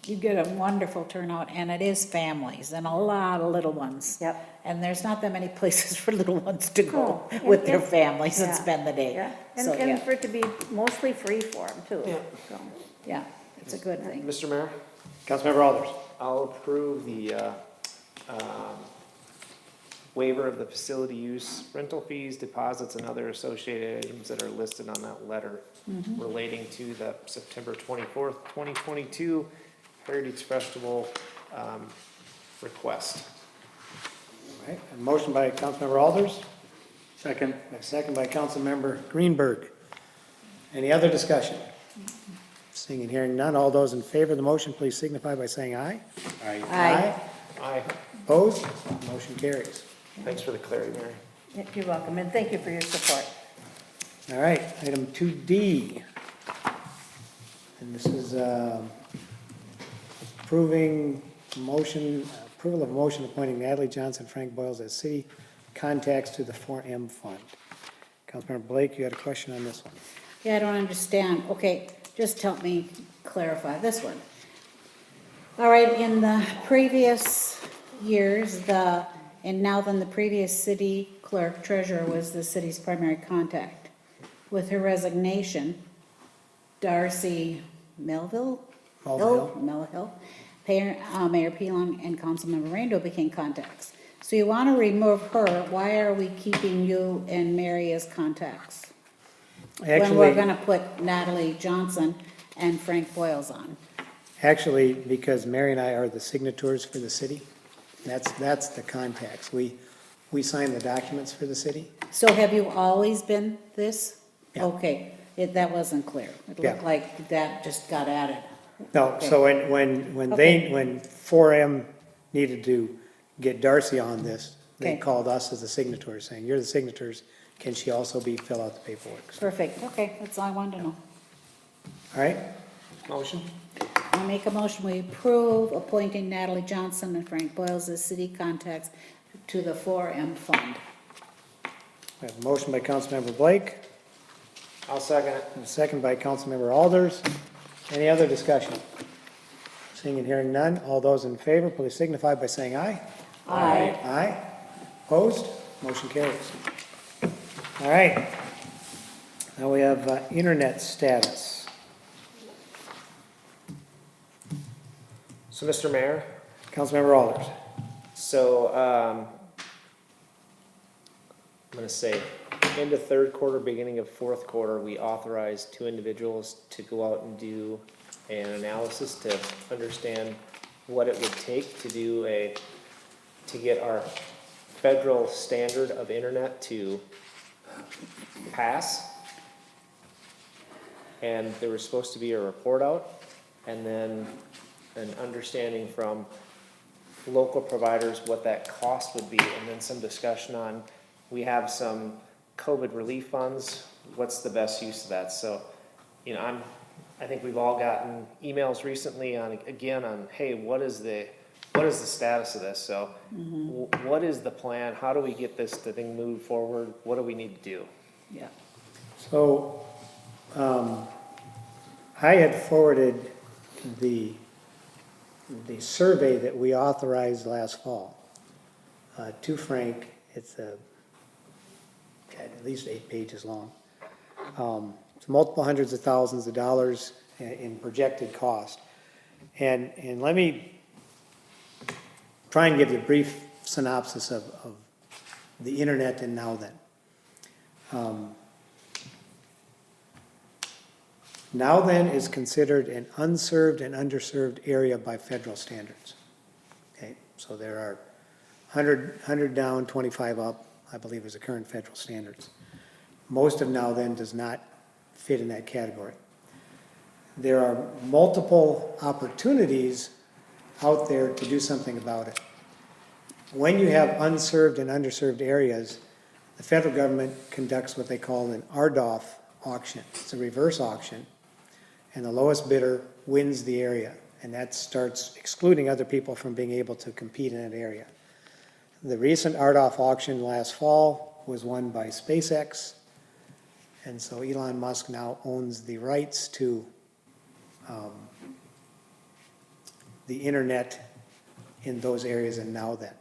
[SPEAKER 5] you get a wonderful turnout, and it is families, and a lot of little ones.
[SPEAKER 8] Yep.
[SPEAKER 5] And there's not that many places for little ones to go
[SPEAKER 8] No,
[SPEAKER 5] with
[SPEAKER 8] and-
[SPEAKER 5] their
[SPEAKER 8] and-
[SPEAKER 5] families and
[SPEAKER 8] yeah.
[SPEAKER 5] spend the day.
[SPEAKER 8] Yeah,
[SPEAKER 5] So,
[SPEAKER 8] and
[SPEAKER 5] yeah,
[SPEAKER 8] for it to be mostly free for them too. So.
[SPEAKER 5] yeah, it's a good thing.
[SPEAKER 4] Mr. Mayor?
[SPEAKER 1] Councilmember Alders.
[SPEAKER 4] I'll approve the waiver of the facility use, rental fees, deposits, and other associated items that are listed on that letter relating to the September 24th, 2022 Heritage Festival request.
[SPEAKER 1] All right, a motion by Councilmember Alders,
[SPEAKER 7] Second.
[SPEAKER 1] a second by Councilmember Greenberg. Any other discussion? Seeing and hearing none, all those in favor of the motion, please signify by saying aye.
[SPEAKER 5] Aye.
[SPEAKER 4] Aye.
[SPEAKER 1] Opposed? Motion carries.
[SPEAKER 4] Thanks for the clarity, Mary.
[SPEAKER 8] You're welcome, and thank you for your support.
[SPEAKER 1] All right, item 2D. And this is approval of motion appointing Natalie Johnson, Frank Boyles as city contacts to the 4M fund. Councilmember Blake, you had a question on this one?
[SPEAKER 5] Yeah, I don't understand. Okay, just help me clarify this one. All right, in the previous years, and now then the previous city clerk treasurer was the city's primary contact. With her resignation, Darcy Melville, Mayor Pelon and Councilmember Rando became contacts. So you want to remove her, why are we keeping you and Mary as contacts? When we're gonna put Natalie Johnson and Frank Boyles on.
[SPEAKER 1] Actually, because Mary and I are the signatories for the city, that's the contacts. We sign the documents for the city.
[SPEAKER 5] So have you always been this?
[SPEAKER 1] Yeah.
[SPEAKER 5] Okay, that wasn't clear. It
[SPEAKER 1] Yeah.
[SPEAKER 5] looked like that just got added.
[SPEAKER 1] No,
[SPEAKER 5] Okay.
[SPEAKER 1] so when
[SPEAKER 5] Okay.
[SPEAKER 1] when 4M needed to get Darcy on this, they
[SPEAKER 5] Okay.
[SPEAKER 1] called us as the signatories, saying, you're the signators, can she also fill out the paperwork?
[SPEAKER 5] Perfect, okay, that's all I wanted to know.
[SPEAKER 1] All right,
[SPEAKER 4] Motion?
[SPEAKER 5] I make a motion, we approve appointing Natalie Johnson and Frank Boyles as city contacts to the 4M fund.
[SPEAKER 1] we have a motion by Councilmember Blake,
[SPEAKER 4] I'll second it.
[SPEAKER 1] and a second by Councilmember Alders. Any other discussion? Seeing and hearing none, all those in favor, please signify by saying aye.
[SPEAKER 5] Aye.
[SPEAKER 1] Aye. Opposed? Motion carries. All right. Now we have internet status.
[SPEAKER 4] So, Mr. Mayor,
[SPEAKER 1] Councilmember Alders.
[SPEAKER 4] so, I'm gonna say, into third quarter, beginning of fourth quarter, we authorized 2 individuals to go out and do an analysis to understand what it would take to to get our federal standard of internet to pass. And there was supposed to be a report out, and then an understanding from local providers what that cost would be, and then some discussion on, we have some COVID relief funds, what's the best use of that? So, I think we've all gotten emails recently on, hey, what is the status of this? So, what is the plan? How do we get the thing moved forward? What do we need to do?
[SPEAKER 5] Yeah.
[SPEAKER 1] So, I had forwarded the survey that we authorized last fall to Frank. It's at least 8 pages long. It's multiple hundreds of thousands of dollars in projected cost. And let me try and give you a brief synopsis of the internet and NowThen. NowThen is considered an unserved and underserved area by federal standards. Okay, so there are 100 down, 25 up, I believe is the current federal standards. Most of NowThen does not fit in that category. There are multiple opportunities out there to do something about it. When you have unserved and underserved areas, the federal government conducts what they call an RDOF auction. It's a reverse auction, and the lowest bidder wins the area, and that starts excluding other people from being able to compete in that area. The recent RDOF auction last fall was won by SpaceX, and so Elon Musk now owns the rights to the internet in those areas, and NowThen.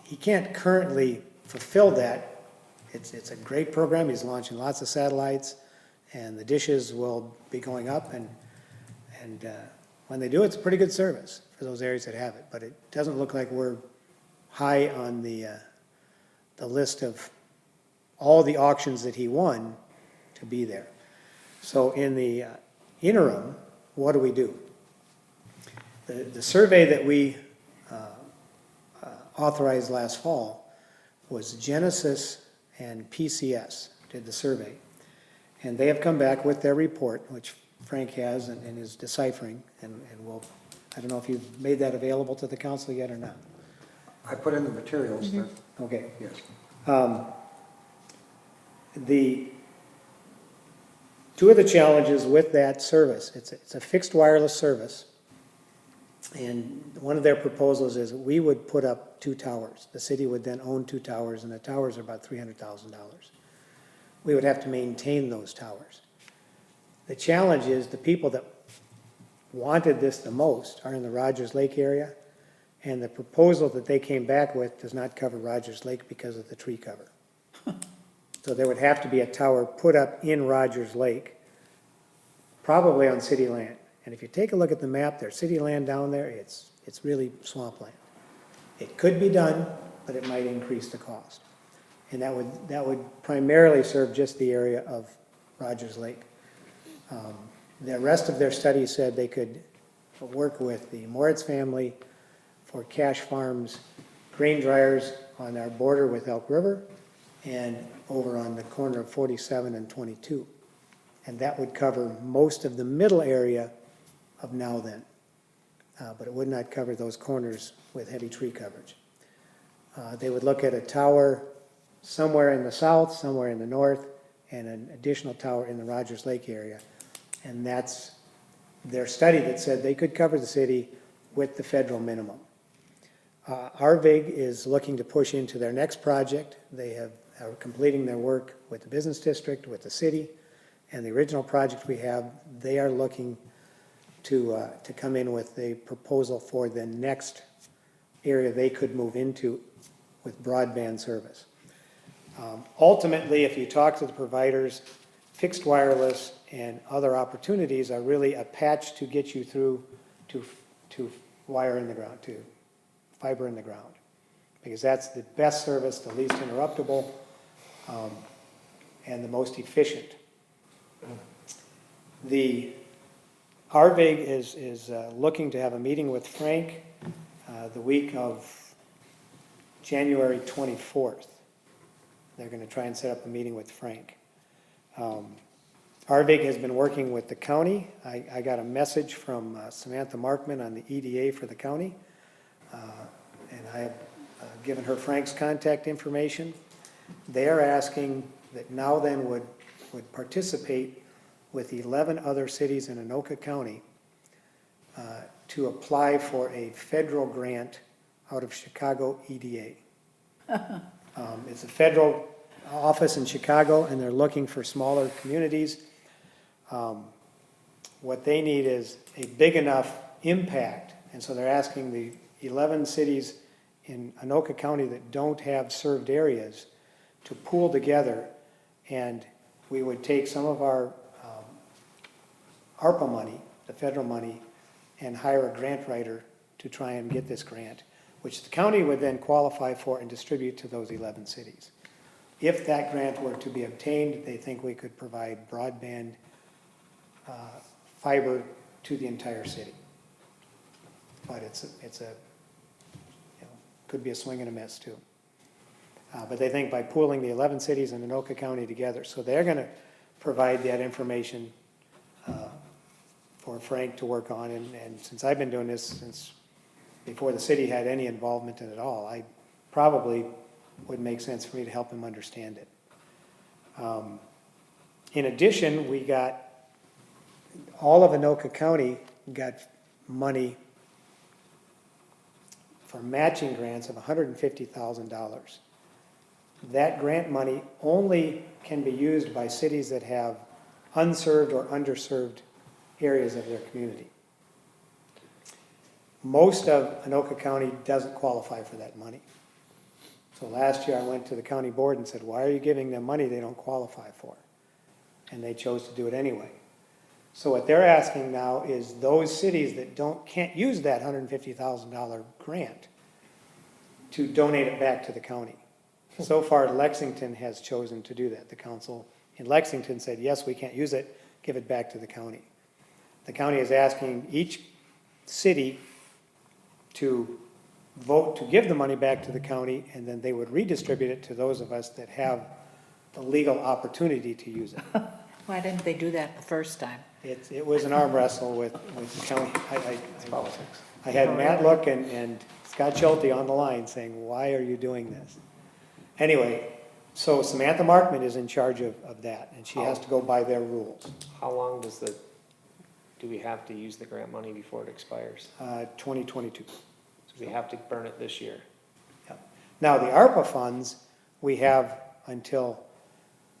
[SPEAKER 1] He can't currently fulfill that. It's a great program. He's launching lots of satellites, and the dishes will be going up, and when they do, it's a pretty good service for those areas that have it. But it doesn't look like we're high on the list of all the auctions that he won to be there. So in the interim, what do? The survey that we authorized last fall was Genesis and PCS did the survey. And they have come back with their report, which Frank has and is deciphering, and we'll, I don't know if you've made that available to the council yet or not.
[SPEAKER 3] I put in the materials that,
[SPEAKER 1] Okay.
[SPEAKER 3] yes.
[SPEAKER 1] Two of the challenges with that service, it's a fixed wireless service, And one of their proposals is we would put up 2 towers. The city would then own 2 towers, and the towers are about $300,000. We would have to maintain those towers. The challenge is the people that wanted this the most are in the Rogers Lake area, and the proposal that they came back with does not cover Rogers Lake because of the tree cover. So there would have to be a tower put up in Rogers Lake, probably on city land. And if you take a look at the map, there's city land down there, it's really swampland. It could be done, but it might increase the cost. And that would primarily serve just the area of Rogers Lake. The rest of their study said they could work with the Moritz family for cash farms, grain dryers on our border with Elk River, and over on the corner of 47 and 22. And that would cover most of the middle area of NowThen, but it would not cover those corners with heavy tree coverage. They would look at a tower somewhere in the south, somewhere in the north, and an additional tower in the Rogers Lake area. And that's their study that said they could cover the city with the federal minimum. RVIG is looking to push into their next project. They are completing their work with the business district, with the city, and the original project we have, they are looking to come in with a proposal for the next area they could move into with broadband service. Ultimately, if you talk to the providers, fixed wireless and other opportunities are really a patch to get you through to wire in the ground, to fiber in the ground. Because that's the best service, the least interruptible, and the most efficient. The RVIG is looking to have a meeting with Frank the week of January 24th. They're going to try and set up a meeting with Frank. RVIG has been working with the county. I got a message from Samantha Markman on the EDA for the county, and I have given her Frank's contact information. They are asking that NowThen would participate with 11 other cities in Anoka County to apply for a federal grant out of Chicago EDA. It's a federal office in Chicago, and they're looking for smaller communities. What they need is a big enough impact, and so they're asking the 11 cities in Anoka County that don't have served areas to pool together, and we would take some of our ARPA money, the federal money, and hire a grant writer to try and get this grant, which the county would then qualify for and distribute to those 11 cities. If that grant were to be obtained, they think we could provide broadband fiber to the entire city. But it's a could be a swing and a miss too. But they think by pooling the 11 cities in Anoka County together, so they're going to provide that information for Frank to work on. And since I've been doing this since before the city had any involvement in it at all, I probably would make sense for me to help him understand it. In addition, we got all of Anoka County got money for matching grants of $150,000. That grant money only can be used by cities that have unserved or underserved areas of their community. Most of Anoka County doesn't qualify for that money. So last year I went to the county board and said, why are you giving them money they don't qualify for? And they chose to do it anyway. So what they're asking now is those cities that can't use that $150,000 grant to donate it back to the county. So far, Lexington has chosen to do that. The council in Lexington said, yes, we can't use it, give it back to the county. The county is asking each city to vote to give the money back to the county, and then they would redistribute it to those of us that have the legal opportunity to use it.
[SPEAKER 5] Why didn't they do that the first time?
[SPEAKER 1] It was an arm wrestle with the county. I had Matt Look and Scott Schulte on the line saying, why are you doing this? Anyway, so Samantha Markman is in charge of that, and she has to go by their rules.
[SPEAKER 4] How long does the do we have to use the grant money before it expires?
[SPEAKER 1] 2022.
[SPEAKER 4] So we have to burn it this year.
[SPEAKER 1] Yep. Now, the ARPA funds, we have until,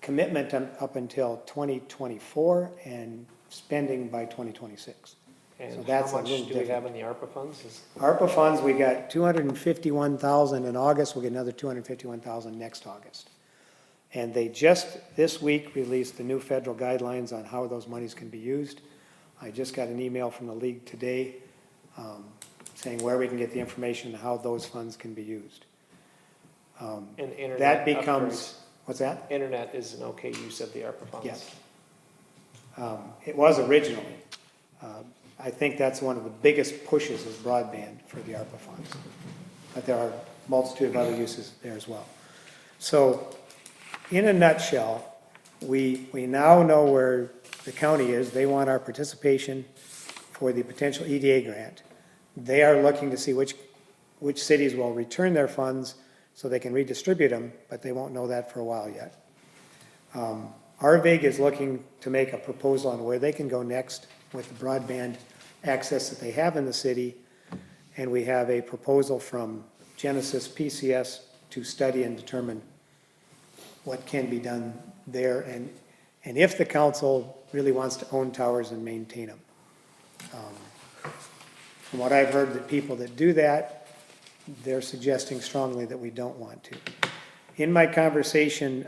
[SPEAKER 1] commitment up until 2024 and spending by 2026. So
[SPEAKER 4] And
[SPEAKER 1] that's
[SPEAKER 4] how
[SPEAKER 1] a
[SPEAKER 4] much
[SPEAKER 1] little
[SPEAKER 4] do we have
[SPEAKER 1] different.
[SPEAKER 4] in the ARPA funds?
[SPEAKER 1] ARPA funds, we got 251,000 in August, we'll get another 251,000 next August. And they just this week released the new federal guidelines on how those monies can be used. I just got an email from the league today saying where we can get the information on how those funds can be used.
[SPEAKER 4] And internet
[SPEAKER 1] That becomes,
[SPEAKER 4] upgrades.
[SPEAKER 1] what's that?
[SPEAKER 4] Internet is an okay use of the ARPA funds.
[SPEAKER 1] Yes. It was originally. I think that's one of the biggest pushes is broadband for the ARPA funds. But there are a multitude of other uses there as well. So, in a nutshell, we now know where the county is. They want our participation for the potential EDA grant. They are looking to see which cities will return their funds so they can redistribute them, but they won't know that for a while yet. RVIG is looking to make a proposal on where they can go next with the broadband access that they have in the city. And we have a proposal from Genesis PCS to study and determine what can be done there and if the council really wants to own towers and maintain them. From what I've heard, that people that do that, they're suggesting strongly that we don't want to. In my conversation,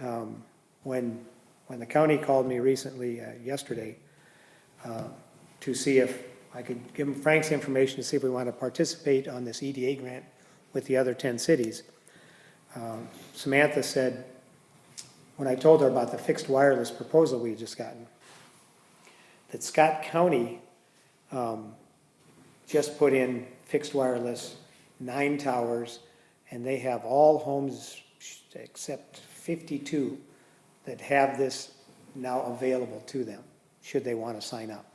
[SPEAKER 1] when the county called me recently, yesterday, to see if I could give them Frank's information to see if we want to participate on this EDA grant with the other 10 cities. Samantha said, when I told her about the fixed wireless proposal we had just gotten, that Scott County just put in fixed wireless 9 towers, and they have all homes except 52 that have this now available to them, should they want to sign up.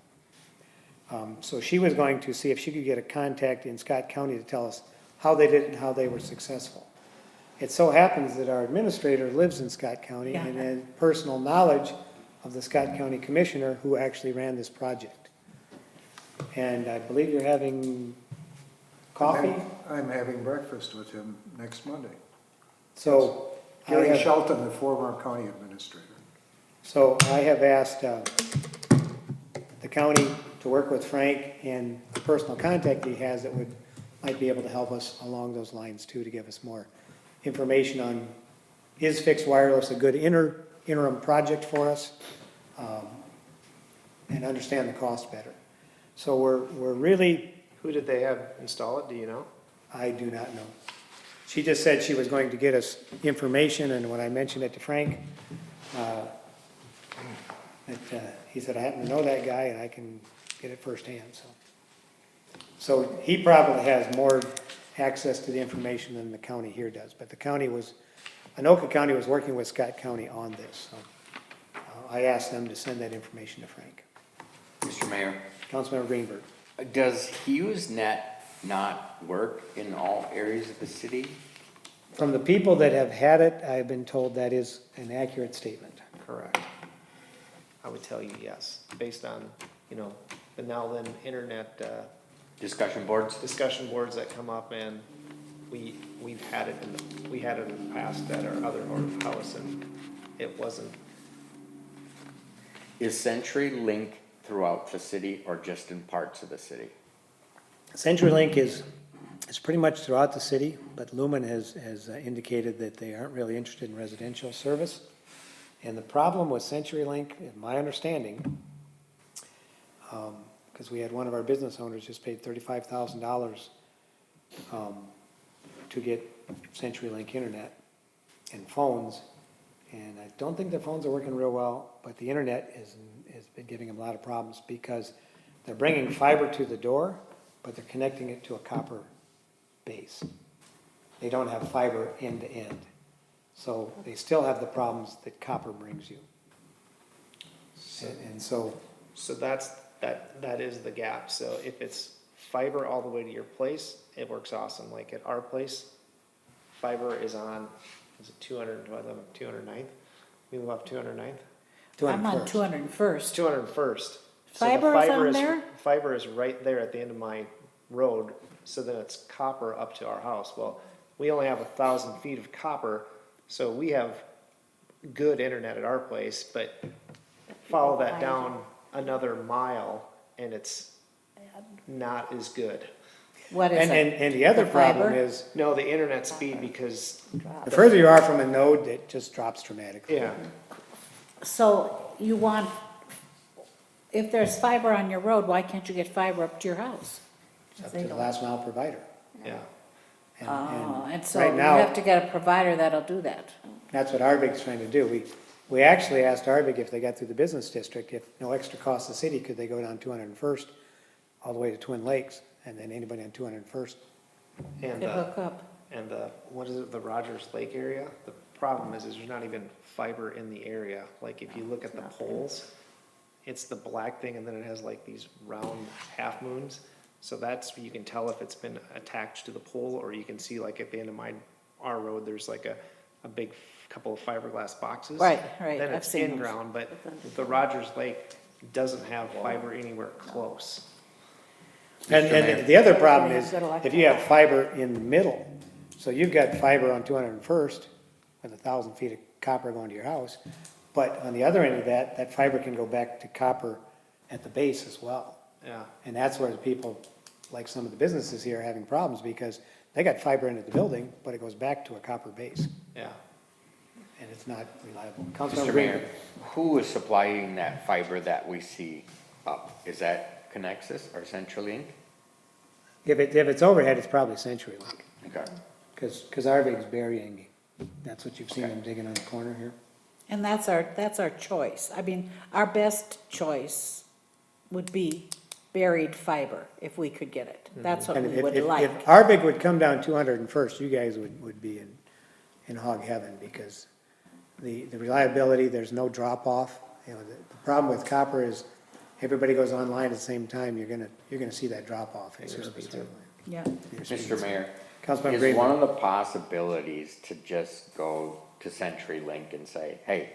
[SPEAKER 1] So she was going to see if she could get a contact in Scott County to tell us how they did it and how they were successful. It so happens that our administrator lives in Scott County and had personal knowledge of the Scott County Commissioner who actually ran this project. And I believe you're having coffee?
[SPEAKER 3] I'm having breakfast with him next Monday.
[SPEAKER 1] So
[SPEAKER 3] Gary Shelton, the former county administrator.
[SPEAKER 1] So I have asked the county to work with Frank and the personal contact he has that might be able to help us along those lines too, to give us more information on, is fixed wireless a good interim project for us, and understand the cost better. So we're really,
[SPEAKER 4] Who did they have install it, do you know?
[SPEAKER 1] I do not know. She just said she was going to get us information, and when I mentioned it to Frank, he said, I happen to know that guy and I can get it firsthand, so he probably has more access to the information than the county here does, but the county Anoka County was working with Scott County on this, so I asked them to send that information to Frank.
[SPEAKER 7] Mr. Mayor,
[SPEAKER 1] Councilmember Greenberg.
[SPEAKER 7] does HughesNet not work in all areas of the city?
[SPEAKER 1] From the people that have had it, I've been told that is an accurate statement.
[SPEAKER 4] Correct. I would tell you yes, based on, the NowThen internet
[SPEAKER 7] Discussion boards?
[SPEAKER 4] discussion boards that come up, and we've had it in the past at our other house, and it wasn't.
[SPEAKER 7] Is CenturyLink throughout the city or just in parts of the city?
[SPEAKER 1] CenturyLink is pretty much throughout the city, but Lumen has indicated that they aren't really interested in residential service. And the problem with CenturyLink, in my understanding, because we had one of our business owners just paid $35,000 to get CenturyLink internet and phones, and I don't think the phones are working real well, but the internet has been giving them a lot of problems because they're bringing fiber to the door, but they're connecting it to a copper base. They don't have fiber end to end. So they still have the problems that copper brings you. And so,
[SPEAKER 4] That is the gap. So if it's fiber all the way to your place, it works awesome. Like at our place, fiber is on, is it 209th? We move up 209th?
[SPEAKER 5] I'm on
[SPEAKER 1] 201st.
[SPEAKER 5] 201st.
[SPEAKER 4] 201st. So the
[SPEAKER 5] Fiber is on
[SPEAKER 4] is-
[SPEAKER 5] there?
[SPEAKER 4] Fiber is right there at the end of my road, so then it's copper up to our house. Well, we only have 1,000 feet of copper, so we have good internet at our place, but follow that down another mile and it's not as good.
[SPEAKER 5] What is it?
[SPEAKER 1] And the other
[SPEAKER 5] The
[SPEAKER 1] problem
[SPEAKER 5] fiber?
[SPEAKER 1] is,
[SPEAKER 4] No, the internet speed, because,
[SPEAKER 1] the further you are from a node, it just drops dramatically.
[SPEAKER 4] yeah,
[SPEAKER 5] So you want, if there's fiber on your road, why can't you get fiber up to your house?
[SPEAKER 1] It's up to the last mile provider.
[SPEAKER 4] yeah.
[SPEAKER 5] Oh, and so
[SPEAKER 1] right
[SPEAKER 5] you
[SPEAKER 1] now-
[SPEAKER 5] have to get a provider that'll do that.
[SPEAKER 1] That's what Arbig's trying to do. We actually asked Arbig if they got through the business district, if no extra cost to the city, could they go down 201st all the way to Twin Lakes, and then anybody on 201st.
[SPEAKER 4] And
[SPEAKER 5] To hook up.
[SPEAKER 4] and the, what is it, the Rogers Lake area? The problem is there's not even fiber in the area. Like, if you look at the poles, it's the black thing, and then it has like these round half moons. So that's, you can tell if it's been attached to the pole, or you can see like at the end of our road, there's like a big couple of fiberglass boxes.
[SPEAKER 5] Right,
[SPEAKER 4] Then
[SPEAKER 5] I've
[SPEAKER 4] it's
[SPEAKER 5] seen
[SPEAKER 4] in
[SPEAKER 5] those.
[SPEAKER 4] ground, but the Rogers Lake doesn't have fiber anywhere close.
[SPEAKER 1] And the other problem
[SPEAKER 5] Yeah,
[SPEAKER 1] is,
[SPEAKER 5] good electrical.
[SPEAKER 1] if you have fiber in the middle, so you've got fiber on 201st with 1,000 feet of copper going to your house, but on the other end of that, that fiber can go back to copper at the base as well.
[SPEAKER 4] Yeah,
[SPEAKER 1] And that's where the people, like some of the businesses here, are having problems, because they got fiber into the building, but it goes back to a copper base,
[SPEAKER 4] yeah.
[SPEAKER 1] and it's not reliable.
[SPEAKER 7] Mr.
[SPEAKER 1] Councilmember
[SPEAKER 7] Mayor,
[SPEAKER 1] Green.
[SPEAKER 7] who is supplying that fiber that we see up? Is that Connexus or CenturyLink?
[SPEAKER 1] If it's overhead, it's probably CenturyLink,
[SPEAKER 7] Okay.
[SPEAKER 1] because Arbig's burying, that's what you've seen them digging on the corner here.
[SPEAKER 5] And that's our choice. I mean, our best choice would be buried fiber, if we could get it. That's what
[SPEAKER 1] And
[SPEAKER 5] we would
[SPEAKER 1] if
[SPEAKER 5] like.
[SPEAKER 1] Arbig would come down 201st, you guys would be in hog heaven, because the reliability, there's no drop off. You know, the problem with copper is everybody goes online at the same time, you're gonna see that drop off. in your speeds.
[SPEAKER 5] Yeah.
[SPEAKER 1] Your speeds.
[SPEAKER 7] Mr. Mayor,
[SPEAKER 1] Councilmember
[SPEAKER 7] is
[SPEAKER 1] Green.
[SPEAKER 7] one of the possibilities to just go to CenturyLink and say, hey,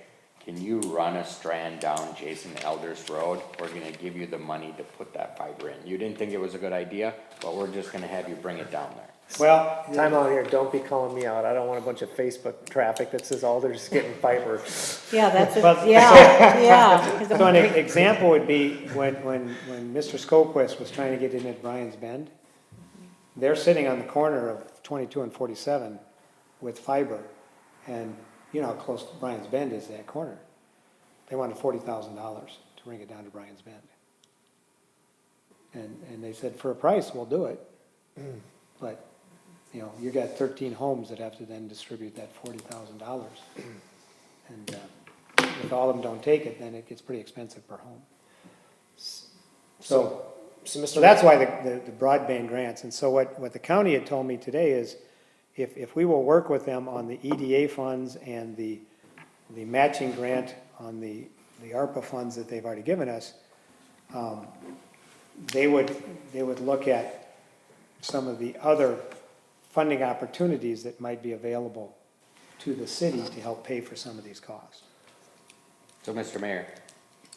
[SPEAKER 7] can you run a strand down Jason Elder's road? We're gonna give you the money to put that fiber in. You didn't think it was a good idea, but we're just gonna have you bring it down there.
[SPEAKER 1] Well,
[SPEAKER 4] Time out here, don't be calling me out. I don't want a bunch of Facebook traffic that says, oh, they're just getting fiber.
[SPEAKER 5] Yeah, that's,
[SPEAKER 1] Well-
[SPEAKER 5] yeah.
[SPEAKER 1] so an example would be when Mr. Skogquist was trying to get into Brian's Bend, they're sitting on the corner of 22 and 47 with fiber, and you know how close Brian's Bend is to that corner. They wanted $40,000 to bring it down to Brian's Bend. And they said, for a price, we'll do it. But, you know, you got 13 homes that have to then distribute that $40,000. And if all of them don't take it, then it gets pretty expensive per home. So that's why the broadband grants. And so what the county had told me today is, if we will work with them on the EDA funds and the matching grant on the ARPA funds that they've already given us, they would look at some of the other funding opportunities that might be available to the city to help pay for some of these costs.
[SPEAKER 7] So, Mr. Mayor,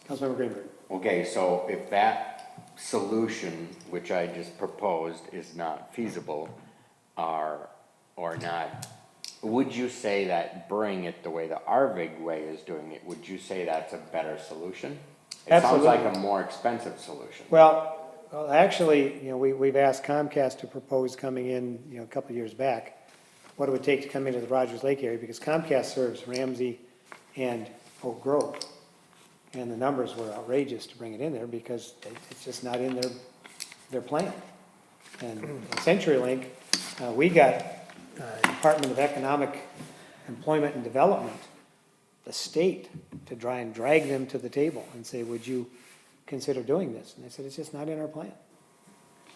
[SPEAKER 1] Councilmember Greenberg.
[SPEAKER 7] okay, so if that solution, which I just proposed, is not feasible, or not, would you say that bring it the way the Arvig way is doing it, would you say that's a better solution? It sounds like a more expensive solution.
[SPEAKER 1] Well, actually, you know, we've asked Comcast to propose coming in, you know, a couple of years back, what it would take to come into the Rogers Lake area, because Comcast serves Ramsey and Oak Grove. And the numbers were outrageous to bring it in there, because it's just not in their plan. And CenturyLink, we got Department of Economic Employment and Development, the state, to try and drag them to the table and say, would you consider doing this? And they said, it's just not in our plan.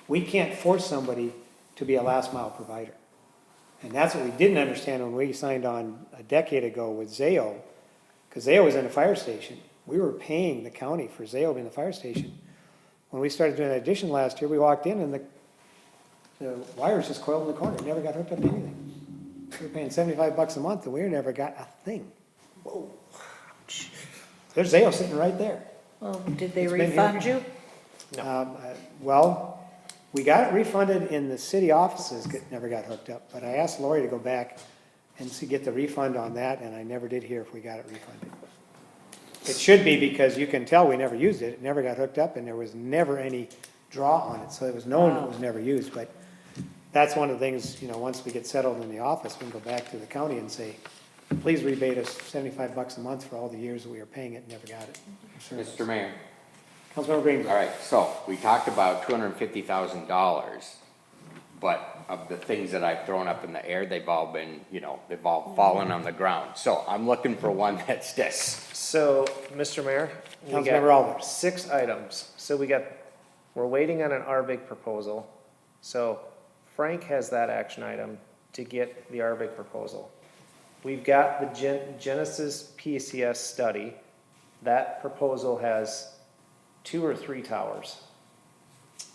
[SPEAKER 1] We can't force somebody to be a last mile provider. And that's what we didn't understand when we signed on a decade ago with Zayo, because Zayo was in a fire station. We were paying the county for Zayo being the fire station. When we started doing that addition last year, we walked in and the wires just coiled in the corner, never got hooked up to anything. We were paying $75 a month and we never got a thing. Whoa, ouch. There's Zayo sitting right there.
[SPEAKER 5] Well, did they
[SPEAKER 1] It's been
[SPEAKER 5] refund you?
[SPEAKER 1] Well, we got it refunded in the city offices, never got hooked up, but I asked Lori to go back and see, get the refund on that, and I never did hear if we got it refunded. It should be, because you can tell we never used it, it never got hooked up, and there was never any draw on it, so it was known it was never used, but that's one of the things, you know, once we get settled in the office, we can go back to the county and say, please rebate us $75 a month for all the years that we were paying it and never got it.
[SPEAKER 7] Mr. Mayor,
[SPEAKER 1] Councilmember Greenberg.
[SPEAKER 7] all right, so we talked about $250,000, but of the things that I've thrown up in the air, they've all been, you know, they've all fallen on the ground. So I'm looking for one that sticks.
[SPEAKER 4] So, Mr. Mayor, we
[SPEAKER 1] Councilmember
[SPEAKER 4] got
[SPEAKER 1] Alders.
[SPEAKER 4] 6 items. So we're waiting on an RBIG proposal. So Frank has that action item to get the RBIG proposal. We've got the Genesis PCS study. That proposal has 2 or 3 towers.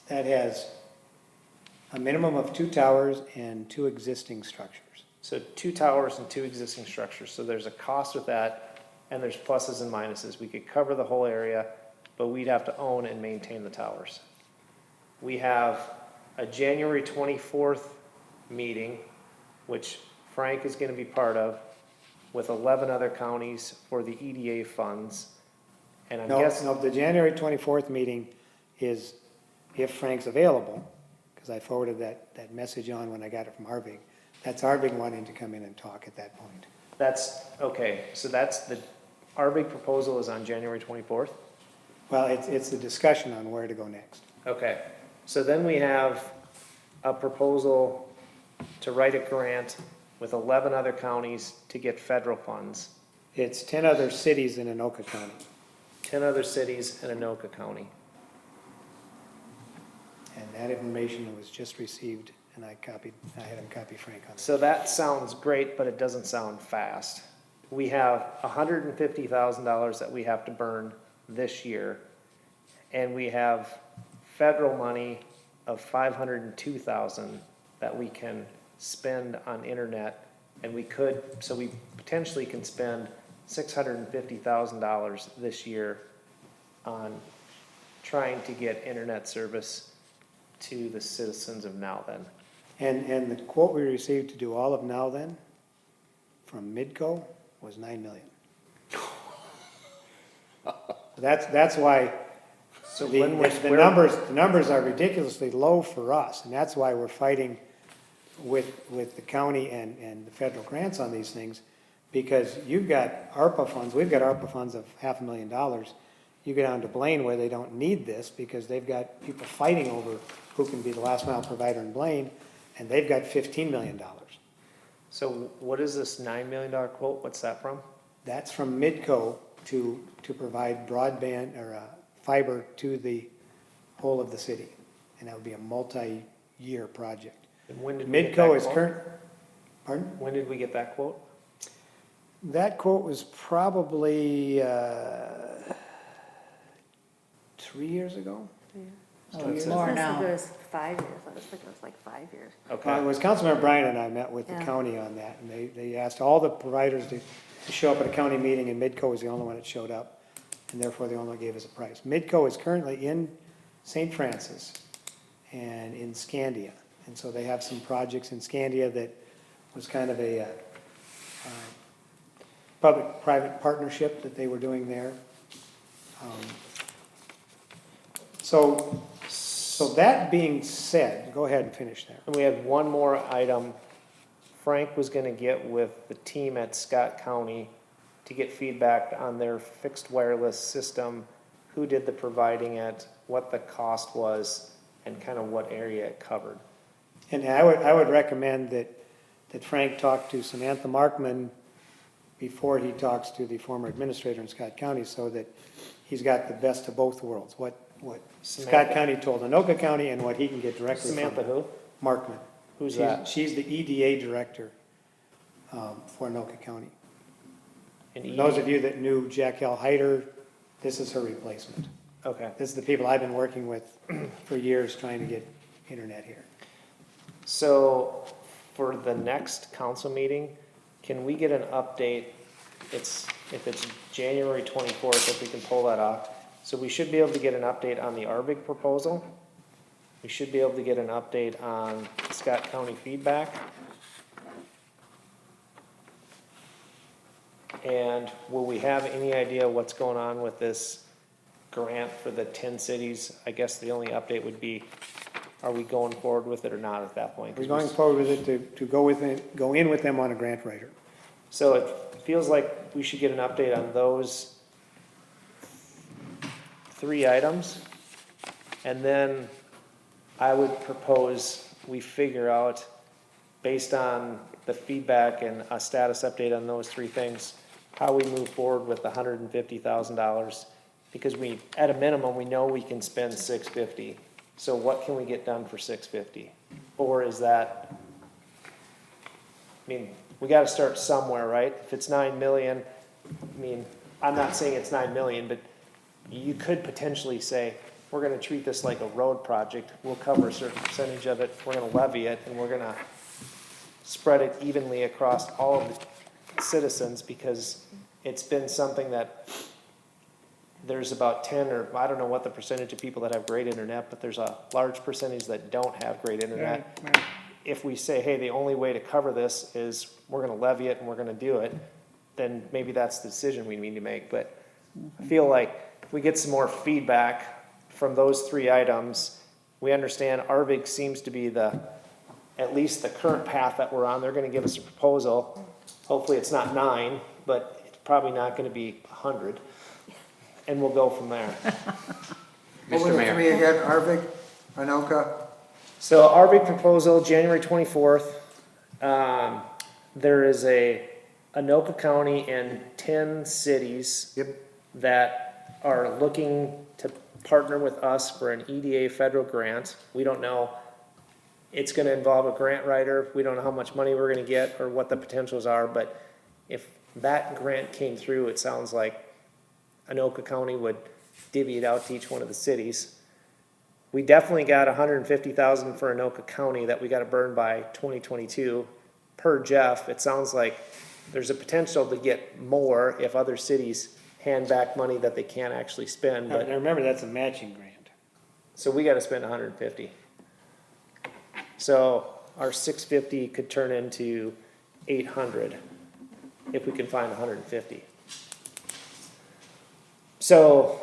[SPEAKER 1] That has a minimum of 2 towers and 2 existing structures.
[SPEAKER 4] So 2 towers and 2 existing structures. So there's a cost with that, and there's pluses and minuses. We could cover the whole area, but we'd have to own and maintain the towers. We have a January 24th meeting, which Frank is going to be part of, with 11 other counties for the EDA funds. And I'm guessing.
[SPEAKER 1] No, the January 24th meeting is if Frank's available, because I forwarded that message on when I got it from Arvig. That's Arvig wanting to come in and talk at that point.
[SPEAKER 4] That's, okay, so that's the, our big proposal is on January 24th?
[SPEAKER 1] Well, it's the discussion on where to go next.
[SPEAKER 4] Okay, so then we have a proposal to write a grant with 11 other counties to get federal funds.
[SPEAKER 1] It's 10 other cities in Anoka County.
[SPEAKER 4] 10 other cities in Anoka County.
[SPEAKER 1] And that information was just received, and I had him copy Frank on it.
[SPEAKER 4] So that sounds great, but it doesn't sound fast. We have $150,000 that we have to burn this year, and we have federal money of $502,000 that we can spend on internet, and we potentially can spend $650,000 this year on trying to get internet service to the citizens of NowThen.
[SPEAKER 1] And the quote we received to do all of NowThen from Midco was $9 million. That's why
[SPEAKER 4] So
[SPEAKER 1] the numbers are ridiculously low for us, and that's why we're fighting with the county and the federal grants on these things, because you've got ARPA funds, we've got ARPA funds of $500,000. You go down to Blaine where they don't need this because they've got people fighting over who can be the last mile provider in Blaine, and they've got $15 million.
[SPEAKER 4] So what is this $9 million quote? What's that from?
[SPEAKER 1] That's from Midco to provide broadband or fiber to the whole of the city. And that would be a multi-year project.
[SPEAKER 4] And when did we get
[SPEAKER 1] Midco
[SPEAKER 4] that
[SPEAKER 1] is
[SPEAKER 4] quote?
[SPEAKER 1] current, pardon?
[SPEAKER 4] When did we get that quote?
[SPEAKER 1] That quote was probably 3 years ago.
[SPEAKER 5] Oh, it's more now.
[SPEAKER 8] It was 5 years, I was thinking it was like 5 years.
[SPEAKER 1] It
[SPEAKER 4] Okay,
[SPEAKER 1] was Councilmember Bryan and I met with the
[SPEAKER 8] Yeah.
[SPEAKER 1] county on that, and they asked all the providers to show up at a county meeting, and Midco was the only one that showed up, and therefore they only gave us a price. Midco is currently in St. Francis and in Scandia, and so they have some projects in Scandia that was kind of a public-private partnership that they were doing there. So that being said, go ahead and finish there.
[SPEAKER 4] and we had one more item. Frank was gonna get with the team at Scott County to get feedback on their fixed wireless system, who did the providing it, what the cost was, and kind of what area it covered.
[SPEAKER 1] And I would recommend that Frank talk to Samantha Markman before he talks to the former administrator in Scott County, so that he's got the best of both worlds. What Scott
[SPEAKER 4] Samantha-
[SPEAKER 1] County told Anoka County and what he can get directly from
[SPEAKER 4] Samantha who?
[SPEAKER 1] Markman.
[SPEAKER 4] Who's that?
[SPEAKER 1] She's the EDA director for Anoka County.
[SPEAKER 4] And
[SPEAKER 1] For those of you that knew Jack-L. Hyder, this is her replacement.
[SPEAKER 4] Okay,
[SPEAKER 1] This is the people I've been working with for years trying to get internet here.
[SPEAKER 4] so for the next council meeting, can we get an update? If it's January 24th, if we can pull that off, So we should be able to get an update on the Arvig proposal. We should be able to get an update on Scott County feedback. And will we have any idea what's going on with this grant for the 10 cities? I guess the only update would be, are we going forward with it or not at that point?
[SPEAKER 1] We're going forward with it to go in with them on a grant writer.
[SPEAKER 4] So it feels like we should get an update on those 3 items. And then I would propose we figure out, based on the feedback and a status update on those 3 things, how we move forward with the $150,000. Because we, at a minimum, we know we can spend $650. So what can we get done for $650? Or is that, I mean, we gotta start somewhere, right? If it's 9 million, I mean, I'm not saying it's 9 million, but you could potentially say, we're gonna treat this like a road project. We'll cover a certain percentage of it, we're gonna levy it, and we're gonna spread it evenly across all of the citizens, because it's been something that there's about 10, or I don't know what the percentage of people that have great internet, but there's a large percentage that don't have great internet.
[SPEAKER 1] Right.
[SPEAKER 4] If we say, hey, the only way to cover this is we're gonna levy it and we're gonna do it, then maybe that's the decision we need to make. But I feel like if we get some more feedback from those 3 items, we understand Arvig seems to be at least the current path that we're on. They're gonna give us a proposal. Hopefully it's not 9, but it's probably not gonna be 100. And we'll go from there.
[SPEAKER 3] What were
[SPEAKER 7] Mr.
[SPEAKER 3] the
[SPEAKER 7] Mayor.
[SPEAKER 3] 3 again? Arvig, Anoka?
[SPEAKER 4] So Arvig proposal, January 24th. There is a Anoka County and 10 cities
[SPEAKER 3] Yep.
[SPEAKER 4] that are looking to partner with us for an EDA federal grant. We don't know, it's gonna involve a grant writer. We don't know how much money we're gonna get or what the potentials are, but if that grant came through, it sounds like Anoka County would divvy it out to each one of the cities. We definitely got $150,000 for Anoka County that we gotta burn by 2022. Per Jeff, it sounds like there's a potential to get more if other cities hand back money that they can't actually spend,
[SPEAKER 1] Now,
[SPEAKER 4] but,
[SPEAKER 1] remember, that's a matching grant.
[SPEAKER 4] so we gotta spend 150. So our 650 could turn into 800 if we can find 150. So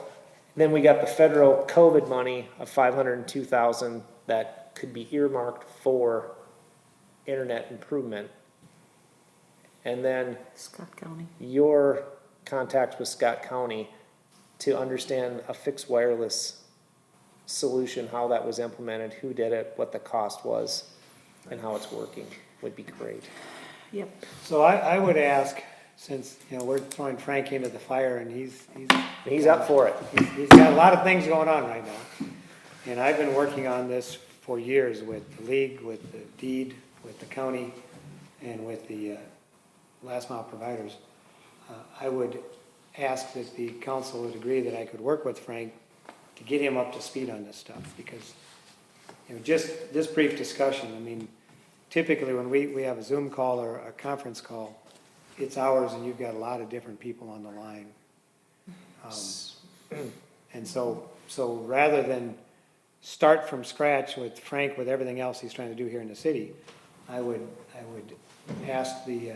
[SPEAKER 4] then we got the federal COVID money of 502,000 that could be earmarked for internet improvement. And then
[SPEAKER 5] Scott County.
[SPEAKER 4] your contacts with Scott County to understand a fixed wireless solution, how that was implemented, who did it, what the cost was, and how it's working would be great.
[SPEAKER 5] Yep.
[SPEAKER 1] So I would ask, since, we're throwing Frank into the fire and
[SPEAKER 4] He's up for it.
[SPEAKER 1] he's got a lot of things going on right now. And I've been working on this for years with the league, with the deed, with the county, and with the last mile providers. I would ask that the council would agree that I could work with Frank to get him up to speed on this stuff, because, just this brief discussion, I mean, typically when we have a Zoom call or a conference call, it's hours and you've got a lot of different people on the line. And so rather than start from scratch with Frank with everything else he's trying to do here in the city, I would ask the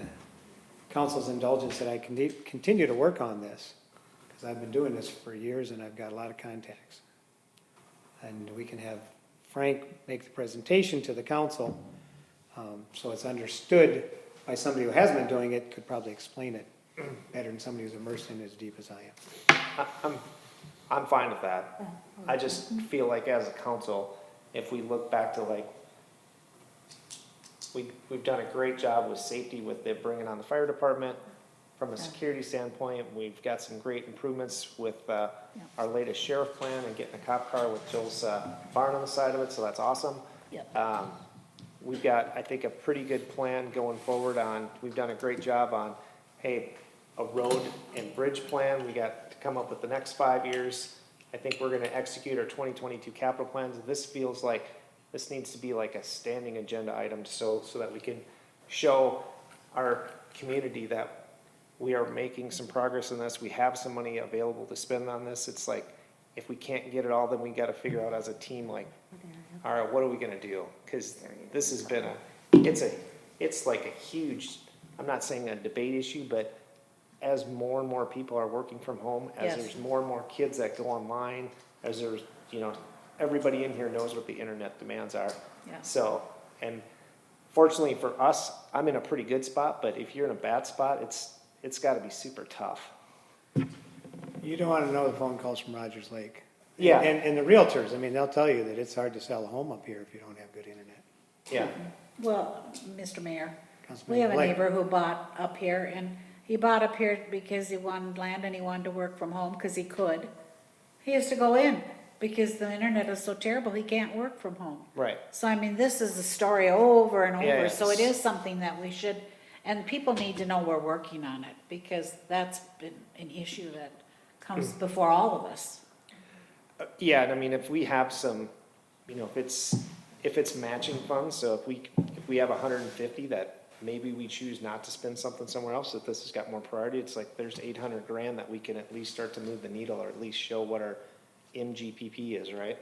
[SPEAKER 1] council's indulgence that I continue to work on this, because I've been doing this for years and I've got a lot of contacts. And we can have Frank make the presentation to the council, so it's understood by somebody who hasn't been doing it, could probably explain it better than somebody who's immersed in it as deep as I am.
[SPEAKER 4] I'm fine with that. I just feel like as a council, if we look back to we've done a great job with safety with it, bringing on the fire department. From a security standpoint, we've got some great improvements with our latest sheriff plan and getting a cop car with Joel's barn on the side of it, so that's awesome.
[SPEAKER 5] Yep.
[SPEAKER 4] We've got, I think, a pretty good plan going forward we've done a great job on, hey, a road and bridge plan. We got to come up with the next 5 years. I think we're gonna execute our 2022 capital plans. This feels like, this needs to be like a standing agenda item so that we can show our community that we are making some progress in this. We have some money available to spend on this. It's like, if we can't get it all, then we gotta figure out as a team, like, all right, what are we gonna do? Cause this has been it's like a huge, I'm not saying a debate issue, but as more and more people are working from home, as
[SPEAKER 5] Yes.
[SPEAKER 4] there's more and more kids that go online, as there's, everybody in here knows what the internet demands are.
[SPEAKER 5] Yeah.
[SPEAKER 4] So, and fortunately for us, I'm in a pretty good spot, but if you're in a bad spot, it's gotta be super tough.
[SPEAKER 1] You don't want to know the phone calls from Rogers Lake.
[SPEAKER 4] Yeah.
[SPEAKER 1] And the realtors, I mean, they'll tell you that it's hard to sell a home up here if you don't have good internet.
[SPEAKER 4] Yeah.
[SPEAKER 5] Well, Mr. Mayor,
[SPEAKER 1] Councilman
[SPEAKER 5] we have a
[SPEAKER 1] Blake.
[SPEAKER 5] neighbor who bought up here, and he bought up here because he wanted land and he wanted to work from home because he could. He has to go in because the internet is so terrible, he can't work from home.
[SPEAKER 4] Right.
[SPEAKER 5] So I mean, this is a story over and
[SPEAKER 4] Yeah,
[SPEAKER 5] over, so it
[SPEAKER 4] it's-
[SPEAKER 5] is something that we should, and people need to know we're working on it, because that's been an issue that comes before all of us.
[SPEAKER 4] Yeah, and I mean, if we have some, if it's matching funds, so if we have 150 that maybe we choose not to spend something somewhere else, if this has got more priority, it's like there's 800 grand that we can at least start to move the needle, or at least show what our MGPP is, right?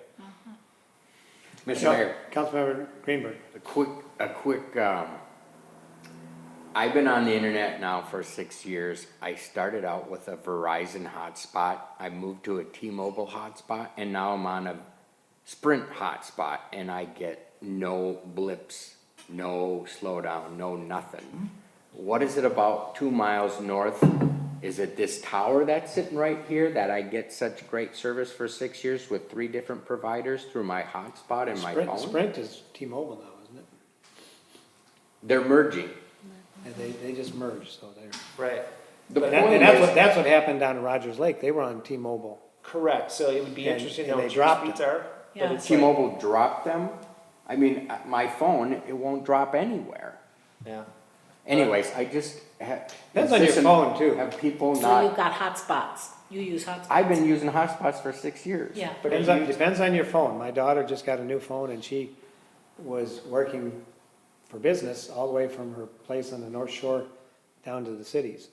[SPEAKER 7] Mr. Mayor,
[SPEAKER 1] Councilmember Greenberg.
[SPEAKER 7] a quick, I've been on the internet now for 6 years. I started out with a Verizon hotspot. I moved to a T-Mobile hotspot, and now I'm on a Sprint hotspot, and I get no blips, no slowdown, no nothing. What is it about 2 miles north? Is it this tower that's sitting right here that I get such great service for 6 years with 3 different providers through my hotspot and my phone?
[SPEAKER 1] Sprint is T-Mobile now, isn't it?
[SPEAKER 7] They're merging.
[SPEAKER 1] And they just merged, so they're.
[SPEAKER 4] Right.
[SPEAKER 7] The
[SPEAKER 1] And
[SPEAKER 7] point
[SPEAKER 1] that's
[SPEAKER 7] is-
[SPEAKER 1] that's what happened down at Rogers Lake. They were on T-Mobile.
[SPEAKER 4] Correct, so it would be
[SPEAKER 1] And-
[SPEAKER 4] interesting to
[SPEAKER 1] and
[SPEAKER 4] know
[SPEAKER 1] they
[SPEAKER 4] what your
[SPEAKER 1] dropped
[SPEAKER 4] speeds
[SPEAKER 1] it.
[SPEAKER 4] are.
[SPEAKER 5] Yeah.
[SPEAKER 4] But it's like,
[SPEAKER 7] T-Mobile dropped them. I mean, my phone, it won't drop anywhere.
[SPEAKER 4] yeah,
[SPEAKER 7] Anyways, I just have.
[SPEAKER 1] Depends on your phone, too.
[SPEAKER 7] Have people
[SPEAKER 5] So you've
[SPEAKER 7] not,
[SPEAKER 5] got hotspots, you use hotspots.
[SPEAKER 7] I've been using hotspots for 6 years.
[SPEAKER 5] Yeah,
[SPEAKER 4] but
[SPEAKER 1] Depends on your phone. My daughter just got a new phone and she was working for business all the way from her place on the North Shore down to the cities.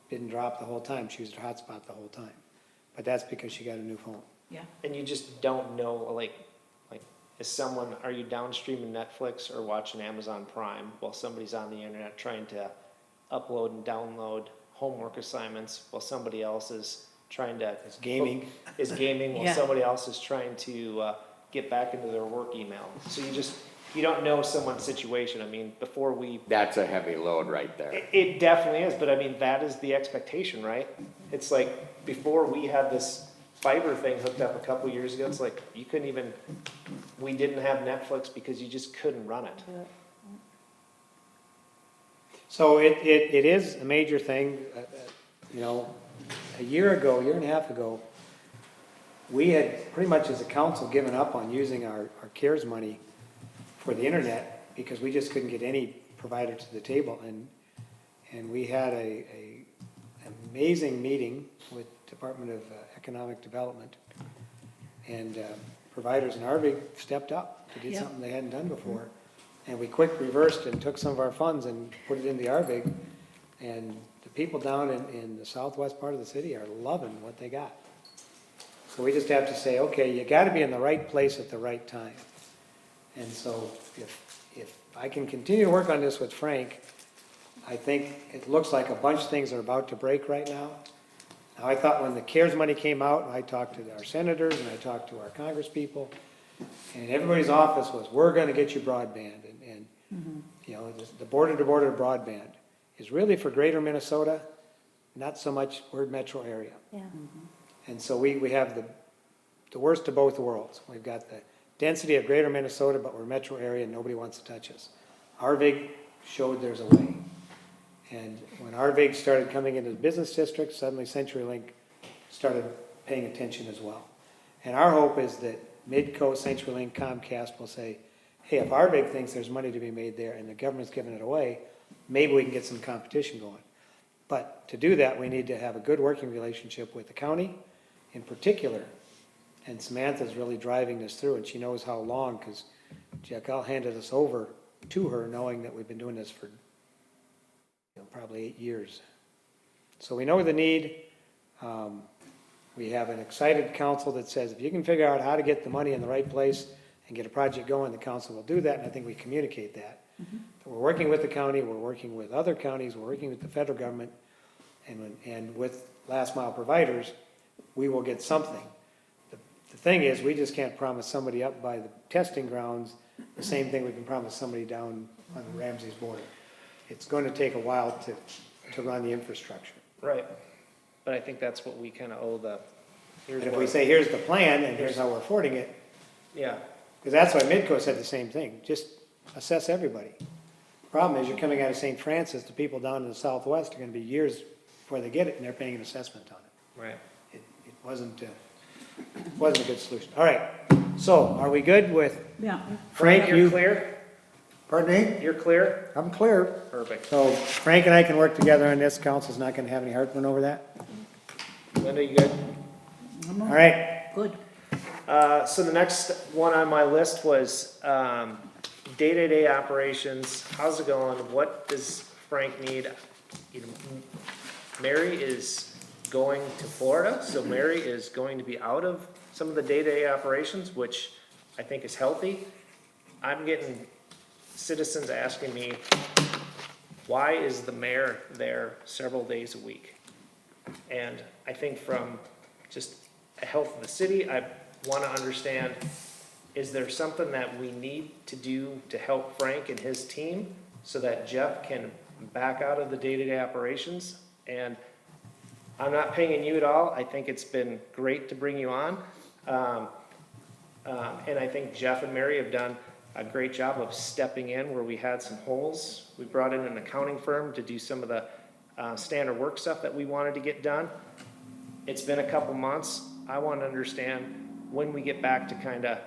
[SPEAKER 1] Didn't drop the whole time. She used her hotspot the whole time. But that's because she got a new phone.
[SPEAKER 5] yeah.
[SPEAKER 4] and you just don't know, like, are you downstreaming Netflix or watching Amazon Prime while somebody's on the internet trying to upload and download homework assignments while somebody else is trying to.
[SPEAKER 1] It's gaming.
[SPEAKER 4] Is gaming while
[SPEAKER 5] Yeah.
[SPEAKER 4] somebody else is trying to, get back into their work email. So you don't know someone's situation. I mean, before we
[SPEAKER 7] That's a heavy load right there.
[SPEAKER 4] it definitely is, but I mean, that is the expectation, right? It's like, before we had this fiber thing hooked up a couple years ago, it's like, we didn't have Netflix because you just couldn't run it.
[SPEAKER 1] So it is a major thing. A year and a half ago, we had pretty much as a council given up on using our CARES money for the internet because we just couldn't get any provider to the table. And we had a amazing meeting with Department of Economic Development. And providers in Arvig stepped up to do
[SPEAKER 5] Yeah.
[SPEAKER 1] something they hadn't done before. And we quick reversed and took some of our funds and put it in the Arvig. And the people down in the southwest part of the city are loving what they got. So we just have to say, okay, you gotta be in the right place at the right time. And so if I can continue to work on this with Frank, I think it looks like a bunch of things are about to break right now. Now, I thought when the CARES money came out, and I talked to our senators and I talked to our congresspeople, and everybody's office was, we're gonna get you broadband. And the border-to-border broadband is really for greater Minnesota, not so much we're metro area.
[SPEAKER 8] Yeah.
[SPEAKER 1] And so we have the worst of both worlds. We've got the density of greater Minnesota, but we're metro area and nobody wants to touch us. Arvig showed there's a way. And when Arvig started coming into the business district, suddenly CenturyLink started paying attention as well. And our hope is that Midco, CenturyLink, Comcast will say, hey, if Arvig thinks there's money to be made there and the government's giving it away, maybe we can get some competition going. But to do that, we need to have a good working relationship with the county in particular. And Samantha's really driving this through, and she knows how long, because Jackal handed us over to her knowing that we've been doing this for probably 8 years. So we know the need. We have an excited council that says, if you can figure out how to get the money in the right place and get a project going, the council will do that, and I think we communicate that. We're working with the county, we're working with other counties, we're working with the federal government, and with last mile providers, we will get something. The thing is, we just can't promise somebody up by the testing grounds the same thing we can promise somebody down on Ramsey's border. It's going to take a while to run the infrastructure.
[SPEAKER 4] Right. But I think that's what we kind of owe the, here's
[SPEAKER 1] And if
[SPEAKER 4] what-
[SPEAKER 1] we say, here's the plan, and here's how we're affording it,
[SPEAKER 4] Yeah,
[SPEAKER 1] because that's why Midco said the same thing, just assess everybody. Problem is, you're coming out of St. Francis, the people down in the southwest are gonna be years before they get it, and they're paying an assessment on it.
[SPEAKER 4] right.
[SPEAKER 1] It wasn't a good solution. All right, so are we good with
[SPEAKER 5] Yeah.
[SPEAKER 1] Frank?
[SPEAKER 4] You're clear?
[SPEAKER 3] Pardon me?
[SPEAKER 4] You're clear?
[SPEAKER 3] I'm clear.
[SPEAKER 4] Perfect.
[SPEAKER 1] So Frank and I can work together on this, council's not gonna have any heartburn over that?
[SPEAKER 4] Linda, you good?
[SPEAKER 1] All right,
[SPEAKER 5] Good.
[SPEAKER 4] So the next one on my list was, day-to-day operations. How's it going? What does Frank need? You know, Mary is going to Florida, so Mary is going to be out of some of the day-to-day operations, which I think is healthy. I'm getting citizens asking me, why is the mayor there several days a week? And I think from just a health of the city, I want to understand, is there something that we need to do to help Frank and his team so that Jeff can back out of the day-to-day operations? And I'm not paying you at all. I think it's been great to bring you on. And I think Jeff and Mary have done a great job of stepping in where we had some holes. We brought in an accounting firm to do some of the standard work stuff that we wanted to get done. It's been a couple months. I want to understand when we get back to kind of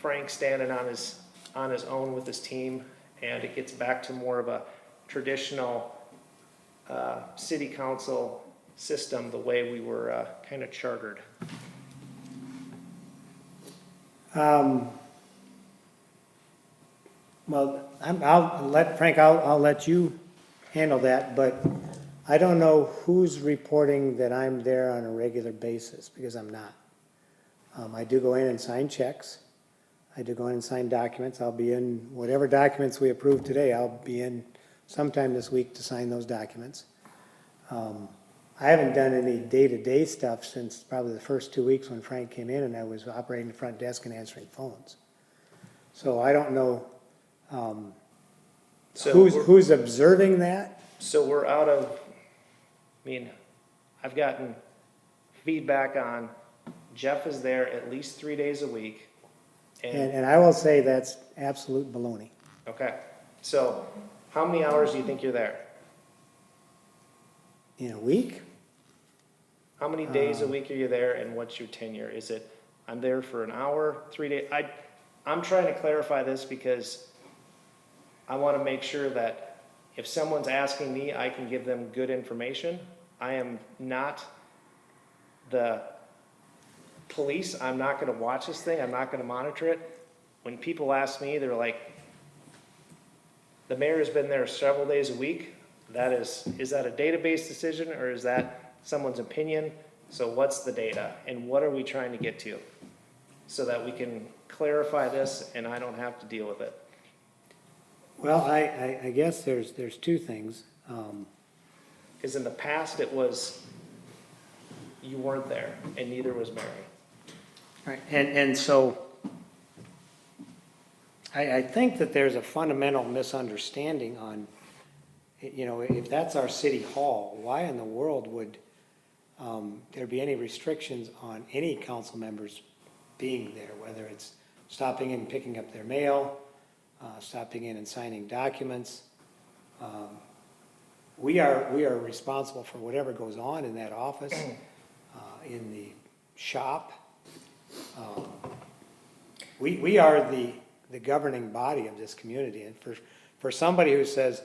[SPEAKER 4] Frank standing on his own with his team, and it gets back to more of a traditional city council system, the way we were kind of chartered.
[SPEAKER 1] well, I'll let you handle that, but I don't know who's reporting that I'm there on a regular basis, because I'm not. I do go in and sign checks. I do go in and sign documents. I'll be in, whatever documents we approve today, I'll be in sometime this week to sign those documents. I haven't done any day-to-day stuff since probably the first 2 weeks when Frank came in and I was operating the front desk and answering phones. So I don't know
[SPEAKER 4] So
[SPEAKER 1] who's observing that.
[SPEAKER 4] So we're out of, I mean, I've gotten feedback on Jeff is there at least 3 days a week.
[SPEAKER 1] And I will say that's absolute baloney.
[SPEAKER 4] Okay, so how many hours do you think you're there?
[SPEAKER 1] In a week?
[SPEAKER 4] How many days a week are you there, and what's your tenure? Is it, I'm there for an hour, 3 days? I'm trying to clarify this because I want to make sure that if someone's asking me, I can give them good information. I am not the police. I'm not going to watch this thing. I'm not going to monitor it. When people ask me, they're like, the mayor has been there several days a week. Is that a database decision, or is that someone's opinion? So what's the data, and what are we trying to get to? So that we can clarify this and I don't have to deal with it.
[SPEAKER 1] Well, I guess there's two things.
[SPEAKER 4] Because in the past, it was, you weren't there, and neither was Mary.
[SPEAKER 1] Right, and so I think that there's a fundamental misunderstanding on, you know, if that's our city hall, why in the world would there be any restrictions on any council members being there, whether it's stopping in and picking up their mail, stopping in and signing documents. We are responsible for whatever goes on in that office, in the shop. We are the governing body of this community, and for somebody who says,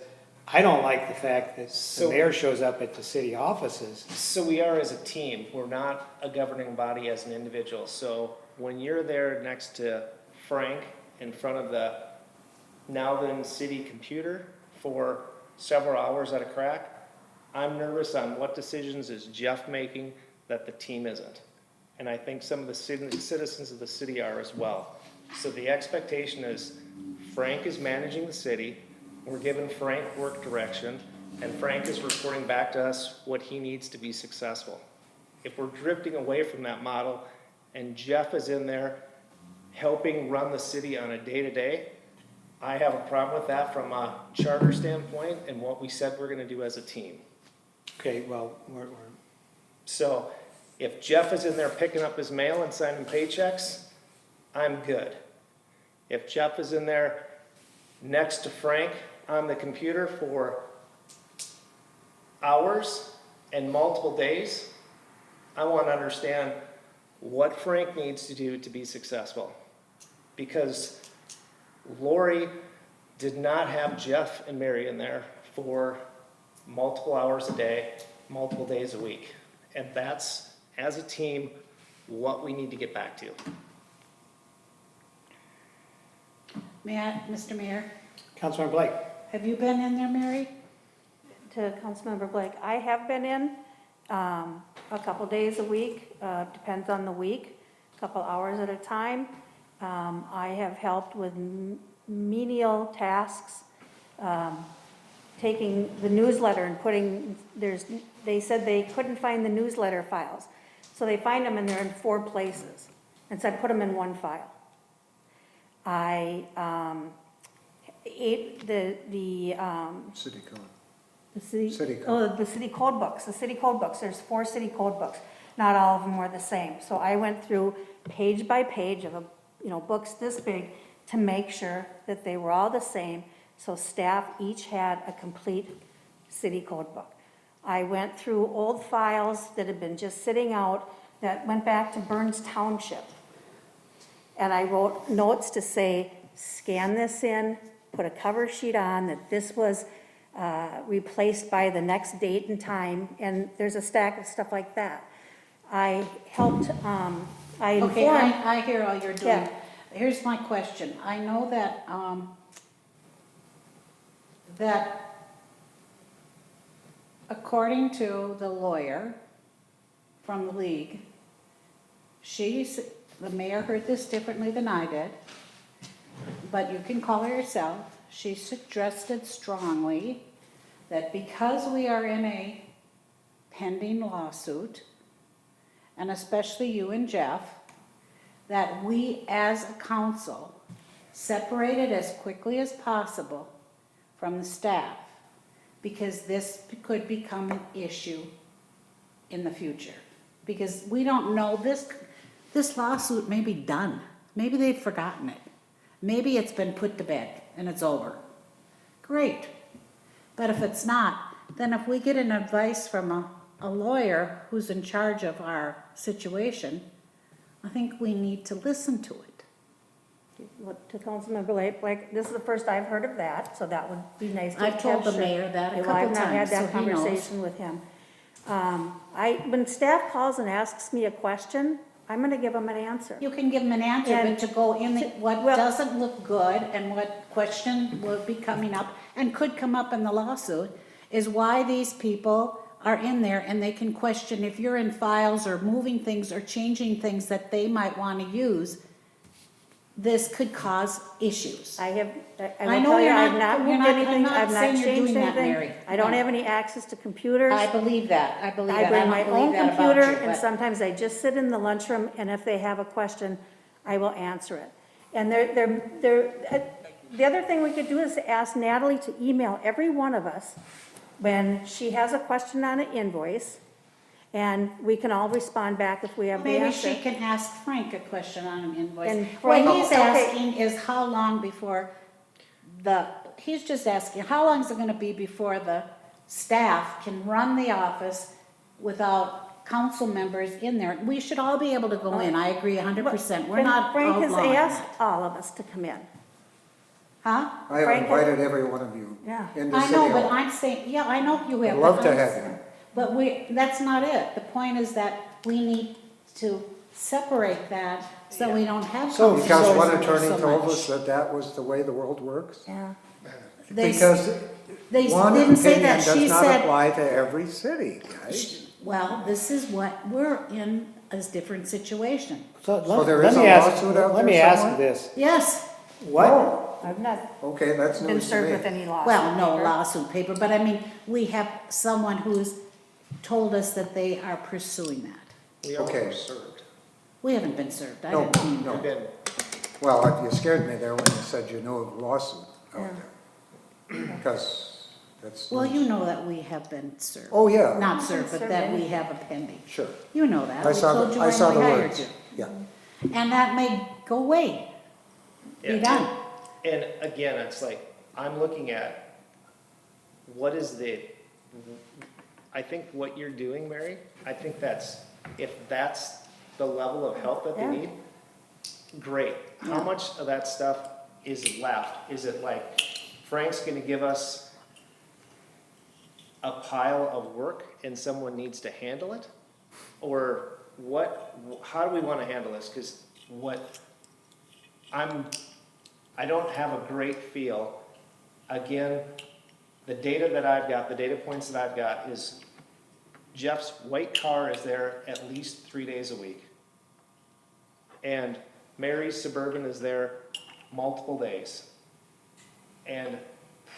[SPEAKER 1] I don't like the fact that the mayor shows up at the city offices.
[SPEAKER 4] So we are as a team. We're not a governing body as an individual. So when you're there next to Frank in front of the NowThen city computer for several hours at a crack, I'm nervous on what decisions is Jeff making that the team isn't. and I think some of the citizens of the city are as well. So the expectation is Frank is managing the city, we're giving Frank work direction, and Frank is reporting back to us what he needs to be successful. If we're drifting away from that model and Jeff is in there helping run the city on a day-to-day, I have a problem with that from a charter standpoint and what we said we're gonna do as a team.
[SPEAKER 1] Okay, well,
[SPEAKER 4] So if Jeff is in there picking up his mail and signing paychecks, I'm good. If Jeff is in there next to Frank on the computer for hours and multiple days, I want to understand what Frank needs to do to be successful. Because Lori did not have Jeff and Mary in there for multiple hours a day, multiple days a week. And that's, as a team, what we need to get back to.
[SPEAKER 5] Mr. Mayor,
[SPEAKER 1] Councilmember Blake.
[SPEAKER 5] have you been in there, Mary?
[SPEAKER 8] To Councilmember Blake, I have been in a couple days a week, depends on the week, a couple hours at a time. I have helped with menial tasks, taking the newsletter and putting, they said they couldn't find the newsletter files. So they find them and they're in 4 places. And so I put them in one file. I ate the
[SPEAKER 3] City code.
[SPEAKER 8] the city,
[SPEAKER 3] City code.
[SPEAKER 8] oh, the city code books, there's 4 city code books. Not all of them were the same. So I went through page by page of, books this big to make sure that they were all the same. So staff each had a complete city code book. I went through old files that had been just sitting out that went back to Burns Township. And I wrote notes to say, scan this in, put a cover sheet on, that this was replaced by the next date and time, and there's a stack of stuff like that. I helped, I informed.
[SPEAKER 5] Okay, I hear all you're doing.
[SPEAKER 8] Yeah.
[SPEAKER 5] Here's my question. I know that, that according to the lawyer from the league, the mayor heard this differently than I did, but you can call her yourself. She suggested strongly that because we are in a pending lawsuit, and especially you and Jeff, that we as a council separate it as quickly as possible from the staff, because this could become an issue in the future. Because we don't know, this lawsuit may be done. Maybe they've forgotten it. Maybe it's been put to bed and it's over. Great. But if it's not, then if we get an advice from a lawyer who's in charge of our situation, I think we need to listen to it.
[SPEAKER 8] To Councilmember Blake, this is the first I've heard of that, so that would be nice to
[SPEAKER 5] I've told the
[SPEAKER 8] capture.
[SPEAKER 5] mayor that a
[SPEAKER 8] Well,
[SPEAKER 5] couple
[SPEAKER 8] I've not had
[SPEAKER 5] times, so
[SPEAKER 8] that
[SPEAKER 5] he knows.
[SPEAKER 8] conversation with him. When staff calls and asks me a question, I'm gonna give them an answer.
[SPEAKER 5] You can give them an answer,
[SPEAKER 8] And
[SPEAKER 5] but to go in what
[SPEAKER 8] well-
[SPEAKER 5] doesn't look good and what question will be coming up and could come up in the lawsuit is why these people are in there, and they can question if you're in files or moving things or changing things that they might want to use. This could cause issues.
[SPEAKER 8] I
[SPEAKER 5] I
[SPEAKER 8] will
[SPEAKER 5] know
[SPEAKER 8] tell you,
[SPEAKER 5] you're
[SPEAKER 8] I've
[SPEAKER 5] not-
[SPEAKER 8] not
[SPEAKER 5] you're
[SPEAKER 8] moved
[SPEAKER 5] not- I'm
[SPEAKER 8] anything,
[SPEAKER 5] not
[SPEAKER 8] I've not
[SPEAKER 5] saying you're
[SPEAKER 8] changed
[SPEAKER 5] doing that,
[SPEAKER 8] anything.
[SPEAKER 5] Mary.
[SPEAKER 8] I don't
[SPEAKER 5] No.
[SPEAKER 8] have any access to computers.
[SPEAKER 5] I believe that, I believe
[SPEAKER 8] I
[SPEAKER 5] that.
[SPEAKER 8] bring
[SPEAKER 5] don't
[SPEAKER 8] my
[SPEAKER 5] believe
[SPEAKER 8] own
[SPEAKER 5] that about
[SPEAKER 8] computer,
[SPEAKER 5] you,
[SPEAKER 8] and
[SPEAKER 5] but-
[SPEAKER 8] sometimes I just sit in the lunchroom, and if they have a question, I will answer it. And the other thing we could do is to ask Natalie to email every one of us when she has a question on an invoice, and we can all respond back if we have the
[SPEAKER 5] Maybe
[SPEAKER 8] answer.
[SPEAKER 5] she can ask Frank a question on an invoice.
[SPEAKER 8] And
[SPEAKER 5] What
[SPEAKER 8] Frank-
[SPEAKER 5] he's
[SPEAKER 8] okay.
[SPEAKER 5] asking is how long before he's just asking, how long is it gonna be before the staff can run the office without council members in there? We should all be able to go in, I agree 100%. We're
[SPEAKER 8] And
[SPEAKER 5] not
[SPEAKER 8] Frank has
[SPEAKER 5] outlawing
[SPEAKER 8] asked
[SPEAKER 5] that.
[SPEAKER 8] all of us to come in.
[SPEAKER 5] Huh?
[SPEAKER 3] I have
[SPEAKER 8] Frank has-
[SPEAKER 3] invited every one of you
[SPEAKER 8] Yeah.
[SPEAKER 3] into
[SPEAKER 5] I
[SPEAKER 3] City
[SPEAKER 5] know, but
[SPEAKER 3] Hall.
[SPEAKER 5] I'm saying, yeah, I know you have.
[SPEAKER 3] I'd love
[SPEAKER 5] but
[SPEAKER 3] to
[SPEAKER 5] I'm
[SPEAKER 3] have
[SPEAKER 5] s-
[SPEAKER 3] you.
[SPEAKER 5] But that's not it. The point is that we need to separate that so we don't have.
[SPEAKER 1] So-
[SPEAKER 3] Because
[SPEAKER 5] conflicts
[SPEAKER 3] one
[SPEAKER 5] so
[SPEAKER 3] attorney told
[SPEAKER 5] much.
[SPEAKER 3] us that that was the way the world works.
[SPEAKER 8] Yeah.
[SPEAKER 5] They-
[SPEAKER 3] Because
[SPEAKER 5] They
[SPEAKER 3] one
[SPEAKER 5] didn't say
[SPEAKER 3] opinion
[SPEAKER 5] that. She
[SPEAKER 3] does not
[SPEAKER 5] said,
[SPEAKER 3] apply to every city, guys.
[SPEAKER 5] well, this is what, we're in a different situation.
[SPEAKER 1] So
[SPEAKER 3] So there
[SPEAKER 1] let
[SPEAKER 3] is
[SPEAKER 1] me
[SPEAKER 3] a
[SPEAKER 1] ask,
[SPEAKER 3] lawsuit out
[SPEAKER 1] let me
[SPEAKER 3] there
[SPEAKER 1] ask
[SPEAKER 3] somewhere?
[SPEAKER 1] this.
[SPEAKER 5] Yes,
[SPEAKER 1] What,
[SPEAKER 8] I've not
[SPEAKER 3] Okay, that's
[SPEAKER 8] been
[SPEAKER 3] news to
[SPEAKER 8] served
[SPEAKER 3] me.
[SPEAKER 8] with any lawsuit.
[SPEAKER 5] well, no
[SPEAKER 8] paper.
[SPEAKER 5] lawsuit paper, but I mean, we have someone who's told us that they are pursuing that.
[SPEAKER 4] We all
[SPEAKER 3] Okay.
[SPEAKER 4] were served.
[SPEAKER 5] We haven't been served, I
[SPEAKER 3] No,
[SPEAKER 5] didn't mean
[SPEAKER 3] no.
[SPEAKER 4] We've been,
[SPEAKER 3] Well, you scared me there when you said you knew of a lawsuit out there. Because that's.
[SPEAKER 5] Well, you know that we have been served.
[SPEAKER 3] Oh, yeah.
[SPEAKER 5] Not served,
[SPEAKER 8] Been
[SPEAKER 5] but
[SPEAKER 8] served,
[SPEAKER 5] that
[SPEAKER 8] yeah.
[SPEAKER 5] we have a pending.
[SPEAKER 3] Sure.
[SPEAKER 5] You know that.
[SPEAKER 3] I
[SPEAKER 5] We
[SPEAKER 3] saw
[SPEAKER 5] told
[SPEAKER 3] the,
[SPEAKER 5] you
[SPEAKER 3] I
[SPEAKER 5] when
[SPEAKER 3] saw
[SPEAKER 5] we
[SPEAKER 3] the
[SPEAKER 5] hired
[SPEAKER 3] words.
[SPEAKER 5] you.
[SPEAKER 3] Yeah.
[SPEAKER 5] And that may go away, be
[SPEAKER 4] yeah.
[SPEAKER 5] done.
[SPEAKER 4] And again, it's like, I'm looking at, what is I think what you're doing, Mary, I think if that's the level of help that they
[SPEAKER 8] Yeah.
[SPEAKER 4] need, great. How
[SPEAKER 5] Yeah.
[SPEAKER 4] much of that stuff is left? Is it like, Frank's gonna give us a pile of work and someone needs to handle it? Or how do we wanna handle this? Cause I don't have a great feel. Again, the data that I've got, the data points that I've got is Jeff's white car is there at least 3 days a week. And Mary's Suburban is there multiple days. And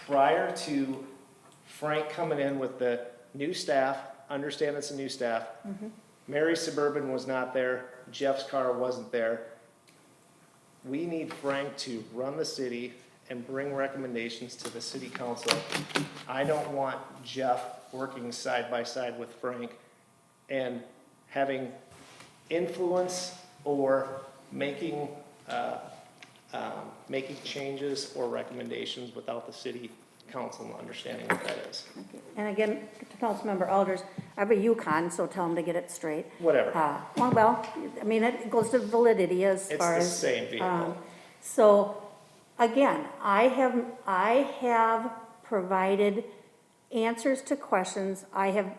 [SPEAKER 4] prior to Frank coming in with the new staff, understand it's a new staff, Mary's Suburban was not there, Jeff's car wasn't there. We need Frank to run the city and bring recommendations to the city council. I don't want Jeff working side by side with Frank and having influence or making changes or recommendations without the city council understanding what that is.
[SPEAKER 8] And again, to Councilmember Alders, I have a Yukon, so tell him to get it straight.
[SPEAKER 4] Whatever.
[SPEAKER 8] Well, I mean, it goes to validity as
[SPEAKER 4] It's
[SPEAKER 8] far
[SPEAKER 4] the
[SPEAKER 8] as.
[SPEAKER 4] same vehicle.
[SPEAKER 8] So, again, I have provided answers to questions. I have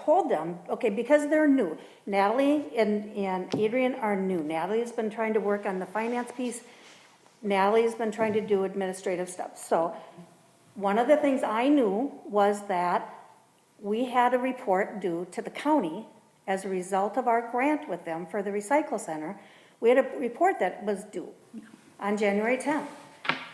[SPEAKER 8] told them, okay, because they're new. Natalie and Adrian are new. Natalie has been trying to work on the finance piece. Natalie's been trying to do administrative stuff. So, one of the things I knew was that we had a report due to the county as a result of our grant with them for the recycle center. We had a report that was due on January 10th.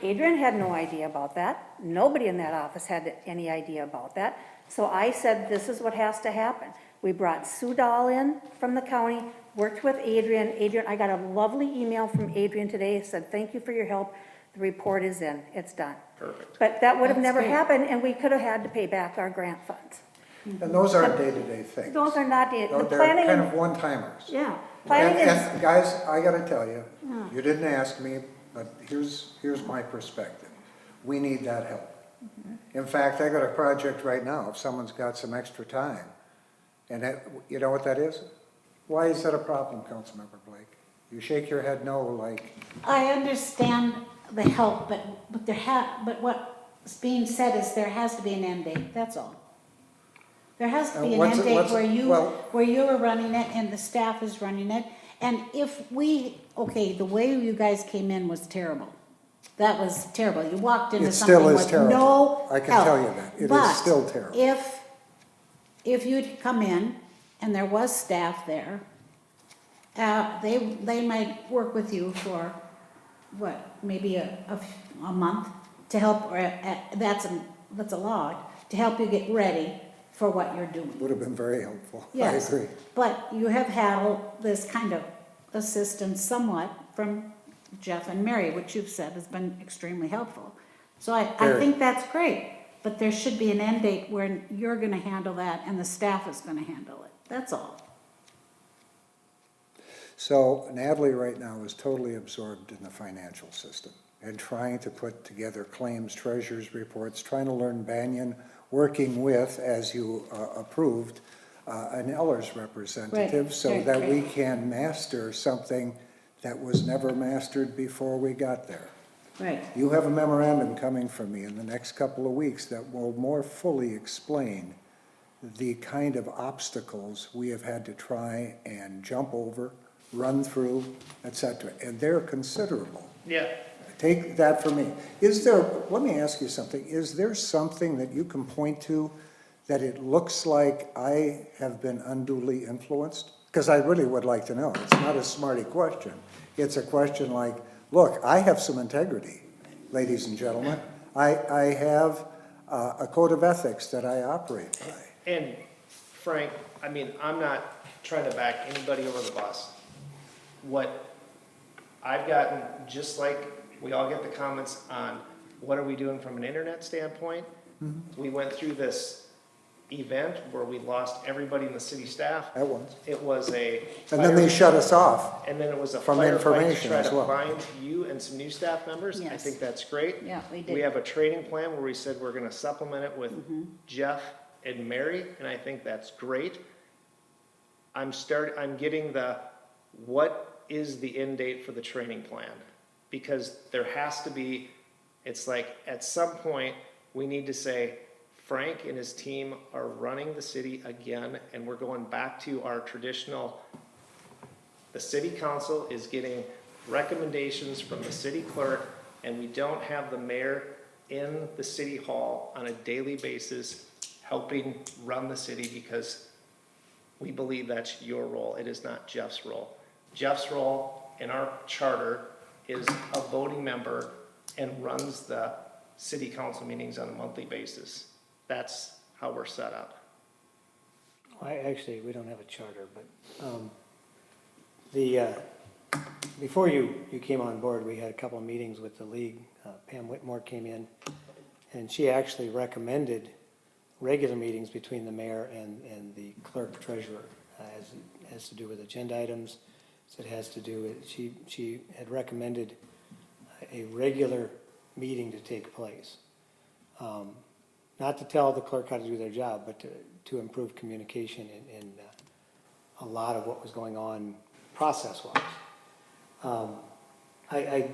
[SPEAKER 8] Adrian had no idea about that. Nobody in that office had any idea about that. So I said, this is what has to happen. We brought Sue Dahl in from the county, worked with Adrian. Adrian, I got a lovely email from Adrian today, said, thank you for your help. The report is in, it's done.
[SPEAKER 4] Perfect.
[SPEAKER 8] But that would have
[SPEAKER 5] That's
[SPEAKER 8] never
[SPEAKER 5] great.
[SPEAKER 8] happened, and we could have had to pay back our grant funds.
[SPEAKER 3] And those aren't day-to-day things.
[SPEAKER 8] Those are not, the
[SPEAKER 3] They're
[SPEAKER 8] planning,
[SPEAKER 3] kind of one-timers.
[SPEAKER 8] yeah, planning is,
[SPEAKER 3] And guys, I gotta tell you, you didn't ask me, but here's my perspective. We need that help. In fact, I got a project right now, if someone's got some extra time, and that, you know what that is? Why is that a problem, Councilmember Blake? You shake your head no, like,
[SPEAKER 5] I understand the help, but but what's being said is there has to be an end date, that's all. There has to be an
[SPEAKER 3] What's
[SPEAKER 5] end
[SPEAKER 3] it-
[SPEAKER 5] date
[SPEAKER 3] what's- well-
[SPEAKER 5] where you are running it and the staff is running it. And the way you guys came in was terrible. That was terrible. You walked into
[SPEAKER 3] It still
[SPEAKER 5] something
[SPEAKER 3] is
[SPEAKER 5] with
[SPEAKER 3] terrible.
[SPEAKER 5] no
[SPEAKER 3] I can
[SPEAKER 5] help.
[SPEAKER 3] tell you that. It is
[SPEAKER 5] But
[SPEAKER 3] still terrible.
[SPEAKER 5] if you'd come in and there was staff there, they might work with you for, maybe a month to help, or that's a lot, to help you get ready for what you're doing.
[SPEAKER 3] would have been very helpful. I
[SPEAKER 5] Yes,
[SPEAKER 3] agree.
[SPEAKER 5] but you have had all this kind of assistance somewhat from Jeff and Mary, which you've said has been extremely helpful. So I
[SPEAKER 3] Very.
[SPEAKER 5] think that's great, but there should be an end date where you're gonna handle that and the staff is gonna handle it, that's all.
[SPEAKER 3] So Natalie right now is totally absorbed in the financial system and trying to put together claims, treasurer's reports, trying to learn Banyan, working with, as you approved, an Ellers representative,
[SPEAKER 5] Right,
[SPEAKER 3] so
[SPEAKER 5] right,
[SPEAKER 3] that
[SPEAKER 5] right.
[SPEAKER 3] we can master something that was never mastered before we got there.
[SPEAKER 5] Right,
[SPEAKER 3] You have a memorandum coming from me in the next couple of weeks that will more fully explain the kind of obstacles we have had to try and jump over, run through, et cetera, and they're considerable.
[SPEAKER 4] Yeah.
[SPEAKER 3] Take that from me. Let me ask you something, is there something that you can point to that it looks like I have been unduly influenced? Because I really would like to know. It's not a smarty question. It's a question like, look, I have some integrity, ladies and gentlemen. I have a code of ethics that I operate by.
[SPEAKER 4] And Frank, I mean, I'm not trying to back anybody over the bus. What I've gotten, just like we all get the comments on what are we doing from an internet standpoint, we went through this event where we lost everybody in the city staff.
[SPEAKER 3] At once.
[SPEAKER 4] It was a.
[SPEAKER 3] And then they shut us off.
[SPEAKER 4] And then it was a
[SPEAKER 3] from
[SPEAKER 4] firefight to
[SPEAKER 3] information
[SPEAKER 4] try
[SPEAKER 3] as
[SPEAKER 4] to
[SPEAKER 3] well.
[SPEAKER 4] find you and some new staff members. I
[SPEAKER 5] Yes.
[SPEAKER 4] think that's great.
[SPEAKER 5] Yeah, we did.
[SPEAKER 4] We have a training plan where we said we're gonna supplement it with Jeff and Mary, and I think that's great. I'm getting what is the end date for the training plan? Because there has to be, it's like, at some point, we need to say, Frank and his team are running the city again, and we're going back to our traditional, the city council is getting recommendations from the city clerk, and we don't have the mayor in the city hall on a daily basis helping run the city, because we believe that's your role. It is not Jeff's role. Jeff's role in our charter is a voting member and runs the city council meetings on a monthly basis. That's how we're set up.
[SPEAKER 1] Actually, we don't have a charter, but, before you came on board, we had a couple of meetings with the league. Pam Whitmore came in, and she actually recommended regular meetings between the mayor and the clerk treasurer, as it has to do with agenda items. So it has to do with, she had recommended a regular meeting to take place. Not to tell the clerk how to do their job, but to improve communication in a lot of what was going on process-wise. I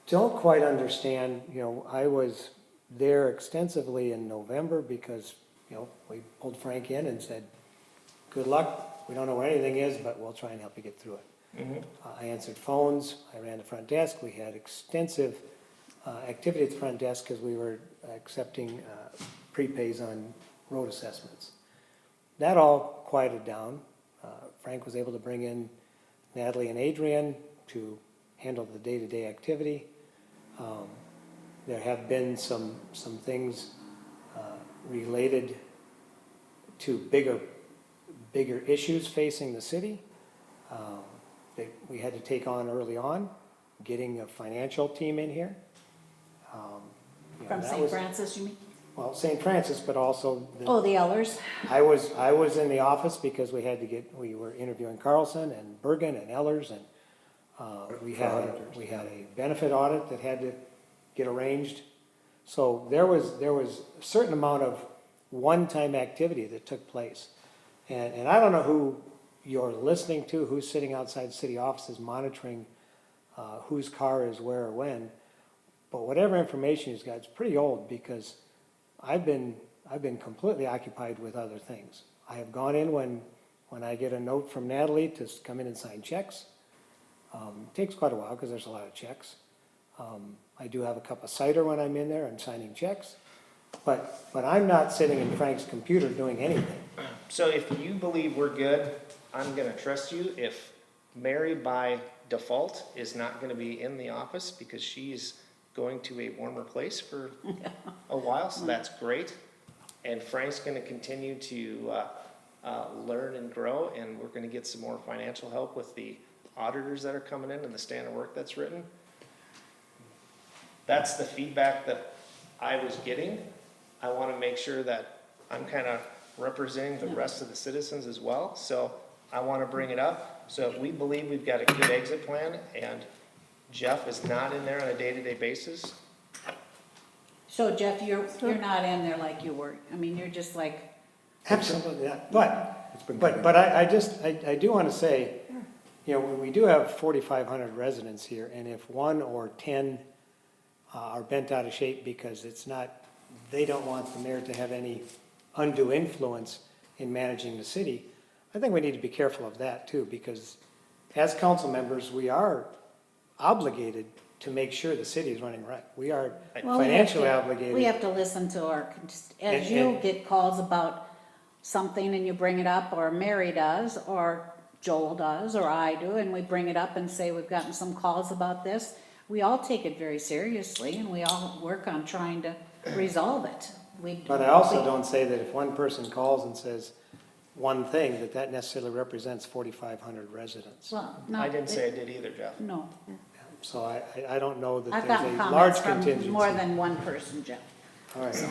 [SPEAKER 1] don't quite understand, I was there extensively in November because, we pulled Frank in and said, good luck, we don't know where anything is, but we'll try and help you get through it. I answered phones, I ran the front desk, we had extensive activity at the front desk because we were accepting prepays on road assessments. That all quieted down. Frank was able to bring in Natalie and Adrian to handle the day-to-day activity. There have been some things related to bigger issues facing the city that we had to take on early on, getting a financial team in here.
[SPEAKER 5] From St. Francis, you mean?
[SPEAKER 1] Well, St. Francis, but also.
[SPEAKER 5] Oh, the Ellers?
[SPEAKER 1] I was in the office because we were interviewing Carlson and Bergen and Ellers, and we had a benefit audit that had to get arranged. So there was a certain amount of one-time activity that took place. And I don't know who you're listening to, who's sitting outside city offices monitoring whose car is where or when, but whatever information he's got, it's pretty old because I've been completely occupied with other things. I have gone in when I get a note from Natalie to come in and sign checks. It takes quite a while because there's a lot of checks. I do have a cup of cider when I'm in there and signing checks, but I'm not sitting in Frank's computer doing anything.
[SPEAKER 4] So if you believe we're good, I'm gonna trust you. If Mary by default is not gonna be in the office because she's going to a warmer place for a while, so that's great. And Frank's gonna continue to learn and grow, and we're gonna get some more financial help with the auditors that are coming in and the standard work that's written. That's the feedback that I was getting. I wanna make sure that I'm kinda representing the rest of the citizens as well, so I wanna bring it up. So if we believe we've got a good exit plan and Jeff is not in there on a day-to-day basis.
[SPEAKER 5] So Jeff, you're not in there like you were. I mean, you're just like,
[SPEAKER 1] Absolutely not. But I do want to say, we do have 4,500 residents here, and if 1 or 10 are bent out of shape because they don't want the mayor to have any undue influence in managing the city, I think we need to be careful of that too, because as council members, we are obligated to make sure the city is running right. We are
[SPEAKER 5] well,
[SPEAKER 1] financially obligated.
[SPEAKER 5] we have to listen to as
[SPEAKER 1] And-
[SPEAKER 5] you
[SPEAKER 1] and-
[SPEAKER 5] get calls about something and you bring it up, or Mary does, or Joel does, or I do, and we bring it up and say, we've gotten some calls about this, we all take it very seriously and we all work on trying to resolve it.
[SPEAKER 1] But I also don't say that if one person calls and says one thing, that that necessarily represents 4,500 residents.
[SPEAKER 5] Well, no.
[SPEAKER 4] I didn't say I did either, Jeff.
[SPEAKER 5] No.
[SPEAKER 1] So I don't know that
[SPEAKER 5] I've
[SPEAKER 1] there's
[SPEAKER 5] gotten
[SPEAKER 1] a large
[SPEAKER 5] comments from
[SPEAKER 1] contingency.
[SPEAKER 5] more than one person, Jeff.
[SPEAKER 1] All right,
[SPEAKER 8] So,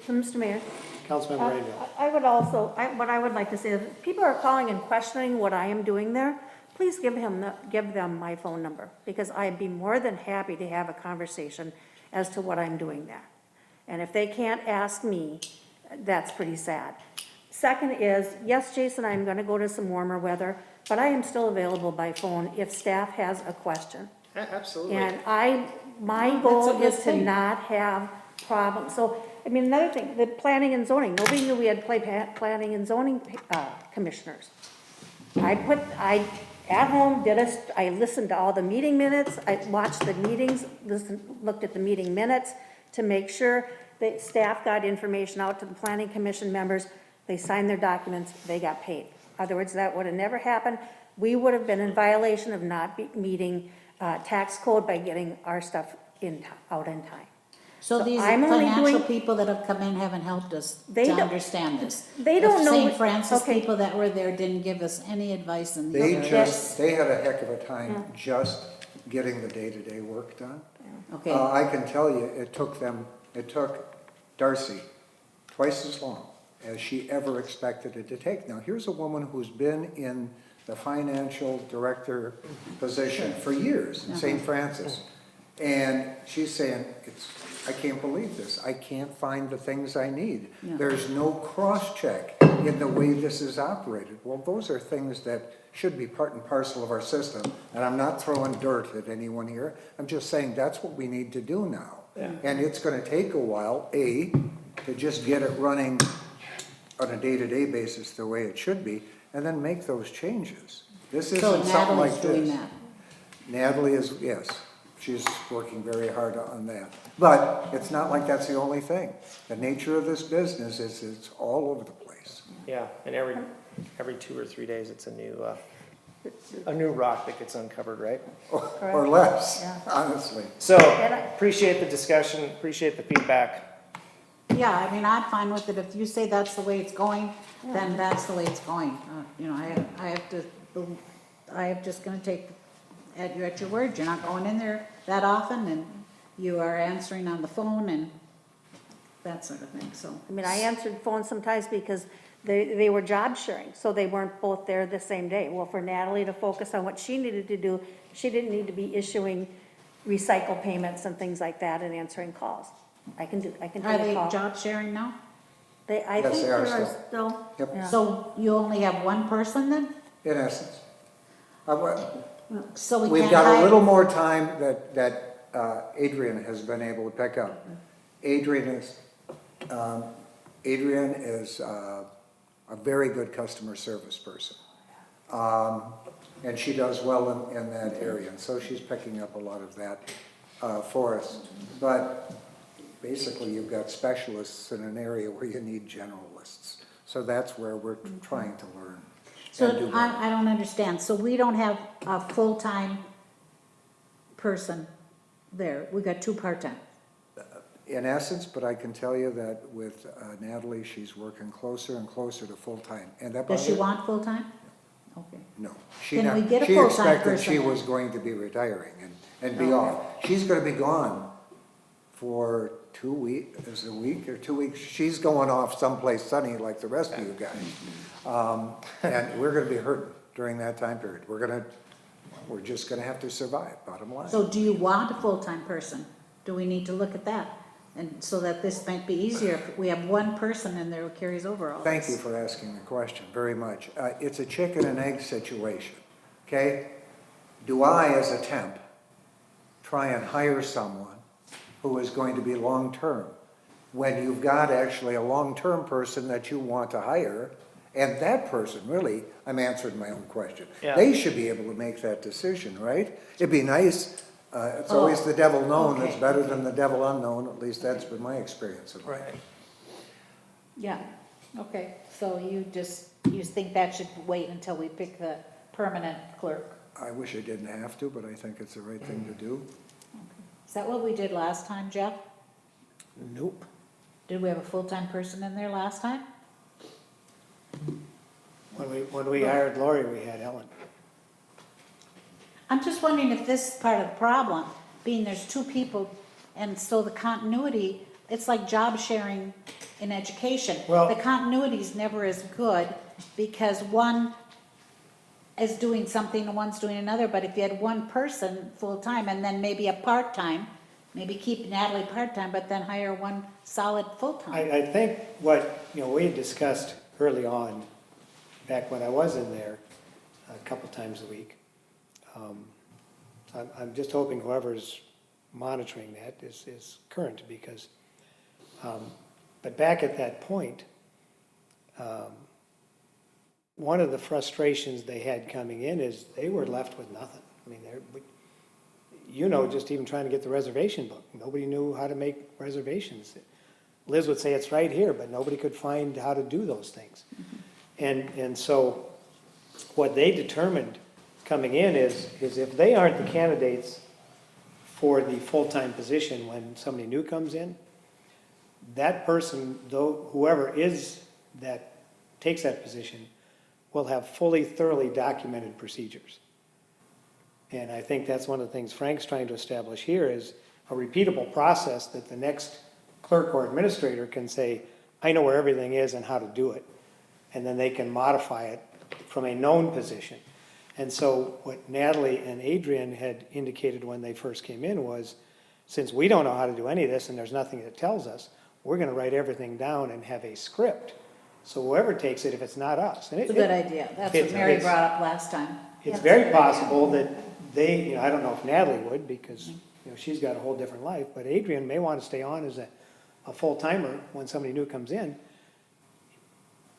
[SPEAKER 8] Mr. Mayor,
[SPEAKER 1] Councilmember Rainville.
[SPEAKER 8] I would also, what I would like to say, is if people are calling and questioning what I am doing there, please give them my phone number, because I'd be more than happy to have a conversation as to what I'm doing there. And if they can't ask me, that's pretty sad. Second is, yes, Jason, I'm gonna go to some warmer weather, but I am still available by phone if staff has a question.
[SPEAKER 4] Absolutely.
[SPEAKER 8] And my
[SPEAKER 5] No,
[SPEAKER 8] goal
[SPEAKER 5] that's a good
[SPEAKER 8] is to
[SPEAKER 5] thing.
[SPEAKER 8] not have problems. So, I mean, another thing, the planning and zoning, nobody knew we had planning and zoning, commissioners. At home, I listened to all the meeting minutes, I watched the meetings, looked at the meeting minutes to make sure that staff got information out to the planning commission members, they signed their documents, they got paid. In other words, that would have never happened. We would have been in violation of not meeting tax code by getting our stuff out in time.
[SPEAKER 5] So these
[SPEAKER 8] I'm only
[SPEAKER 5] financial
[SPEAKER 8] doing-
[SPEAKER 5] people that have come in haven't helped us
[SPEAKER 8] They
[SPEAKER 5] to
[SPEAKER 8] don't-
[SPEAKER 5] understand this.
[SPEAKER 8] they don't
[SPEAKER 5] The
[SPEAKER 8] know
[SPEAKER 5] St.
[SPEAKER 8] what-
[SPEAKER 5] Francis
[SPEAKER 8] okay.
[SPEAKER 5] people that were there didn't give us any advice in these
[SPEAKER 3] They
[SPEAKER 5] areas.
[SPEAKER 3] they had a heck of a time just getting the day-to-day work done.
[SPEAKER 5] Okay,
[SPEAKER 3] I can tell you, it took Darcy twice as long as she ever expected it to take. Now, here's a woman who's been in the financial director position for years in St. Francis. And she's saying, I can't believe this. I can't find the things I need.
[SPEAKER 5] Yeah.
[SPEAKER 3] There's no cross-check in the way this is operated. Well, those are things that should be part and parcel of our system. And I'm not throwing dirt at anyone here. I'm just saying that's what we need to do now. And it's gonna take a while, to just get it running on a day-to-day basis the way it should be, and then make those changes. This
[SPEAKER 5] so
[SPEAKER 3] isn't something
[SPEAKER 5] Natalie's
[SPEAKER 3] like
[SPEAKER 5] doing
[SPEAKER 3] this.
[SPEAKER 5] that.
[SPEAKER 3] Natalie is, yes, she's working very hard on that. But it's not like that's the only thing. The nature of this business is it's all over the place.
[SPEAKER 4] Yeah, and every 2 or 3 days, it's a new rock that gets uncovered, right?
[SPEAKER 3] Or less, honestly.
[SPEAKER 4] So, appreciate the discussion, appreciate the feedback.
[SPEAKER 5] Yeah, I mean, I'm fine with it. If you say that's the way it's going, then that's the way it's going. You know, I have just gonna take you at your word. You're not going in there that often, and you are answering on the phone and that sort of thing, so.
[SPEAKER 8] I mean, I answered phones sometimes because they were job sharing, so they weren't both there the same day. Well, for Natalie to focus on what she needed to do, she didn't need to be issuing recycle payments and things like that and answering calls. I can
[SPEAKER 5] Are
[SPEAKER 8] take a
[SPEAKER 5] they
[SPEAKER 8] call.
[SPEAKER 5] job sharing now?
[SPEAKER 8] I
[SPEAKER 3] Yes,
[SPEAKER 8] think
[SPEAKER 3] they
[SPEAKER 8] there
[SPEAKER 3] are
[SPEAKER 8] are
[SPEAKER 3] still.
[SPEAKER 8] still.
[SPEAKER 3] Yep.
[SPEAKER 8] Yeah.
[SPEAKER 5] So you only have one person then?
[SPEAKER 3] In essence.
[SPEAKER 5] So we
[SPEAKER 3] We've
[SPEAKER 5] can't
[SPEAKER 3] got a
[SPEAKER 5] hire-
[SPEAKER 3] little more time that Adrian has been able to pick up. Adrian is a very good customer service person. And she does well in that area, and so she's picking up a lot of that for us. But basically, you've got specialists in an area where you need generalists. So that's where we're trying to learn. and do
[SPEAKER 5] So
[SPEAKER 3] better.
[SPEAKER 5] I don't understand. So we don't have a full-time person there. We got two part-time.
[SPEAKER 3] In essence, but I can tell you that with Natalie, she's working closer and closer to full-time. And that,
[SPEAKER 5] Does she want full-time? Okay.
[SPEAKER 3] No.
[SPEAKER 5] Can we get a
[SPEAKER 3] She
[SPEAKER 5] full-time
[SPEAKER 3] expected she
[SPEAKER 5] person?
[SPEAKER 3] was going to be retiring and be off. She's gonna be gone for 2 weeks, is it a week or 2 weeks? She's going off someplace sunny like the rest of you guys. And we're gonna be hurting during that time period. We're just gonna have to survive, bottom line.
[SPEAKER 5] So do you want a full-time person? Do we need to look at that? And so that this might be easier, if we have one person in there who carries over all
[SPEAKER 3] Thank
[SPEAKER 5] this.
[SPEAKER 3] you for asking the question, very much. It's a chicken and egg situation, okay? Do I, as a temp, try and hire someone who is going to be long-term, when you've got actually a long-term person that you want to hire, and that person, really, I'm answering my own question.
[SPEAKER 4] Yeah.
[SPEAKER 3] They should be able to make that decision, right? It'd be nice, it's always the devil known that's
[SPEAKER 5] okay.
[SPEAKER 3] better than the devil unknown, at least that's been my experience of it.
[SPEAKER 4] Right.
[SPEAKER 5] Yeah, Okay, so you think that should wait until we pick the permanent clerk?
[SPEAKER 3] I wish I didn't have to, but I think it's the right thing to do.
[SPEAKER 5] Is that what we did last time, Jeff?
[SPEAKER 1] Nope.
[SPEAKER 5] Did we have a full-time person in there last time?
[SPEAKER 1] When we hired Lori, we had Ellen.
[SPEAKER 5] I'm just wondering if this is part of the problem, being there's two people, and so the continuity, it's like job sharing in education.
[SPEAKER 1] Well-
[SPEAKER 5] The continuity is never as good because one is doing something and one's doing another, but if you had one person full-time and then maybe a part-time, maybe keep Natalie part-time, but then hire one solid full-time.
[SPEAKER 1] I think what, we had discussed early on, back when I was in there, a couple times a week. I'm just hoping whoever's monitoring that is current, because, but back at that point, one of the frustrations they had coming in is they were left with nothing. I mean, just even trying to get the reservation book, nobody knew how to make reservations. Liz would say it's right here, but nobody could find how to do those things. And so what they determined coming in is if they aren't the candidates for the full-time position when somebody new comes in, that person, whoever is that takes that position, will have fully, thoroughly documented procedures. And I think that's one of the things Frank's trying to establish here is a repeatable process that the next clerk or administrator can say, I know where everything is and how to do it. And then they can modify it from a known position. And so what Natalie and Adrian had indicated when they first came in was, since we don't know how to do any of this and there's nothing that tells us, we're gonna write everything down and have a script. So whoever takes it, if it's not us. And
[SPEAKER 5] It's a good idea. That's what Mary brought up last time.
[SPEAKER 1] It's very possible that they, I don't know if Natalie would, because, she's got a whole different life, but Adrian may want to stay on as a full-timer when somebody new comes in.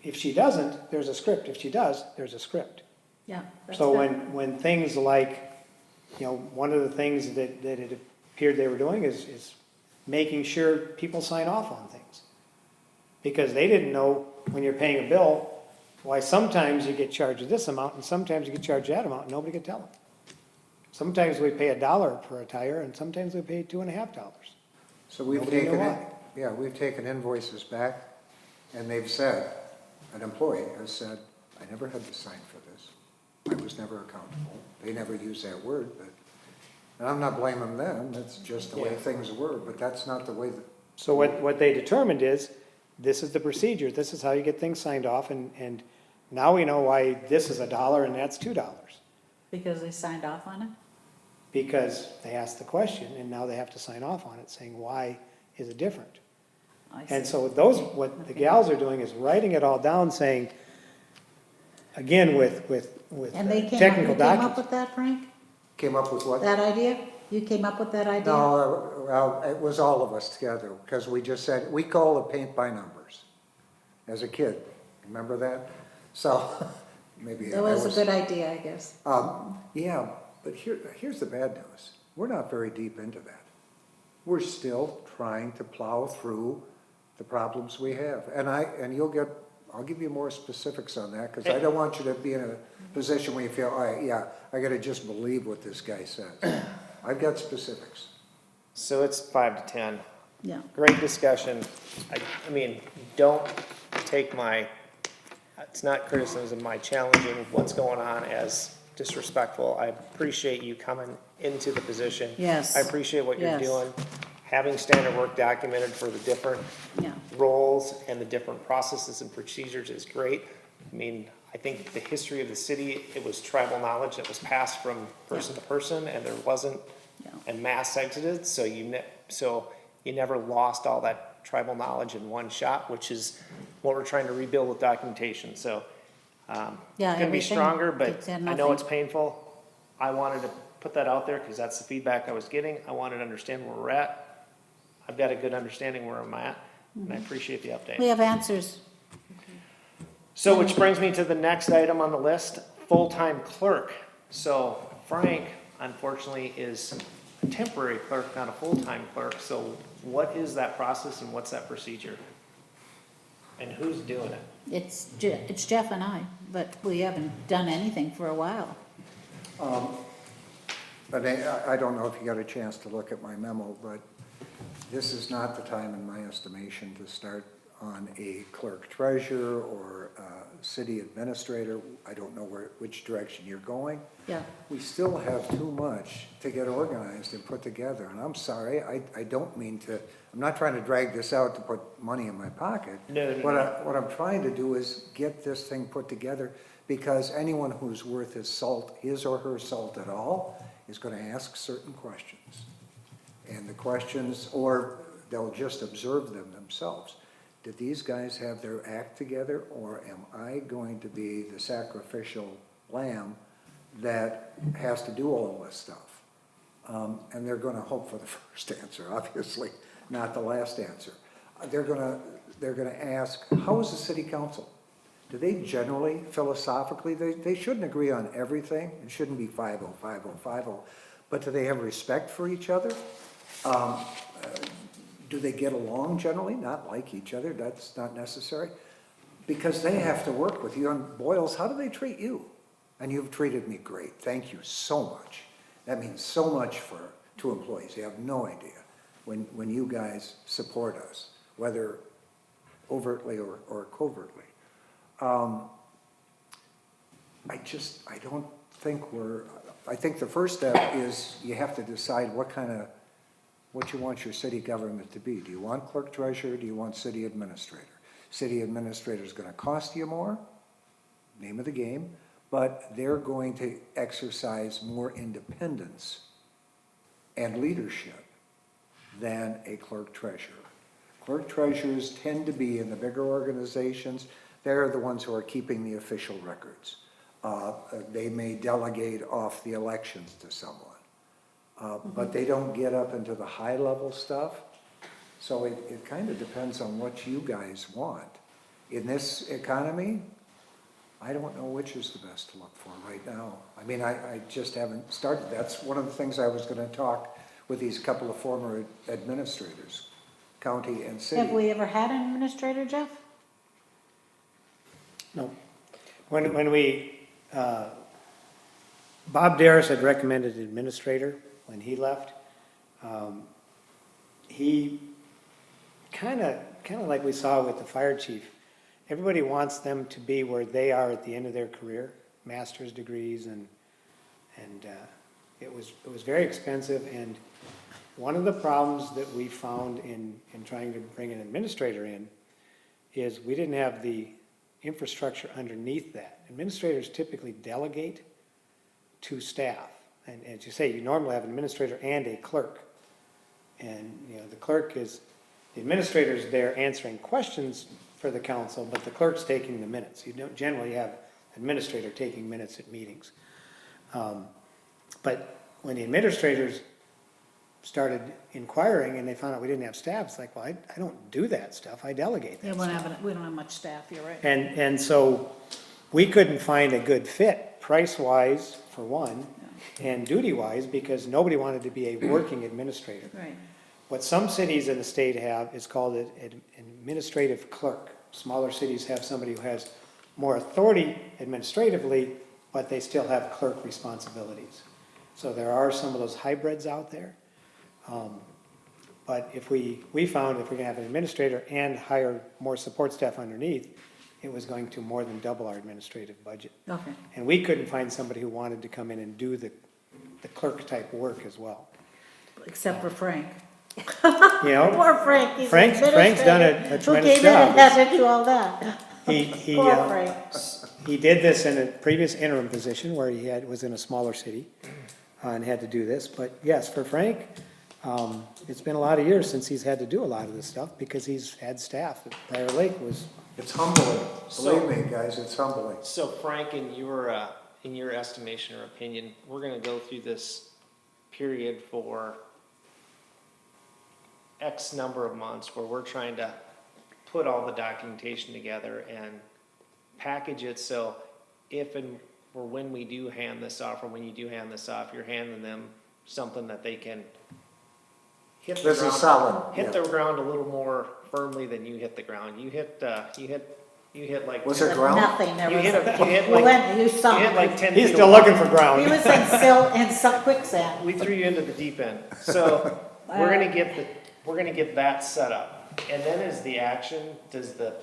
[SPEAKER 1] If she doesn't, there's a script. If she does, there's a script.
[SPEAKER 5] Yeah. that's
[SPEAKER 1] So
[SPEAKER 5] good.
[SPEAKER 1] when things like, one of the things that it appeared they were doing is making sure people sign off on things. Because they didn't know when you're paying a bill, why sometimes you get charged this amount and sometimes you get charged that amount and nobody could tell them. Sometimes we pay $1 for a tire and sometimes we pay $2.50.
[SPEAKER 3] So we've
[SPEAKER 1] Nobody knew
[SPEAKER 3] taken,
[SPEAKER 1] why.
[SPEAKER 3] we've taken invoices back, and they've said, an employee has said, I never had to sign for this. I was never accountable. They never used that word, but, and I'm not blaming them, that's just the way things were, but that's not the way that.
[SPEAKER 1] So what they determined is, this is the procedure, this is how you get things signed off, and now we know why this is $1 and that's $2.
[SPEAKER 5] Because they signed off on it?
[SPEAKER 1] Because they asked the question, and now they have to sign off on it, saying, why is it different?
[SPEAKER 5] I
[SPEAKER 1] And
[SPEAKER 5] see.
[SPEAKER 1] so what the gals are doing is writing it all down, saying, again, with
[SPEAKER 5] And they
[SPEAKER 1] technical
[SPEAKER 5] came up
[SPEAKER 1] documents.
[SPEAKER 5] with that, Frank?
[SPEAKER 3] Came up with what?
[SPEAKER 5] That idea? You came up with that idea?
[SPEAKER 3] No, well, it was all of us together, because we just said, we call it paint by numbers, as a kid, remember that? So, maybe.
[SPEAKER 5] That was a good idea, I guess.
[SPEAKER 3] Yeah, but here's the bad news, we're not very deep into that. We're still trying to plow through the problems we have, and I'll give you more specifics on that, because I don't want you to be in a position where you feel, all right, yeah, I gotta just believe what this guy says. I've got specifics.
[SPEAKER 4] So it's 5 to 10.
[SPEAKER 5] Yeah.
[SPEAKER 4] Great discussion. I mean, don't take it's not criticism, my challenging what's going on as disrespectful. I appreciate you coming into the position.
[SPEAKER 5] Yes.
[SPEAKER 4] I appreciate what you're
[SPEAKER 5] Yes.
[SPEAKER 4] doing. Having standard work documented for the different
[SPEAKER 5] Yeah.
[SPEAKER 4] roles and the different processes and procedures is great. I mean, I think the history of the city, it was tribal knowledge that was passed from person to person, and there wasn't
[SPEAKER 5] Yeah.
[SPEAKER 4] and mass exited, so you never lost all that tribal knowledge in one shot, which is what we're trying to rebuild with documentation. So
[SPEAKER 5] Yeah,
[SPEAKER 4] it's gonna be
[SPEAKER 5] everything,
[SPEAKER 4] stronger, but
[SPEAKER 5] it's had
[SPEAKER 4] I know it's
[SPEAKER 5] nothing.
[SPEAKER 4] painful. I wanted to put that out there because that's the feedback I was getting. I wanted to understand where we're at. I've got a good understanding where I'm at, and I appreciate the update.
[SPEAKER 5] We have answers.
[SPEAKER 4] So which brings me to the next item on the list, full-time clerk. So Frank, unfortunately, is a temporary clerk, not a full-time clerk. So what is that process and what's that procedure? And who's doing it?
[SPEAKER 5] It's Jeff and I, but we haven't done anything for a while.
[SPEAKER 3] But I don't know if you got a chance to look at my memo, but this is not the time, in my estimation, to start on a clerk treasurer or a city administrator. I don't know which direction you're going.
[SPEAKER 5] Yeah.
[SPEAKER 3] We still have too much to get organized and put together, and I'm sorry, I don't mean to, I'm not trying to drag this out to put money in my pocket.
[SPEAKER 4] No.
[SPEAKER 3] What I'm trying to do is get this thing put together, because anyone who's worth his salt, his or her salt at all, is gonna ask certain questions. And the questions, or they'll just observe them themselves. Did these guys have their act together, or am I going to be the sacrificial lamb that has to do all this stuff? And they're gonna hope for the first answer, obviously, not the last answer. They're gonna ask, how is the city council? Do they generally, philosophically, they shouldn't agree on everything, it shouldn't be 5-0, 5-0, 5-0, but do they have respect for each other? Do they get along generally? Not like each other, that's not necessary. Because they have to work with you, and Boyles, how do they treat you? And you've treated me great, thank you so much. That means so much to employees, you have no idea, when you guys support us, whether overtly or covertly. I don't think I think the first step is you have to decide what you want your city government to be. Do you want clerk treasurer, do you want city administrator? City administrator is gonna cost you more, name of the game, but they're going to exercise more independence and leadership than a clerk treasurer. Clerk treasurers tend to be, in the bigger organizations, they're the ones who are keeping the official records. They may delegate off the elections to someone, but they don't get up into the high-level stuff. So it kind of depends on what you guys want. In this economy, I don't know which is the best to look for right now. I mean, I just haven't started. That's one of the things I was going to talk with these couple of former administrators, county and city.
[SPEAKER 5] Have we ever had an administrator, Jeff?
[SPEAKER 1] No. When we, Bob Darris had recommended administrator when he left. He kind of like we saw with the fire chief. Everybody wants them to be where they are at the end of their career, master's degrees, and it was very expensive. And one of the problems that we found in trying to bring an administrator in is we didn't have the infrastructure underneath that. Administrators typically delegate to staff. And as you say, you normally have an administrator and a clerk. And, the clerk is, the administrator is there answering questions for the council, but the clerk's taking the minutes. You don't generally have administrator taking minutes at meetings. But when the administrators started inquiring and they found out we didn't have staff, it's like, well, I don't do that stuff, I delegate that
[SPEAKER 5] Yeah,
[SPEAKER 1] stuff.
[SPEAKER 5] we don't have much staff, you're right.
[SPEAKER 1] And so we couldn't find a good fit, price-wise, for one, and duty-wise, because nobody wanted to be a working administrator.
[SPEAKER 5] Right.
[SPEAKER 1] What some cities in the state have is called an administrative clerk. Smaller cities have somebody who has more authority administratively, but they still have clerk responsibilities. So there are some of those hybrids out there. But if we found if we're gonna have an administrator and hire more support staff underneath, it was going to more than double our administrative budget.
[SPEAKER 5] Okay.
[SPEAKER 1] And we couldn't find somebody who wanted to come in and do the clerk type work as well.
[SPEAKER 5] Except for Frank. Poor Frank, he's an
[SPEAKER 1] Frank's done a
[SPEAKER 5] administrator
[SPEAKER 1] tremendous
[SPEAKER 5] who came in
[SPEAKER 1] job.
[SPEAKER 5] and had to do all that.
[SPEAKER 1] He
[SPEAKER 5] Poor Frank.
[SPEAKER 1] he did this in a previous interim position where he was in a smaller city and had to do this. But yes, for Frank, it's been a lot of years since he's had to do a lot of this stuff because he's had staff. Prior Lake was.
[SPEAKER 3] It's humbling, believe me, guys, it's humbling.
[SPEAKER 4] So Frank, in your estimation or opinion, we're gonna go through this period for X number of months where we're trying to put all the documentation together and package it so if and or when we do hand this off, or when you do hand this off, you're handing them something that they can hit the
[SPEAKER 3] This is
[SPEAKER 4] ground.
[SPEAKER 3] solid,
[SPEAKER 4] Hit
[SPEAKER 3] yeah.
[SPEAKER 4] the ground a little more firmly than you hit the ground. You hit like.
[SPEAKER 3] Was
[SPEAKER 4] 10
[SPEAKER 3] it ground?
[SPEAKER 5] Nothing, there
[SPEAKER 4] You
[SPEAKER 5] was,
[SPEAKER 4] hit
[SPEAKER 5] you went, you
[SPEAKER 4] You
[SPEAKER 5] saw,
[SPEAKER 4] hit like 10
[SPEAKER 1] He's
[SPEAKER 4] feet
[SPEAKER 1] still
[SPEAKER 4] of
[SPEAKER 1] looking
[SPEAKER 4] water.
[SPEAKER 1] for ground.
[SPEAKER 5] he was in some quicksand.
[SPEAKER 4] We threw you into the deep end. So we're gonna get that set up. And then as the action, does the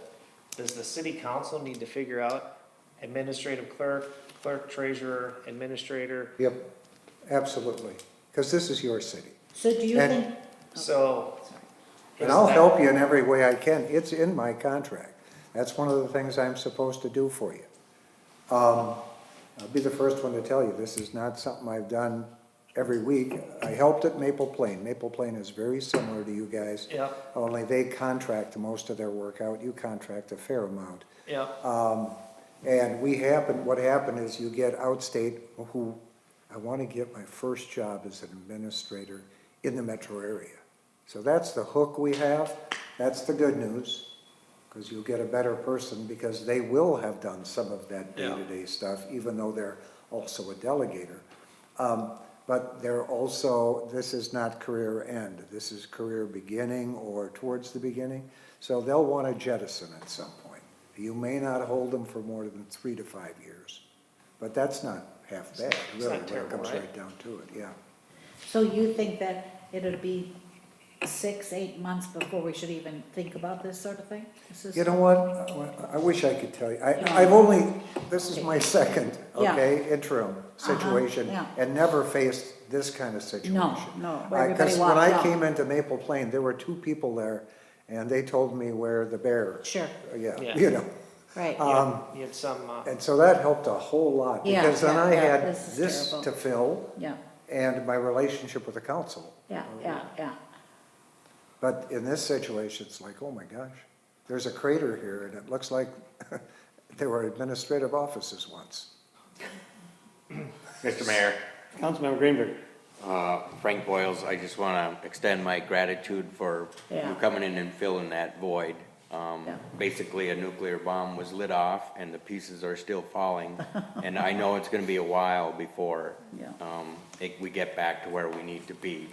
[SPEAKER 4] city council need to figure out administrative clerk, treasurer, administrator?
[SPEAKER 3] Yep, absolutely, because this is your city.
[SPEAKER 5] So do you
[SPEAKER 3] And-
[SPEAKER 5] think,
[SPEAKER 4] So.
[SPEAKER 3] And
[SPEAKER 4] is
[SPEAKER 3] I'll
[SPEAKER 4] that-
[SPEAKER 3] help you in every way I can. It's in my contract. That's one of the things I'm supposed to do for you. I'll be the first one to tell you, this is not something I've done every week. I helped at Maple Plain. Maple Plain is very similar to you guys.
[SPEAKER 4] Yep,
[SPEAKER 3] Only they contract most of their work out. You contract a fair amount.
[SPEAKER 4] yep,
[SPEAKER 3] And what happened is you get outstate who, I want to get my first job as an administrator in the metro area. So that's the hook we have. That's the good news, because you'll get a better person because they will have done some of that day-to-day stuff, even though they're also a delegator. But they're also, this is not career end. This is career beginning or towards the beginning. So they'll want to jettison at some point. You may not hold them for more than 3 to 5 years, but that's not half bad,
[SPEAKER 4] It's
[SPEAKER 3] really,
[SPEAKER 4] not
[SPEAKER 3] when it
[SPEAKER 4] terrible,
[SPEAKER 3] comes
[SPEAKER 4] right?
[SPEAKER 3] right down to it, yeah.
[SPEAKER 5] so you think that it'll be 6, 8 months before we should even think about this sort of thing? This is-
[SPEAKER 3] You know what, I wish I could tell you, I've only, this is my second,
[SPEAKER 5] Yeah.
[SPEAKER 3] okay, interim situation,
[SPEAKER 5] yeah.
[SPEAKER 3] and never faced this kind of situation.
[SPEAKER 5] No, where everybody
[SPEAKER 3] Because when
[SPEAKER 5] walked
[SPEAKER 3] I
[SPEAKER 5] out.
[SPEAKER 3] came into Maple Plain, there were 2 people there, and they told me where the bear,
[SPEAKER 5] Sure,
[SPEAKER 4] Yeah.
[SPEAKER 3] you know.
[SPEAKER 5] right,
[SPEAKER 4] you had some,
[SPEAKER 3] And so that helped a whole lot,
[SPEAKER 5] Yeah,
[SPEAKER 3] because then I
[SPEAKER 5] yeah,
[SPEAKER 3] had
[SPEAKER 5] this is
[SPEAKER 3] this
[SPEAKER 5] terrible.
[SPEAKER 3] to fill,
[SPEAKER 5] yeah,
[SPEAKER 3] and my relationship with the council.
[SPEAKER 5] yeah.
[SPEAKER 3] But in this situation, it's like, oh my gosh, there's a crater here, and it looks like there were administrative offices once.
[SPEAKER 7] Mr. Mayor,
[SPEAKER 1] Councilmember Greenberg.
[SPEAKER 7] Frank Boyles, I just want to extend my gratitude for
[SPEAKER 5] Yeah.
[SPEAKER 7] you coming in and filling that void.
[SPEAKER 5] Yeah.
[SPEAKER 7] Basically, a nuclear bomb was lit off and the pieces are still falling. And I know it's going to be a while before
[SPEAKER 5] Yeah.
[SPEAKER 7] we get back to where we need to be.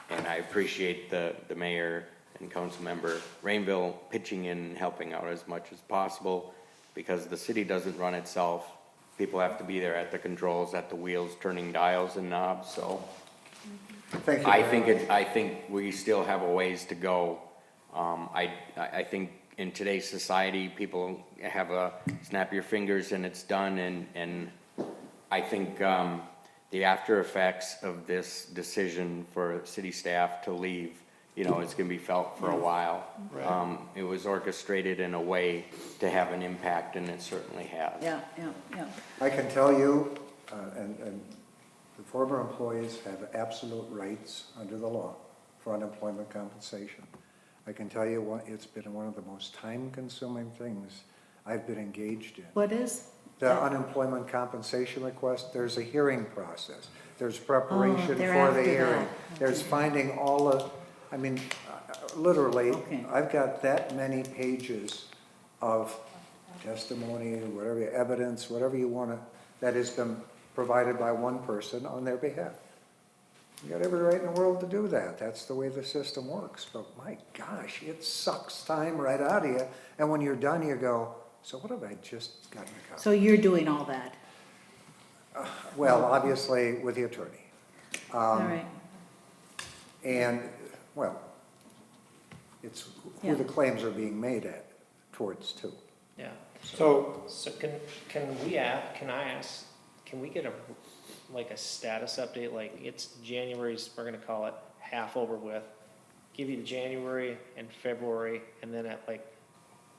[SPEAKER 7] And I appreciate the mayor and council member Rainville pitching in and helping out as much as possible, because the city doesn't run itself. People have to be there at the controls, at the wheels, turning dials and knobs, so.
[SPEAKER 3] Thank you.
[SPEAKER 7] I
[SPEAKER 3] very
[SPEAKER 7] think
[SPEAKER 3] much.
[SPEAKER 7] I think we still have a ways to go. I think in today's society, people have a snap your fingers and it's done, and I think, the after effects of this decision for city staff to leave, it's gonna be felt for a while.
[SPEAKER 4] Right.
[SPEAKER 7] It was orchestrated in a way to have an impact, and it certainly has.
[SPEAKER 5] Yeah.
[SPEAKER 3] I can tell you, and the former employees have absolute rights under the law for unemployment compensation. I can tell you it's been one of the most time-consuming things I've been engaged in.
[SPEAKER 5] What is?
[SPEAKER 3] The unemployment compensation request, there's a hearing process. There's preparation
[SPEAKER 5] they're
[SPEAKER 3] for the
[SPEAKER 5] after
[SPEAKER 3] hearing.
[SPEAKER 5] that.
[SPEAKER 3] There's finding all of, literally,
[SPEAKER 5] Okay.
[SPEAKER 3] I've got that many pages of testimony, whatever, evidence, whatever you want to, that has been provided by one person on their behalf. You got every right in the world to do that. That's the way the system works. But my gosh, it sucks time right out of you. And when you're done, you go, so what have I just gotten accomplished?
[SPEAKER 5] So you're doing all that?
[SPEAKER 3] Well, obviously with the attorney.
[SPEAKER 5] All right,
[SPEAKER 3] And, well, it's
[SPEAKER 5] Yeah.
[SPEAKER 3] who the claims are being made towards too.
[SPEAKER 4] yeah.
[SPEAKER 1] So,
[SPEAKER 4] So can we get a status update, like it's January's, we're gonna call it half over with, give you the January and February, and then at like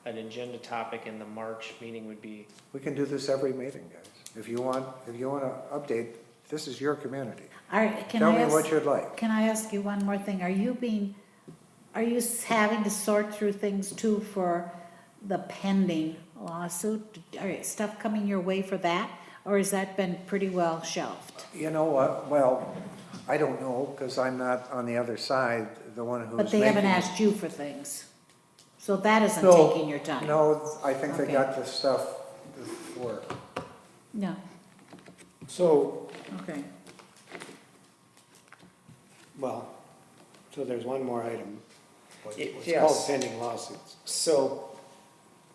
[SPEAKER 4] an agenda topic in the March meeting would be,
[SPEAKER 3] We can do this every meeting, guys. If you want to update, this is your community.
[SPEAKER 5] all right,
[SPEAKER 3] Tell me what you'd like.
[SPEAKER 5] Can I ask you one more thing? Are you having to sort through things too for the pending lawsuit? All right, stuff coming your way for that? Or has that been pretty well shelved?
[SPEAKER 3] You know what, well, I don't know, because I'm not on the other side, the one who's
[SPEAKER 5] But they haven't
[SPEAKER 3] making it.
[SPEAKER 5] asked you for things? So that isn't
[SPEAKER 3] No,
[SPEAKER 5] taking your time?
[SPEAKER 3] No, I think they
[SPEAKER 5] Okay.
[SPEAKER 3] got this stuff before.
[SPEAKER 5] No,
[SPEAKER 1] so,
[SPEAKER 5] okay.
[SPEAKER 1] well, So there's one more item. It's
[SPEAKER 4] Yes.
[SPEAKER 1] called pending lawsuits.
[SPEAKER 4] So,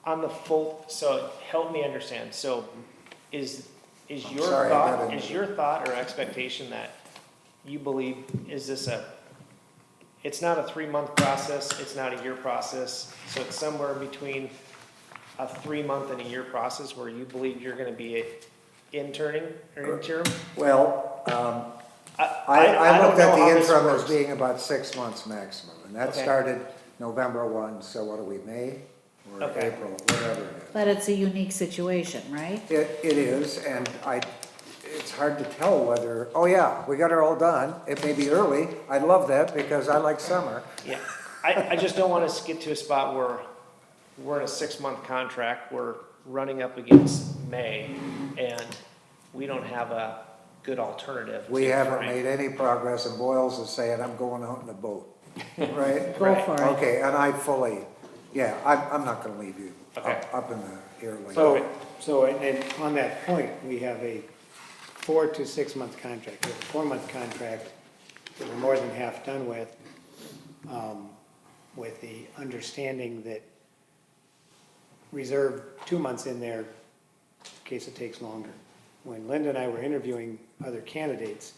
[SPEAKER 4] on the full, so help me understand, so is your
[SPEAKER 3] Sorry, I
[SPEAKER 4] thought,
[SPEAKER 3] got it.
[SPEAKER 4] is your thought or expectation that you believe, is this it's not a 3-month process, it's not a year process, so it's somewhere between a 3-month and a year process where you believe you're gonna be interning or interim?
[SPEAKER 3] Well,
[SPEAKER 4] I
[SPEAKER 3] I
[SPEAKER 4] don't
[SPEAKER 3] looked
[SPEAKER 4] know
[SPEAKER 3] at
[SPEAKER 4] how
[SPEAKER 3] the
[SPEAKER 4] this
[SPEAKER 3] interim as
[SPEAKER 4] works.
[SPEAKER 3] being about 6 months maximum, and that
[SPEAKER 4] Okay.
[SPEAKER 3] started November 1, so what are we, May? Or
[SPEAKER 4] Okay.
[SPEAKER 3] April, whatever it is.
[SPEAKER 5] But it's a unique situation, right?
[SPEAKER 3] It is, and it's hard to tell whether, oh yeah, we got it all done. It may be early. I love that because I like summer.
[SPEAKER 4] Yeah, I just don't want us to get to a spot where we're in a 6-month contract, we're running up against May, and we don't have a good alternative.
[SPEAKER 3] We
[SPEAKER 4] to
[SPEAKER 3] haven't
[SPEAKER 4] Frank.
[SPEAKER 3] made any progress, and Boyles is saying, I'm going out in a boat, right?
[SPEAKER 5] Go for it.
[SPEAKER 3] Okay, and I fully, yeah, I'm not gonna leave you
[SPEAKER 4] Okay.
[SPEAKER 3] up in the air like
[SPEAKER 1] So,
[SPEAKER 3] that.
[SPEAKER 1] and on that point, we have a 4 to 6 month contract. We have a 4-month contract that we're more than half done with the understanding that reserve 2 months in there in case it takes longer. When Linda and I were interviewing other candidates,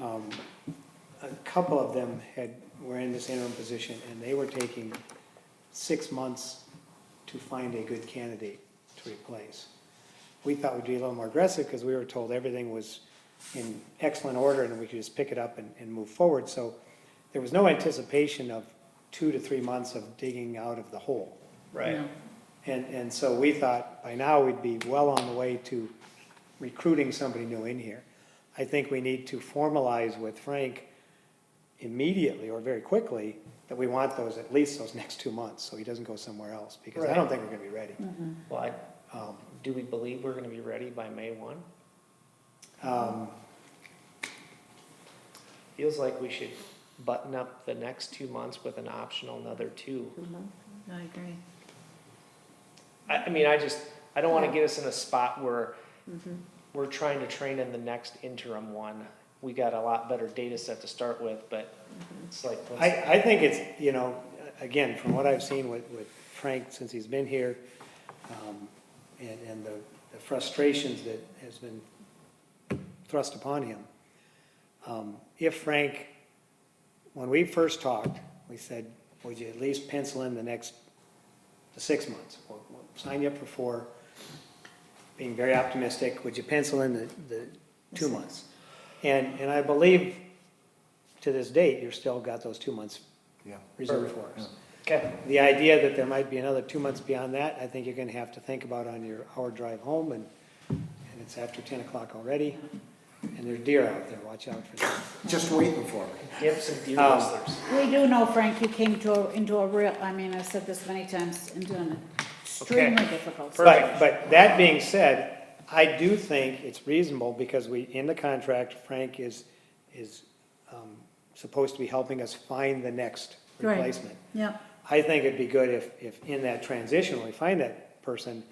[SPEAKER 1] a couple of them were in this interim position, and they were taking 6 months to find a good candidate to replace. We thought we'd be a little more aggressive because we were told everything was in excellent order and we could just pick it up and move forward. So there was no anticipation of 2 to 3 months of digging out of the hole.
[SPEAKER 4] Right.
[SPEAKER 5] No.
[SPEAKER 1] And so we thought by now we'd be well on the way to recruiting somebody new in here. I think we need to formalize with Frank immediately or very quickly that we want those, at least those next 2 months, so he doesn't go somewhere else, because I don't think we're gonna be ready.
[SPEAKER 4] Well, do we believe we're gonna be ready by May 1? Feels like we should button up the next 2 months with an optional another 2.
[SPEAKER 5] I agree.
[SPEAKER 4] I mean, I don't wanna get us in a spot where we're trying to train in the next interim one. We got a lot better data set to start with, but it's like.
[SPEAKER 1] I think it's, again, from what I've seen with Frank since he's been here, and the frustrations that has been thrust upon him. If Frank, when we first talked, we said, would you at least pencil in the 6 months? We'll sign you up for 4, being very optimistic. Would you pencil in the 2 months? And I believe to this date, you've still got those 2 months
[SPEAKER 3] Yeah.
[SPEAKER 1] reserved for us.
[SPEAKER 4] Okay,
[SPEAKER 1] The idea that there might be another 2 months beyond that, I think you're gonna have to think about on your hour drive home, and it's after 10 o'clock already, and there's deer out there, watch out for them.
[SPEAKER 3] Just waiting for me.
[SPEAKER 4] give some deer
[SPEAKER 1] Um,
[SPEAKER 4] whistlers.
[SPEAKER 5] We do know, Frank, you came into a real, I mean, I've said this many times, into an extremely difficult situation.
[SPEAKER 1] But that being said, I do think it's reasonable, because in the contract, Frank is supposed to be helping us find the next
[SPEAKER 5] Right.
[SPEAKER 1] replacement.
[SPEAKER 5] Yeah,
[SPEAKER 1] I think it'd be good if in that transition, when we find that person,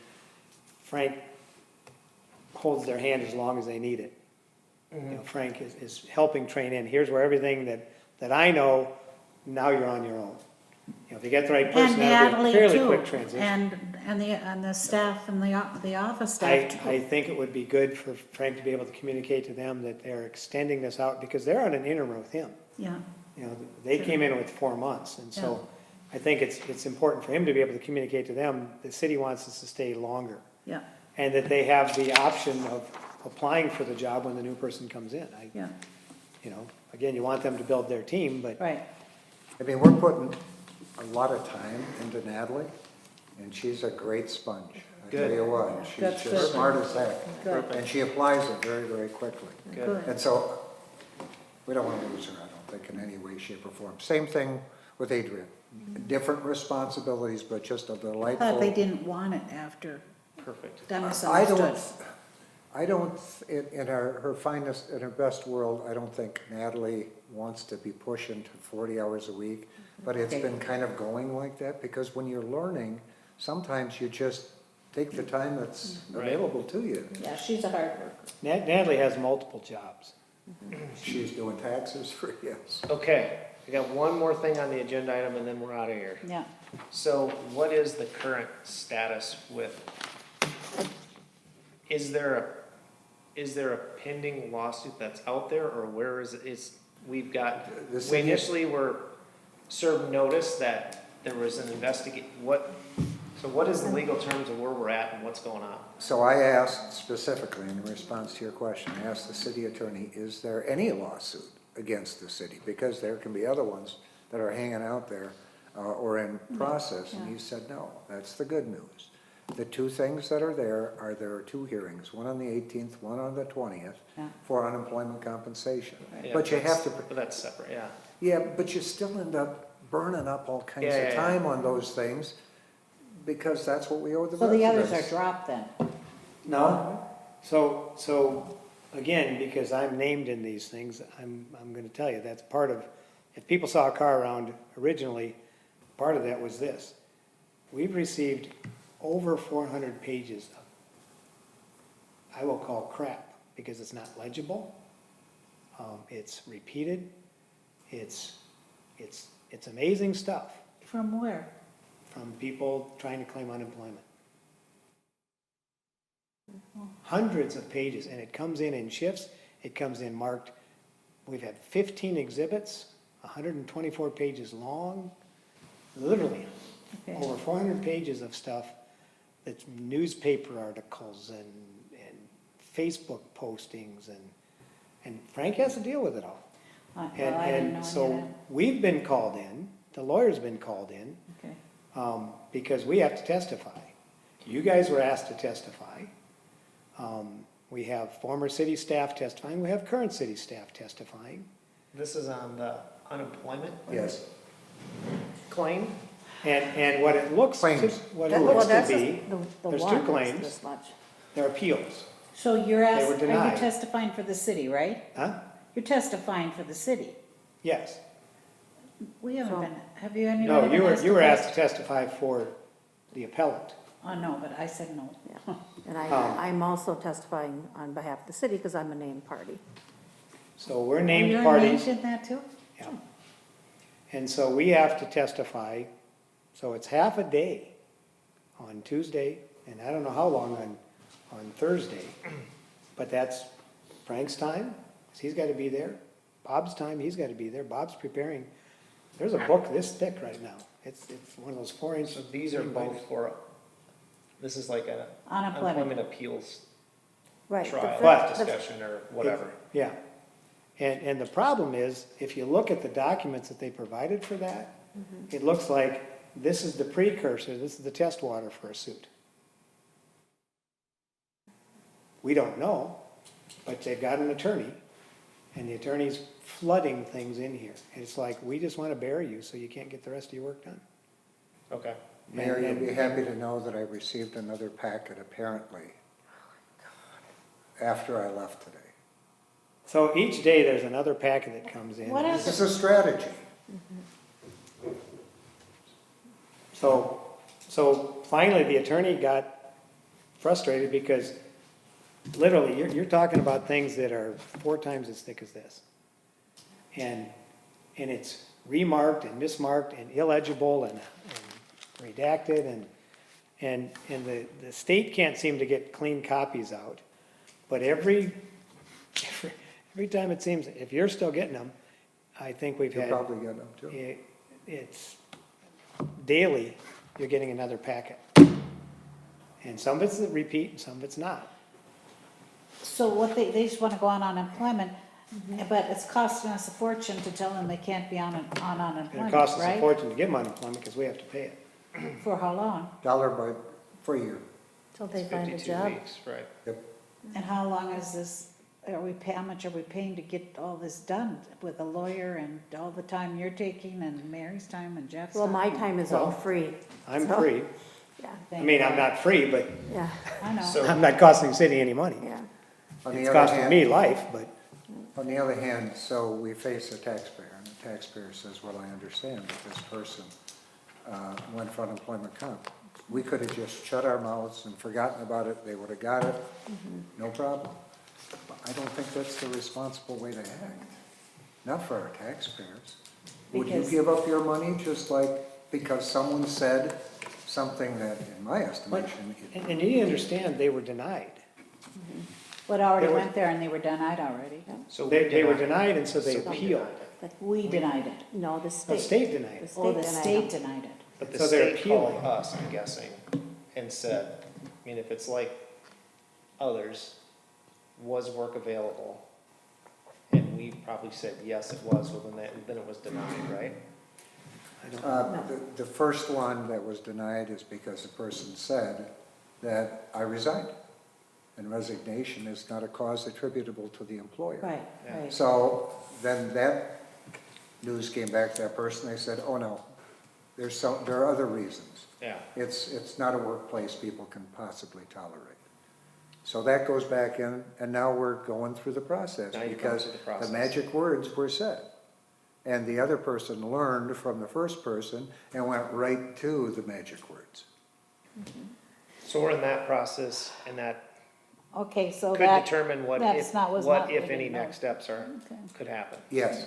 [SPEAKER 1] Frank holds their hand as long as they need it. Frank is helping train in, here's where everything that I know, now you're on your own. If you get the right
[SPEAKER 5] and
[SPEAKER 1] person, that'll be
[SPEAKER 5] Natalie
[SPEAKER 1] a fairly
[SPEAKER 5] too,
[SPEAKER 1] quick transition.
[SPEAKER 5] and the staff and the office staff
[SPEAKER 1] I
[SPEAKER 5] too.
[SPEAKER 1] think it would be good for Frank to be able to communicate to them that they're extending this out, because they're on an interim with him.
[SPEAKER 5] Yeah,
[SPEAKER 1] They came in with 4 months, and so I think it's important for him to be able to communicate to them, the city wants us to stay longer,
[SPEAKER 5] yeah,
[SPEAKER 1] and that they have the option of applying for the job when the new person comes in.
[SPEAKER 5] yeah,
[SPEAKER 1] Again, you want them to build their team, but
[SPEAKER 5] right.
[SPEAKER 3] I mean, we're putting a lot of time into Natalie, and she's a great sponge. I tell
[SPEAKER 4] Good.
[SPEAKER 3] you what, she's
[SPEAKER 5] That's
[SPEAKER 3] just
[SPEAKER 5] good.
[SPEAKER 3] smart as heck.
[SPEAKER 5] Good.
[SPEAKER 3] And she applies it very, very quickly.
[SPEAKER 5] Good.
[SPEAKER 3] And so, we don't want to lose her, I don't think, in any way, shape, or form. Same thing with Adrian. Different responsibilities, but just a
[SPEAKER 5] I
[SPEAKER 3] delightful.
[SPEAKER 5] thought they didn't want it after,
[SPEAKER 4] Perfect.
[SPEAKER 5] I
[SPEAKER 3] I
[SPEAKER 5] misunderstood.
[SPEAKER 3] don't, in her finest, in her best world, I don't think Natalie wants to be pushing to 40 hours a week, but it's
[SPEAKER 5] Okay.
[SPEAKER 3] been kind of going like that, because when you're learning, sometimes you just take the time that's available to you.
[SPEAKER 5] Yeah, she's a hard worker.
[SPEAKER 1] Natalie has multiple jobs.
[SPEAKER 3] She's doing taxes for, yes.
[SPEAKER 4] Okay, I got one more thing on the agenda item and then we're out of here.
[SPEAKER 5] Yeah.
[SPEAKER 4] So what is the current status with, is there a pending lawsuit that's out there, or where is it, we've got,
[SPEAKER 3] The
[SPEAKER 4] we
[SPEAKER 3] city-
[SPEAKER 4] initially were served notice that there was an so what is the legal terms of where we're at and what's going on?
[SPEAKER 3] So I asked specifically in response to your question, I asked the city attorney, is there any lawsuit against the city? Because there can be other ones that are hanging out there or in process, and he said, no, that's the good news. The two things that are there are two hearings, one on the 18th, one on the 20th,
[SPEAKER 5] Yeah.
[SPEAKER 3] for unemployment compensation.
[SPEAKER 4] Yeah,
[SPEAKER 3] But you have to,
[SPEAKER 4] But that's separate, yeah.
[SPEAKER 3] yeah, but you still end up burning up all kinds
[SPEAKER 4] Yeah,
[SPEAKER 3] of
[SPEAKER 4] yeah,
[SPEAKER 3] time on those things, because that's what we owe the
[SPEAKER 5] So the others
[SPEAKER 3] residents.
[SPEAKER 5] are dropped then?
[SPEAKER 1] No, so, again, because I'm named in these things, I'm gonna tell you, that's part of, if people saw a car around originally, part of that was this. We've received over 400 pages of, I will call crap, because it's not legible, it's repeated, it's amazing stuff
[SPEAKER 5] From where?
[SPEAKER 1] from people trying to claim unemployment. Hundreds of pages, and it comes in shifts, it comes in marked, we've had 15 exhibits, 124 pages long, literally,
[SPEAKER 5] Okay.
[SPEAKER 1] over 400 pages of stuff, that's newspaper articles and Facebook postings, and Frank has to deal with it all.
[SPEAKER 5] Well, I didn't know any
[SPEAKER 1] And
[SPEAKER 5] of
[SPEAKER 1] so,
[SPEAKER 5] that.
[SPEAKER 1] we've been called in, the lawyer's been called in,
[SPEAKER 5] Okay.
[SPEAKER 1] because we have to testify. You guys were asked to testify. We have former city staff testifying, we have current city staff testifying.
[SPEAKER 4] This is on the unemployment
[SPEAKER 3] Yes.
[SPEAKER 4] claim?
[SPEAKER 1] And what it looks to,
[SPEAKER 3] Claims.
[SPEAKER 1] what it
[SPEAKER 8] That-
[SPEAKER 1] looks
[SPEAKER 8] well,
[SPEAKER 1] to
[SPEAKER 8] that's
[SPEAKER 1] be,
[SPEAKER 8] the
[SPEAKER 1] there's
[SPEAKER 8] one
[SPEAKER 1] two
[SPEAKER 8] is
[SPEAKER 1] claims,
[SPEAKER 8] this much.
[SPEAKER 1] they're appeals,
[SPEAKER 5] So you're
[SPEAKER 1] They
[SPEAKER 5] asked,
[SPEAKER 1] were
[SPEAKER 5] are you
[SPEAKER 1] denied.
[SPEAKER 5] testifying for the city, right?
[SPEAKER 1] huh?
[SPEAKER 5] You're testifying for the city.
[SPEAKER 1] Yes.
[SPEAKER 5] We haven't
[SPEAKER 8] So-
[SPEAKER 5] been, have you anybody?
[SPEAKER 1] No,
[SPEAKER 5] been
[SPEAKER 1] you were
[SPEAKER 5] to
[SPEAKER 1] asked to testify for the appellant.
[SPEAKER 5] Oh, no, but I said no.
[SPEAKER 8] Yeah. And
[SPEAKER 1] Um,
[SPEAKER 8] I'm also testifying on behalf of the city because I'm a named party.
[SPEAKER 1] So we're
[SPEAKER 5] Oh,
[SPEAKER 1] named
[SPEAKER 5] you're
[SPEAKER 1] parties.
[SPEAKER 5] named in that too?
[SPEAKER 1] Yeah. And so we have to testify, so it's half a day on Tuesday, and I don't know how long on Thursday. But that's Frank's time, 'cause he's gotta be there. Bob's time, he's gotta be there. Bob's preparing. There's a book this thick right now. It's one of those 4-inch.
[SPEAKER 4] So these are both for, this is like a
[SPEAKER 5] Unemployment.
[SPEAKER 4] unemployment appeals
[SPEAKER 8] Right. the
[SPEAKER 4] trial,
[SPEAKER 8] fir- the-
[SPEAKER 4] discussion or whatever.
[SPEAKER 1] Yeah. And the problem is, if you look at the documents that they provided for that, it looks like this is the precursor, this is the test water for a suit. We don't know, but they've got an attorney, and the attorney's flooding things in here. And it's like, we just want to bury you so you can't get the rest of your work done.
[SPEAKER 4] Okay.
[SPEAKER 3] Mayor,
[SPEAKER 1] And-
[SPEAKER 3] you'll be happy to know that I received another packet apparently after I left today.
[SPEAKER 1] So each day, there's another packet that comes in.
[SPEAKER 5] What is
[SPEAKER 3] This is a strategy.
[SPEAKER 1] So finally, the attorney got frustrated because literally, you're talking about things that are 4 times as thick as this. And it's remarked and mismarked and illegible and redacted and the state can't seem to get clean copies out. But every time it seems, if you're still getting them, I think we've
[SPEAKER 3] You'll
[SPEAKER 1] had.
[SPEAKER 3] probably get them too.
[SPEAKER 1] It's daily, you're getting another packet. And some of it's a repeat and some of it's not.
[SPEAKER 5] So what they just wanna go on unemployment, but it's costing us a fortune to tell them they can't be on
[SPEAKER 1] And it
[SPEAKER 5] unemployment,
[SPEAKER 1] costs us a
[SPEAKER 5] right?
[SPEAKER 1] fortune to give them unemployment because we have to pay it.
[SPEAKER 5] For how long?
[SPEAKER 3] $1 for a year.
[SPEAKER 8] Till they find a
[SPEAKER 4] 52
[SPEAKER 8] job.
[SPEAKER 4] weeks, right.
[SPEAKER 3] Yep.
[SPEAKER 5] And how long is this, how much are we paying to get all this done with a lawyer and all the time you're taking and Mary's time and Jeff's time?
[SPEAKER 8] Well, my time is all
[SPEAKER 1] Well,
[SPEAKER 8] free.
[SPEAKER 1] I'm
[SPEAKER 8] So-
[SPEAKER 1] free.
[SPEAKER 8] Yeah,
[SPEAKER 1] I mean, I'm not free, but
[SPEAKER 8] yeah,
[SPEAKER 5] I know.
[SPEAKER 4] So-
[SPEAKER 1] I'm not costing the city any money.
[SPEAKER 8] yeah.
[SPEAKER 3] On the
[SPEAKER 1] It's
[SPEAKER 3] other
[SPEAKER 1] costing
[SPEAKER 3] hand-
[SPEAKER 1] me life, but
[SPEAKER 3] On the other hand, so we face a taxpayer, and the taxpayer says, well, I understand that this person went for unemployment comp. We could have just shut our mouths and forgotten about it, they would have got it, no problem. But I don't think that's the responsible way to act, not for our taxpayers. Would you
[SPEAKER 5] Because-
[SPEAKER 3] give up your money just like, because someone said something that, in my estimation,
[SPEAKER 1] And you need to understand, they were denied.
[SPEAKER 5] But already
[SPEAKER 1] There was-
[SPEAKER 5] went there and they were denied already.
[SPEAKER 4] So
[SPEAKER 1] They were denied, and so they
[SPEAKER 4] So we
[SPEAKER 1] appealed.
[SPEAKER 4] denied it.
[SPEAKER 5] We denied it.
[SPEAKER 8] No, the
[SPEAKER 1] The
[SPEAKER 8] state.
[SPEAKER 1] state denied it.
[SPEAKER 5] Or the
[SPEAKER 8] denied
[SPEAKER 5] state
[SPEAKER 8] them.
[SPEAKER 5] denied it.
[SPEAKER 4] But the
[SPEAKER 1] So they're
[SPEAKER 4] state called
[SPEAKER 1] appealing.
[SPEAKER 4] us, I'm guessing, and said, I mean, if it's like others, was work available? And we probably said, yes, it was, well, then it was denied, right?
[SPEAKER 3] the first one that was denied is because the person said that I resigned. And resignation is not a cause attributable to the employer.
[SPEAKER 5] Right,
[SPEAKER 4] Yeah.
[SPEAKER 5] right.
[SPEAKER 3] So then that news came back to that person, they said, oh no, there are other reasons.
[SPEAKER 4] Yeah.
[SPEAKER 3] It's not a workplace people can possibly tolerate. So that goes back in, and now we're going through the process.
[SPEAKER 4] Now you're going
[SPEAKER 3] because
[SPEAKER 4] through the process.
[SPEAKER 3] the magic words were said. And the other person learned from the first person and went right to the magic words.
[SPEAKER 4] So we're in that process, and that
[SPEAKER 5] Okay, so
[SPEAKER 4] could
[SPEAKER 5] that,
[SPEAKER 4] determine what
[SPEAKER 5] that's
[SPEAKER 4] if,
[SPEAKER 5] not- was
[SPEAKER 4] what
[SPEAKER 5] not-
[SPEAKER 4] if
[SPEAKER 5] we
[SPEAKER 4] any
[SPEAKER 5] didn't know.
[SPEAKER 4] next steps are,
[SPEAKER 5] Okay.
[SPEAKER 4] could happen.
[SPEAKER 3] Yes,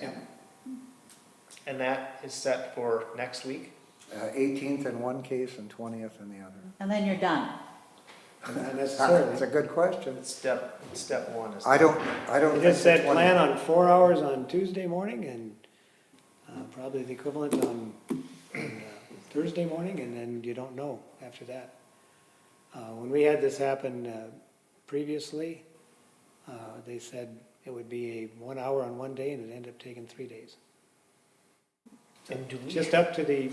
[SPEAKER 4] And that is set for next week?
[SPEAKER 3] 18th in one case and 20th in the other.
[SPEAKER 5] and then you're done.
[SPEAKER 1] Not
[SPEAKER 3] It's
[SPEAKER 1] necessarily.
[SPEAKER 3] a good question.
[SPEAKER 4] Step one is.
[SPEAKER 3] I don't
[SPEAKER 1] They
[SPEAKER 3] think
[SPEAKER 1] just said
[SPEAKER 3] the 20th
[SPEAKER 1] plan on 4 hours on Tuesday morning and probably the equivalent on Thursday morning, and then you don't know after that. When we had this happen previously, they said it would be 1 hour on one day, and it ended up taking 3 days.
[SPEAKER 4] And do we,
[SPEAKER 1] Just up to the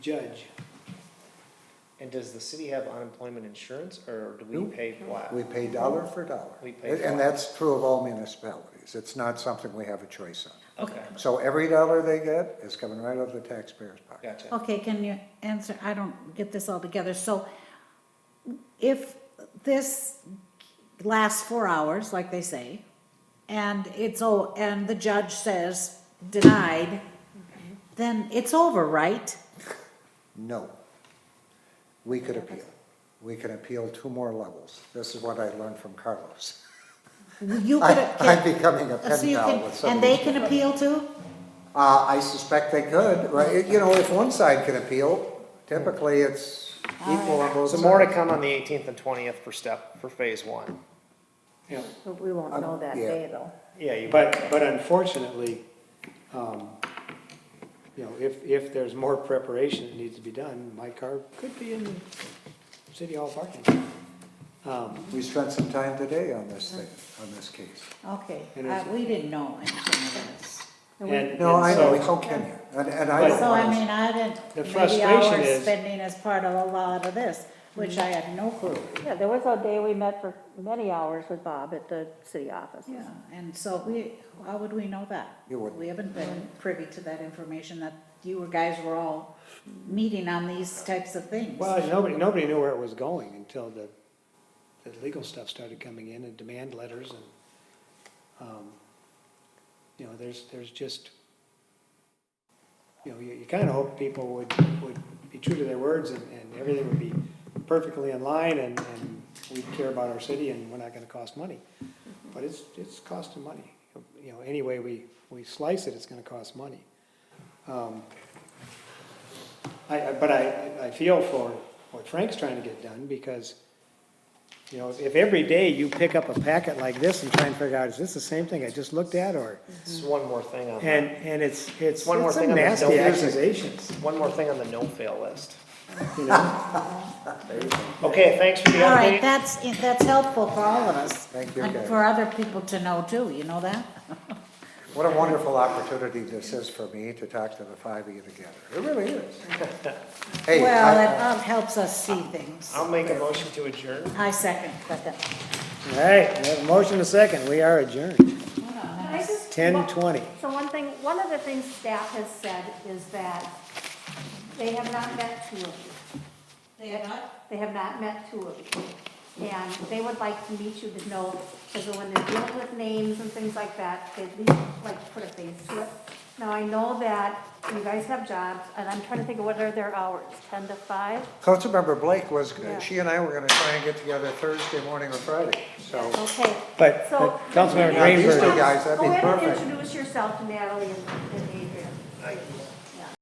[SPEAKER 1] judge.
[SPEAKER 4] and does the city have unemployment insurance, or do we
[SPEAKER 3] Nope.
[SPEAKER 4] pay flat?
[SPEAKER 3] We pay dollar for dollar.
[SPEAKER 4] We pay
[SPEAKER 3] And
[SPEAKER 4] flat.
[SPEAKER 3] that's true of all municipalities. It's not something we have a choice on.
[SPEAKER 4] Okay,
[SPEAKER 3] So every dollar they get is coming right out of the taxpayer's pocket.
[SPEAKER 4] gotcha.
[SPEAKER 5] Okay, can you answer, I don't get this all together, so if this lasts 4 hours, like they say, and and the judge says denied, then it's over, right?
[SPEAKER 3] No. We could appeal. We can appeal 2 more levels. This is what I learned from Carlos.
[SPEAKER 5] You could,
[SPEAKER 3] I'm becoming a pen
[SPEAKER 5] so you
[SPEAKER 3] pal
[SPEAKER 5] can,
[SPEAKER 3] with some
[SPEAKER 5] and
[SPEAKER 3] of
[SPEAKER 5] they
[SPEAKER 3] these
[SPEAKER 5] can
[SPEAKER 3] people.
[SPEAKER 5] appeal too?
[SPEAKER 3] I suspect they could, right? You know, if one side can appeal, typically it's equal on both
[SPEAKER 4] So
[SPEAKER 3] sides.
[SPEAKER 4] more to come on the 18th and 20th for phase one.
[SPEAKER 1] Yeah.
[SPEAKER 8] But we won't know that
[SPEAKER 3] Yeah.
[SPEAKER 8] day, though.
[SPEAKER 4] Yeah, you.
[SPEAKER 1] But unfortunately, you know, if there's more preparation that needs to be done, my car could be in City Hall parking.
[SPEAKER 3] We spent some time today on this thing, on this case.
[SPEAKER 5] Okay,
[SPEAKER 1] And it's-
[SPEAKER 5] we didn't know anything of this.
[SPEAKER 3] No, I know,
[SPEAKER 1] so
[SPEAKER 3] how can you? And I don't
[SPEAKER 5] So I
[SPEAKER 3] want
[SPEAKER 5] mean, I didn't,
[SPEAKER 1] The
[SPEAKER 5] maybe
[SPEAKER 1] frustration
[SPEAKER 5] hours
[SPEAKER 1] is-
[SPEAKER 5] spending as part of a lot of this, which I had no clue.
[SPEAKER 8] Yeah, there was a day we met for many hours with Bob at the city office.
[SPEAKER 5] Yeah, and so how would we know that?
[SPEAKER 3] You wouldn't.
[SPEAKER 5] We haven't been privy to that information, that you guys were all meeting on these types of things.
[SPEAKER 1] Well, nobody knew where it was going until the legal stuff started coming in and demand letters and, you know, there's just, you know, you kind of hope people would be true to their words and everything would be perfectly in line and we care about our city and we're not gonna cost money. But it's costing money. You know, any way we slice it, it's gonna cost money. But I feel for what Frank's trying to get done because, you know, if every day you pick up a packet like this and try and figure out, is this the same thing I just looked at or?
[SPEAKER 4] Just one more thing on that.
[SPEAKER 1] And it's
[SPEAKER 4] One more
[SPEAKER 1] some
[SPEAKER 4] thing on the
[SPEAKER 1] nasty
[SPEAKER 4] no-
[SPEAKER 1] accusations,
[SPEAKER 4] One more thing on the no-fail list.
[SPEAKER 1] you know?
[SPEAKER 4] Okay, thanks for the
[SPEAKER 5] All right,
[SPEAKER 4] update.
[SPEAKER 5] that's helpful for all of us.
[SPEAKER 3] Thank you,
[SPEAKER 5] And
[SPEAKER 3] guys.
[SPEAKER 5] for other people to know too, you know that?
[SPEAKER 3] What a wonderful opportunity this is for me to talk to the 5 of you together. It really is. Hey,
[SPEAKER 5] Well,
[SPEAKER 3] I-
[SPEAKER 5] it helps us see things.
[SPEAKER 4] I'll make a motion to adjourn.
[SPEAKER 5] I second.
[SPEAKER 1] All right, we have a motion and a second, we are adjourned,
[SPEAKER 8] Can I just-
[SPEAKER 1] 10:20.
[SPEAKER 8] So one of the things staff has said is that they have not met 2 of you.
[SPEAKER 5] They have not?
[SPEAKER 8] They have not met 2 of you. And they would like to meet you to know, because when they're dealing with names and things like that, they'd at least like to put a face to it. Now, I know that you guys have jobs, and I'm trying to think of what are their hours, 10 to 5?
[SPEAKER 3] Councilmember Blake was,
[SPEAKER 8] Yeah.
[SPEAKER 3] she and I were gonna try and get together Thursday morning or Friday, so.
[SPEAKER 8] Okay.
[SPEAKER 1] But
[SPEAKER 8] So-
[SPEAKER 1] Councilmember
[SPEAKER 3] Yeah, these two
[SPEAKER 1] Greenberg,
[SPEAKER 3] guys, that'd be
[SPEAKER 8] Go ahead and
[SPEAKER 3] perfect.
[SPEAKER 8] introduce yourself to Natalie and Adrian.